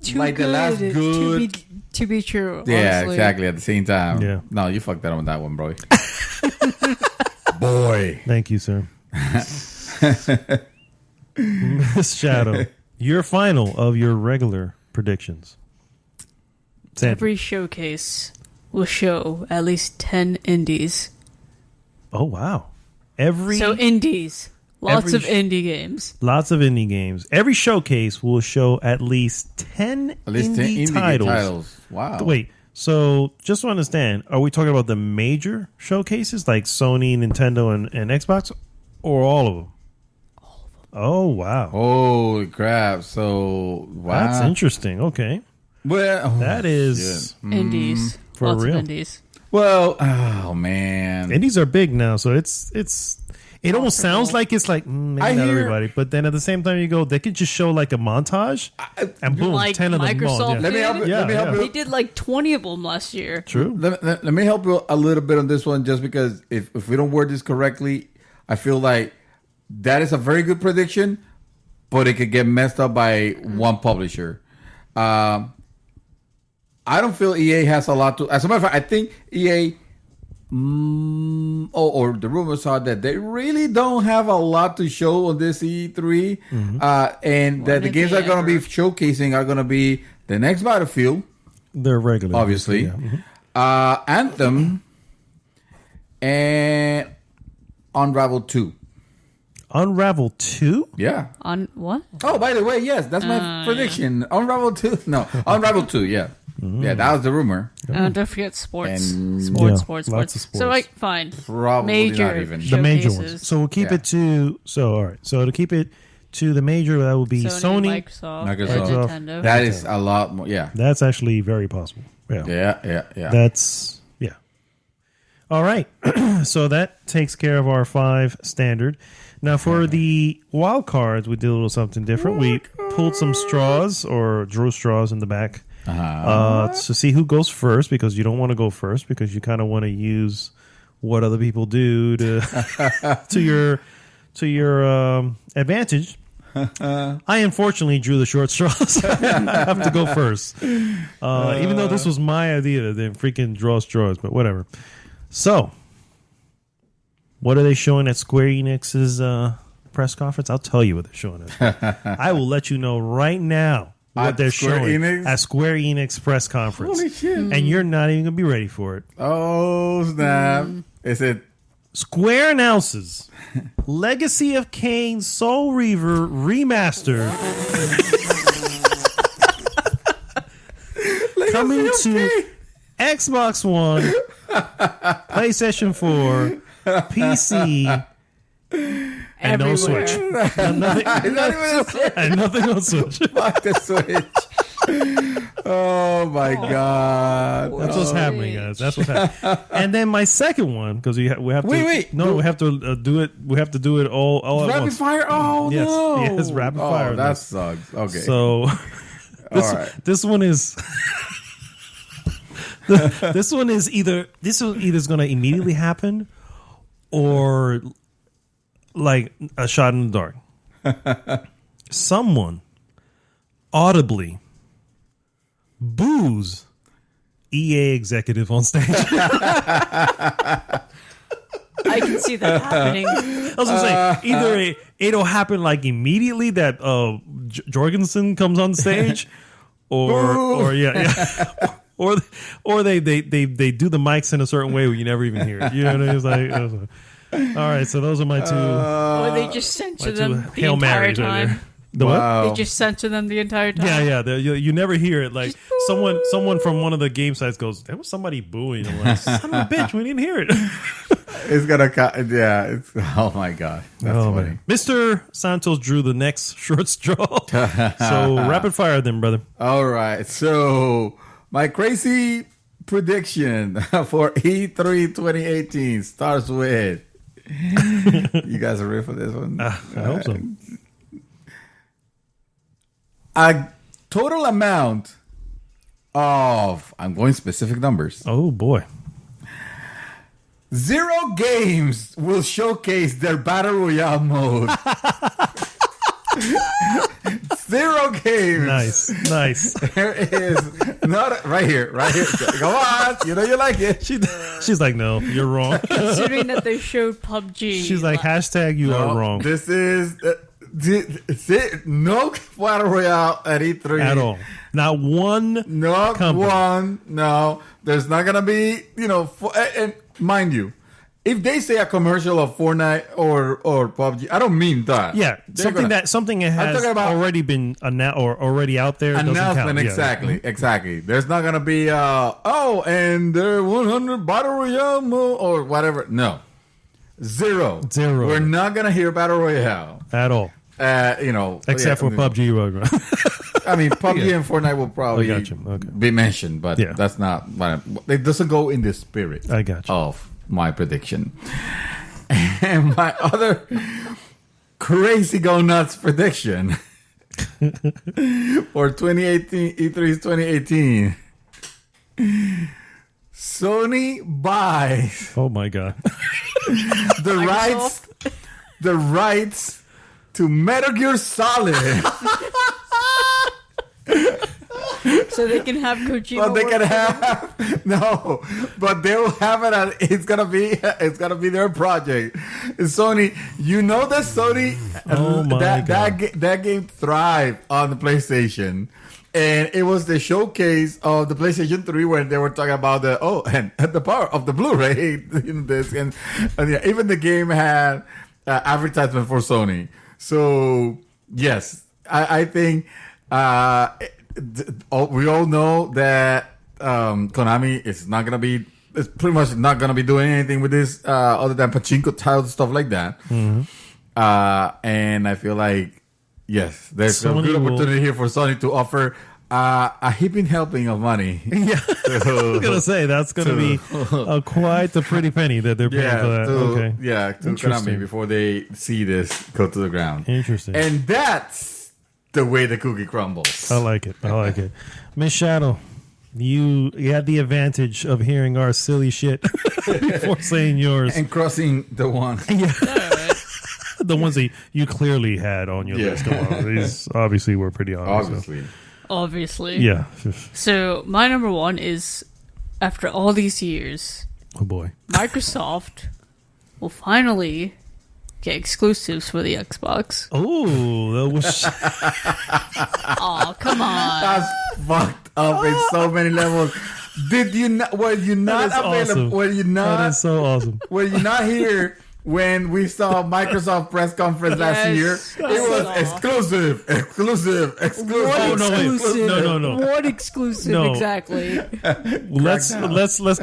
S4: Too
S1: the last good.
S4: To be true.
S1: Yeah,
S4: honestly.
S1: exactly. At the same time.
S3: Yeah.
S1: No, you fucked that on that one, bro. Boy.
S3: Thank you, sir. Miss Shadow, your final of your regular predictions. Sandra.
S4: Every showcase will show at least 10 indies.
S3: Oh wow!
S4: So indies, lots of indie games.
S3: Lots of indie games. Every showcase will show at least 10 indie titles.
S1: Wow.
S3: Wait, so just to understand, are we talking about the major showcases like Sony, Nintendo, and Xbox, or all of them? All of them. Oh wow!
S1: Holy crap! So wow,
S3: That's interesting. Okay,
S1: well,
S3: that is
S4: Indies,
S3: for
S4: lots
S3: real.
S4: of indies.
S1: Well, oh man,
S3: indies are big now, so it almost sounds like it's like maybe
S1: I
S3: not
S1: hear-
S3: everybody, but then at the same time you go, they could just show like a montage and boom,
S4: Like
S3: 10 of them.
S4: Microsoft
S3: Yeah.
S1: let me help you.
S3: Yeah,
S1: let me help
S3: yeah.
S1: you.
S4: They did like 20 of them last year.
S3: True.
S1: Let me help you a little bit on this one, just because if we don't word this correctly, I feel like that is a very good prediction, but it could get messed up by one publisher. I don't feel EA has a lot to. As a matter of fact, I think EA, or the rumors are that they really don't have a lot to show on this E3, and that the games they're going to be showcasing are going to be the next Battlefield,
S3: They're regular.
S1: obviously,
S3: Yeah.
S1: Anthem, and Unravel 2.
S3: Unravel 2?
S1: Yeah.
S4: On what?
S1: Oh, by the way, yes, that's my prediction. Unravel 2. No, Unravel 2, yeah. Yeah, that was the rumor.
S4: Don't forget sports.
S1: And-
S3: Yeah,
S4: Sports.
S3: lots of sports.
S4: So, like, fine.
S1: Probably
S4: Major
S1: not even.
S3: The major
S4: showcases.
S3: ones. So we'll keep
S1: Yeah.
S3: it to all right. So to keep it to the major, that would be Sony.
S4: Microsoft,
S1: Microsoft.
S4: and Nintendo.
S1: That is a lot more. Yeah.
S3: That's actually very possible. Yeah.
S1: Yeah.
S3: That's yeah. All right. So that takes care of our 5 standard. Now for the wild cards, we did a little something different. We pulled some straws or drew straws in the back to see who goes first, because you don't want to go first because you kind of want to use what other people do to to your advantage. I unfortunately drew the short straws. I have to go first. Even though this was my idea, they freaking draw straws, but whatever. So, what are they showing at Square Enix's press conference? I'll tell you what they're showing us. I will let you know right now what
S1: At
S3: they're
S1: Square
S3: showing
S1: Enix?
S3: at Square Enix press conference.
S1: Holy shit.
S3: And you're not even going to be ready for it.
S1: Oh, snap. Is it?
S3: Square announces Legacy of Kain Soul Reaver Remastered coming to Xbox One, PlayStation 4, PC, and no
S4: Everywhere.
S3: Switch. And nothing,
S1: Not even a Switch.
S3: and nothing on Switch.
S1: Fuck the Switch. Oh my god.
S3: That's what's happening, guys. That's what's happening. And then my second one, because we have to.
S1: Wait.
S3: No, we have to do it. We have to do it all at
S1: Rapid
S3: once.
S1: fire? Oh,
S3: Yes.
S1: no.
S3: Yes, rapid fire.
S1: Oh, that sucks. Okay.
S3: So
S1: all right.
S3: this one is this one is either going to immediately happen or like a shot in the dark. Someone audibly boos EA executive on stage.
S4: I can see that happening.
S3: I was gonna say either it'll happen like immediately that Jorgensen comes on stage, or yeah. Or they do the mics in a certain way where you never even hear it. You know what I mean? It's like, all right, so those are my two.
S4: Or they just censor them the
S3: Hail
S4: entire
S3: Marys right
S4: time.
S3: there. The what?
S4: They just censor them the entire time.
S3: Yeah. You never hear it. Like someone from one of the game sites goes, "There was somebody booing." I'm like, son of a bitch, we didn't hear it.
S1: It's gonna cut. Yeah. It's. Oh my god. That's funny.
S3: Man. Mr. Santos drew the next short straw. So rapid fire them, brother.
S1: All right. So my crazy prediction for E3 2018 starts with. You guys are ready for this one?
S3: I hope so.
S1: A total amount of, I'm going specific numbers.
S3: Oh boy.
S1: 0 games will showcase their Battle Royale mode. 0 games.
S3: Nice.
S1: There is not right here. Go on. You know you like it.
S3: She's like, no, you're wrong.
S4: Considering that they showed PUBG.
S3: She's like, hashtag you are wrong.
S1: This is no Battle Royale at E3
S3: At all. Not one.
S1: Not
S3: company.
S1: one. No, there's not gonna be. And mind you, if they say a commercial of Fortnite or PUBG, I don't mean that.
S3: Yeah, something that has
S1: talking about
S3: already been announced or already out there.
S1: announcement. Exactly. There's not gonna be and there 100 Battle Royale or whatever. No, zero. We're not gonna hear Battle Royale
S3: at all.
S1: Except
S3: for PUBG.
S1: I mean, PUBG and Fortnite will probably be mentioned, but that's not. It doesn't go in the spirit.
S3: I got you.
S1: Of my prediction. And my other crazy go nuts prediction for 2018 E3's 2018. Sony buys.
S3: Oh my god.
S1: the rights to Metal Gear Solid.
S4: So they can have Kojima.
S1: But they can have but they'll have it. It's gonna be their project. Sony, that Sony, that game thrived on the PlayStation, and it was the showcase of the PlayStation 3 when they were talking about the power of the Blu-ray disc, and even the game had advertisement for Sony. So yes, I think. We all know that Konami is not gonna be. It's pretty much not gonna be doing anything with this other than pachinko titles and stuff like that. Mm-hmm. And I feel like yes, there's a good opportunity here for Sony to offer a heaping helping of money.
S3: Yeah, I was gonna say that's gonna be quite a pretty penny that they're paying for that.
S1: To Konami before they see this go to the ground.
S3: Interesting,
S1: and that's the way the cookie crumbles.
S3: I like it. Miss Shadow, you had the advantage of hearing our silly shit before saying yours
S1: and crossing the one.
S3: Yeah. the ones that you clearly had on your list. Come on, these obviously were pretty obvious.
S4: Obviously.
S3: Yeah.
S4: So my number one is, after all these years,
S3: Oh boy.
S4: Microsoft will finally get exclusives for the Xbox.
S3: Oh, that was.
S4: Oh, come on.
S1: That's fucked up in so many levels. Did you not? Were you not
S3: That is
S1: available?
S3: awesome.
S1: Were you
S3: That
S1: not?
S3: is so awesome.
S1: Were you not here when we saw Microsoft press conference last year?
S4: Yes,
S1: It
S4: I
S1: was
S4: saw.
S1: exclusive.
S3: Oh, no, wait. No.
S4: What exclusive
S3: No.
S4: exactly?
S3: Let's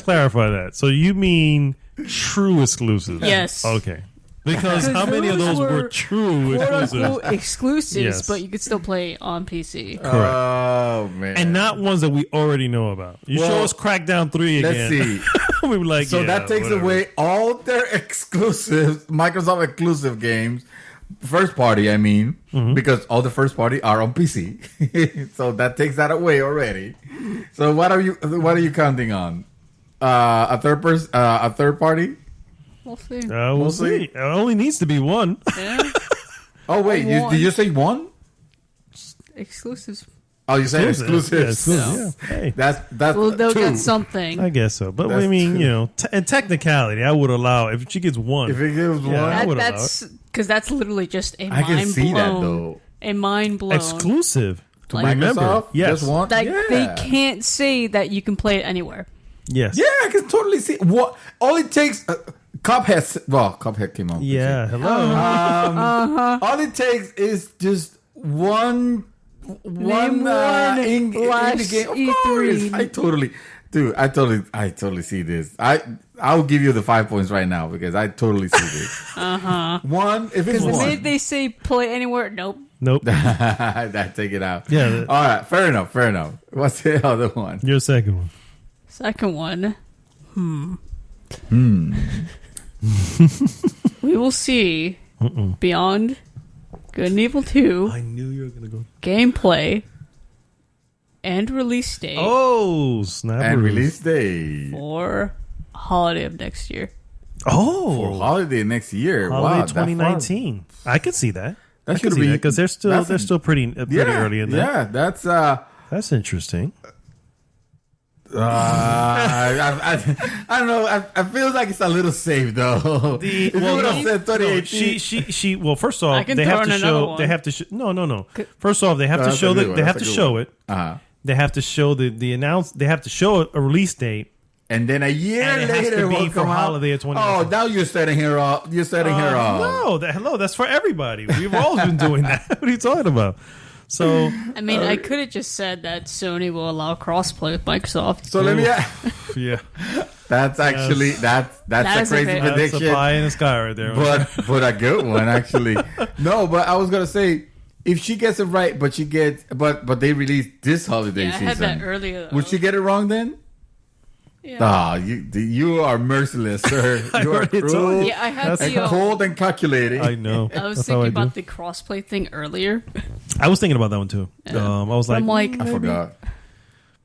S3: clarify that. So you mean true exclusives?
S4: Yes.
S3: Okay. Because how many of those were true
S4: Quote
S3: exclusives?
S4: unquote exclusives,
S3: Yes.
S4: but you could still play on PC.
S3: Correct.
S1: Oh man!
S3: And not ones that we already know about. You show
S1: Well,
S3: us Crackdown 3 again.
S1: Let's see.
S3: We were like,
S1: So
S3: yeah,
S1: that takes
S3: whatever.
S1: away all their exclusive Microsoft exclusive games, first party. I mean, because all the first party are on PC. So that takes that away already. So what are you counting on? A third party?
S4: We'll see.
S3: We'll see. It only needs to be one.
S4: Yeah.
S1: Oh wait,
S4: One.
S1: did you say one?
S4: Exclusives.
S1: Oh, you said
S3: Yeah,
S1: exclusive.
S3: exclusive, yeah. Hey,
S1: That's
S4: Well, they'll
S1: two.
S4: get something.
S3: I guess so. But
S1: That's
S3: I mean,
S1: true.
S3: you know, in technicality, I would allow if she gets one.
S1: If it gives
S3: Yeah.
S1: one,
S3: I would allow
S4: That's because that's literally just a
S1: I can
S4: mind
S1: see that
S4: blown.
S1: though.
S4: A mind blown.
S3: exclusive.
S1: To
S4: Like-
S3: Remember,
S1: Microsoft,
S3: yes.
S1: just one.
S4: Like
S1: yeah.
S4: they can't say that you can play it anywhere.
S3: Yes.
S1: Yeah, I can totally see what. All it takes. Cuphead came out.
S3: Yeah. Hello.
S1: All it takes is just one
S4: one
S1: indie game. Of
S4: E3.
S1: course, I totally see this. I'll give you the 5 points right now because I totally see this. One, if it's
S4: Because the
S1: one,
S4: minute they say play anywhere, nope.
S3: Nope.
S1: that take it out.
S3: Yeah.
S1: All right. Fair enough. What's the other one?
S3: Your second one.
S4: Second one. We will see Beyond Good and Evil 2
S3: I knew you were gonna go.
S4: gameplay and release date
S3: Oh, snap!
S1: And release day
S4: for holiday of next year.
S1: for
S3: Oh,
S1: holiday next year.
S3: holiday
S1: Wow, that far.
S3: 2019. I could see that.
S1: That should be
S3: because they're still pretty early in there.
S1: Yeah, that's
S3: That's interesting.
S1: I don't know. I feel like it's a little safe though. If you would have said 2018,
S3: She. Well, first off,
S4: I can
S3: they
S4: throw
S3: have
S4: in
S3: to
S4: another
S3: show.
S4: one.
S3: They have to. No. First off, they have to
S1: That's a
S3: show
S1: good
S3: that
S1: one.
S3: they have
S1: That's
S3: to
S1: a good
S3: show
S1: one.
S3: it.
S1: Uh-huh.
S3: They have to show the announce. They have to show a release date.
S1: And then a year
S3: And it has
S1: later,
S3: to
S1: it
S3: be
S1: will
S3: for
S1: come out.
S3: holiday of 2019.
S1: Oh, now you're setting her off. You're setting her off.
S3: No, that's for everybody. We've always been doing that. What are you talking about? So
S4: I mean, I could have just said that Sony will allow crossplay with Microsoft.
S1: So let me.
S3: yeah,
S1: That's actually that's
S4: That
S1: a
S4: is a
S1: crazy
S4: bit-
S3: that's a
S1: prediction,
S3: pie in the sky right there.
S1: but a good one actually. No, but I was gonna say if she gets it right, but they released this holiday
S4: Yeah, I
S1: season.
S4: had that earlier.
S1: Would she get it wrong then?
S4: Yeah.
S1: Ah, you are merciless, sir. You are
S3: already told
S1: cruel
S3: you.
S4: Yeah, I had
S3: That's
S4: the.
S1: cold and calculating.
S3: I know.
S4: I was
S3: That's how
S4: thinking
S3: I do.
S4: about the crossplay thing earlier.
S3: I was thinking about that one too.
S4: Yeah.
S3: I was
S4: But
S3: like,
S4: I'm like,
S1: I forgot.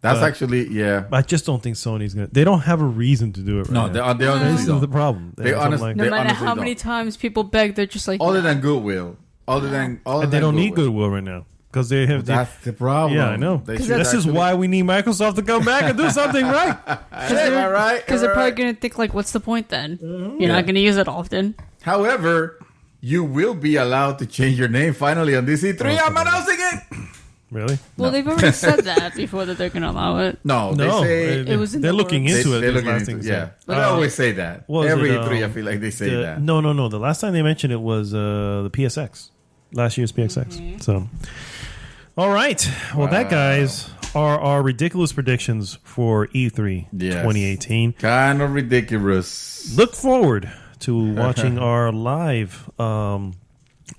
S1: That's
S3: But-
S1: actually yeah.
S3: I just don't think Sony's gonna. They don't have a reason to do it. Right
S1: No,
S3: now.
S1: they honestly
S3: This is
S1: don't.
S3: the problem.
S1: They
S3: So I'm
S1: honestly-
S3: like-
S4: no
S1: They
S4: matter
S1: honestly
S4: how many
S1: don't.
S4: times people beg, they're just like,
S1: Other
S4: nah.
S1: than goodwill,
S3: and they don't need goodwill right now because they have.
S1: That's the problem.
S3: Yeah, I know.
S1: They
S3: This
S1: should
S3: is
S1: actually-
S3: why we need Microsoft to come back and do something right.
S1: Am I right?
S4: Because
S1: Am
S4: they're
S1: I
S4: probably
S1: right?
S4: going to think, like, what's the point then?
S3: Mm-hmm.
S4: You're not going to use it often.
S1: However, you will be allowed to change your name finally on this E3. I'm announcing it.
S3: Really?
S4: Well, they've already said that before that they're going to allow it.
S1: No,
S3: No,
S1: they say
S4: It was in
S3: they're
S4: the
S3: looking
S4: works.
S3: into it.
S1: They're
S3: this
S1: looking
S3: last
S1: into
S3: thing
S1: it.
S3: they
S1: Yeah,
S3: said.
S1: but they always say that.
S3: was
S1: Every
S3: it,
S1: E3, I feel like they say that.
S3: No. The last time they mentioned it was the PSX, last year's PSX.
S4: Mm-hmm.
S3: So, all right. Well, that guys are our ridiculous predictions for E3
S1: Yes.
S3: 2018.
S1: Kind of ridiculous.
S3: Look forward to watching our live.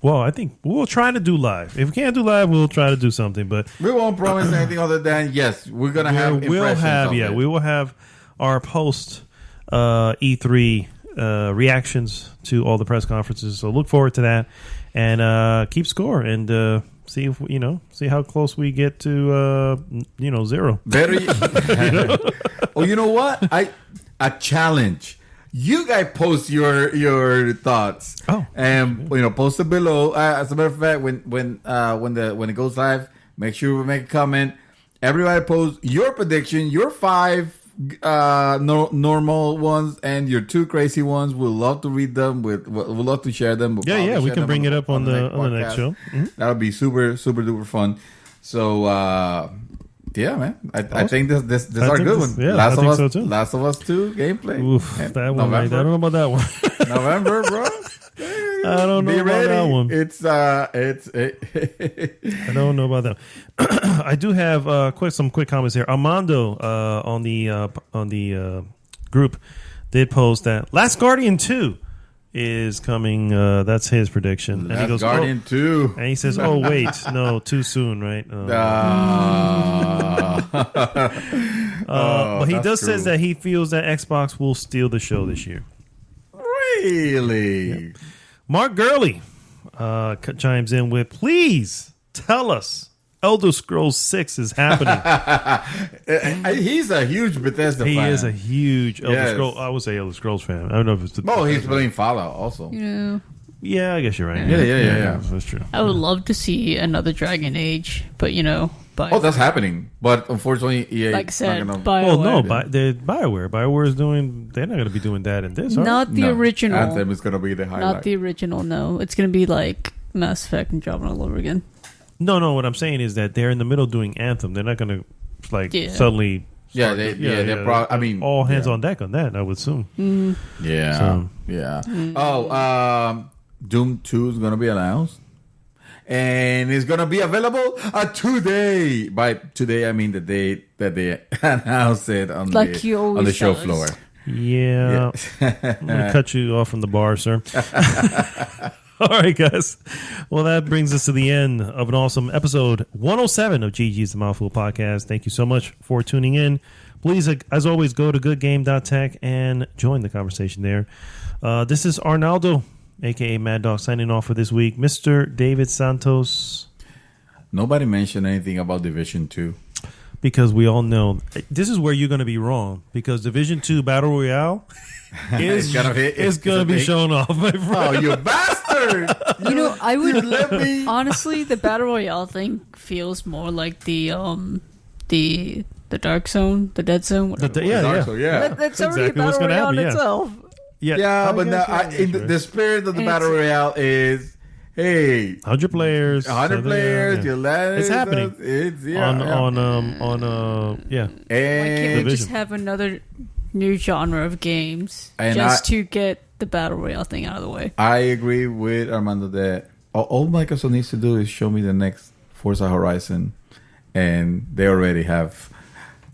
S3: Well, I think we'll try to do live. If we can't do live, we'll try to do something. But
S1: We won't promise anything other than yes, we're gonna have.
S3: we will have we will have our post E3 reactions to all the press conferences. So look forward to that and keep score and see if see how close we get to 0.
S1: Better. Oh, you know what? A challenge. you guys post your thoughts.
S3: Oh.
S1: And post it below. As a matter of fact, when it goes live, make sure we make a comment. Everybody post your prediction, your 5 normal ones and your 2 crazy ones. We'll love to read them. We'll love to share them. We'll
S3: Yeah, we
S1: share
S3: can
S1: them
S3: bring it up on the
S1: podcast.
S3: next show. Mhm.
S1: That'll be super, super duper fun. So, yeah, man. I think this is our good one.
S3: Yeah, I think so too.
S1: Last of Us 2 gameplay.
S3: Oof,
S1: And
S3: that one. I don't know about that one.
S1: November, bro.
S3: I don't know
S1: Be
S3: about
S1: ready.
S3: that one.
S1: I
S3: I don't know about that. I do have some quick comments here. Armando on the group did post that Last Guardian 2 is coming. That's his prediction. And he goes,
S1: Guardian 2.
S3: and he says, "Oh wait, no, too soon, right?" But he does says that he feels that Xbox will steal the show this year.
S1: Really?
S3: Yep. Mark Gurley chimes in with, "Please tell us Elder Scrolls 6 is happening."
S1: He's a huge Bethesda
S3: He
S1: fan.
S3: is a huge Elder
S1: Yes.
S3: Scrolls. I would say Elder Scrolls fan. I don't know if it's the.
S1: Oh, he's playing Fallout also.
S3: Yeah, I guess you're right.
S1: Yeah.
S3: That's true.
S4: I would love to see another Dragon Age, but
S1: Oh, that's happening. But unfortunately, EA
S4: like I said,
S1: not gonna...
S3: Well, no,
S4: BioWare.
S3: the BioWare. BioWare is doing. They're not going to be doing that in this.
S4: Not the original.
S1: Anthem is going to be the highlight.
S4: Not the original, no. It's going to be like Mass Effect and dropping all over again.
S3: No. What I'm saying is that they're in the middle of doing Anthem. They're not going to suddenly.
S1: Yeah, they're probably... I mean...
S3: all hands
S1: yeah.
S3: on deck on that. I would assume.
S1: Yeah.
S3: So-
S1: Yeah. Oh, Doom 2 is going to be announced. And it's going to be available today. By today, I mean the date that they announced it on
S4: Like you always
S1: the show
S4: tell us.
S1: floor.
S3: Yeah. I'm going to cut you off from the bar, sir. All right, guys. Well, that brings us to the end of an awesome episode 107 of GG's The Mouthful Podcast. Thank you so much for tuning in. Please, as always, go to goodgame.tech and join the conversation there. This is Arnaldo, a.k.a. Mad Dog, signing off for this week. Mr. David Santos.
S1: Nobody mentioned anything about Division 2.
S3: Because we all know this is where you're going to be wrong. Because Division 2 Battle Royale is going to be shown off, my friend.
S1: Oh, you bastard!
S4: I would
S1: let me...
S4: honestly, the Battle Royale thing feels more like the Dark Zone, the Dead Zone. Whatever.
S1: Yeah.
S4: That's already
S3: exactly
S4: a
S3: what's
S4: Battle
S3: gonna
S4: Royale
S3: happen,
S4: in
S3: yeah.
S4: itself.
S1: Yeah, but now,
S3: That's
S1: the spirit of the Battle Royale is, hey,
S3: 100 players.
S1: 100 players,
S3: Yeah.
S1: you let
S3: It's happening.
S1: It's
S3: On
S4: Why can't we
S1: and
S4: just have another new genre of games
S1: And
S4: to get the Battle Royale thing out of the way?
S1: I agree with Armando that all Microsoft needs to do is show me the next Forza Horizon, and they already have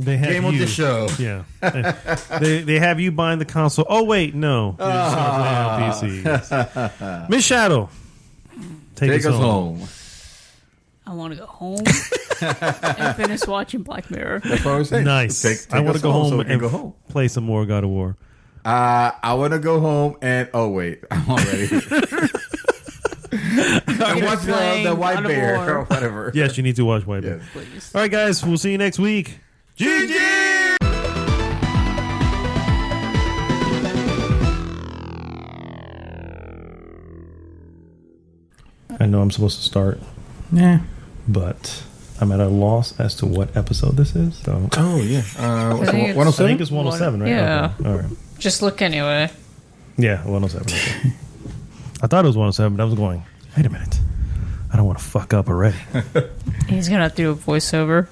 S1: game of the show.
S3: Yeah. they have you buying the console. Oh, wait, no. You're just gonna play on PC. Yes. Miss Shadow, take us home.
S4: I want to go home and finish watching Black Mirror.
S1: That's what I was saying.
S3: Nice.
S1: Take
S3: I want to
S1: us
S3: go home
S1: so we can
S3: and
S1: go home.
S3: play some more God of War.
S1: I want to go home and wait, I'm already. And watch the White
S4: God of
S1: Bear
S4: War.
S1: or whatever.
S3: Yes, you need to watch White Bear.
S1: Yes.
S4: Please.
S3: All right, guys. We'll see you next week.
S1: GG!
S3: I know I'm supposed to start, but I'm at a loss as to what episode this is. So
S1: Oh, yeah.
S4: I think it's-
S1: 107?
S3: I think it's 107, right?
S4: Yeah.
S3: Okay. All right.
S4: Just look anyway.
S3: Yeah, 107. Okay. I thought it was 107, but I was going, wait a minute. I don't want to fuck up already.
S4: He's going to have to do a voiceover.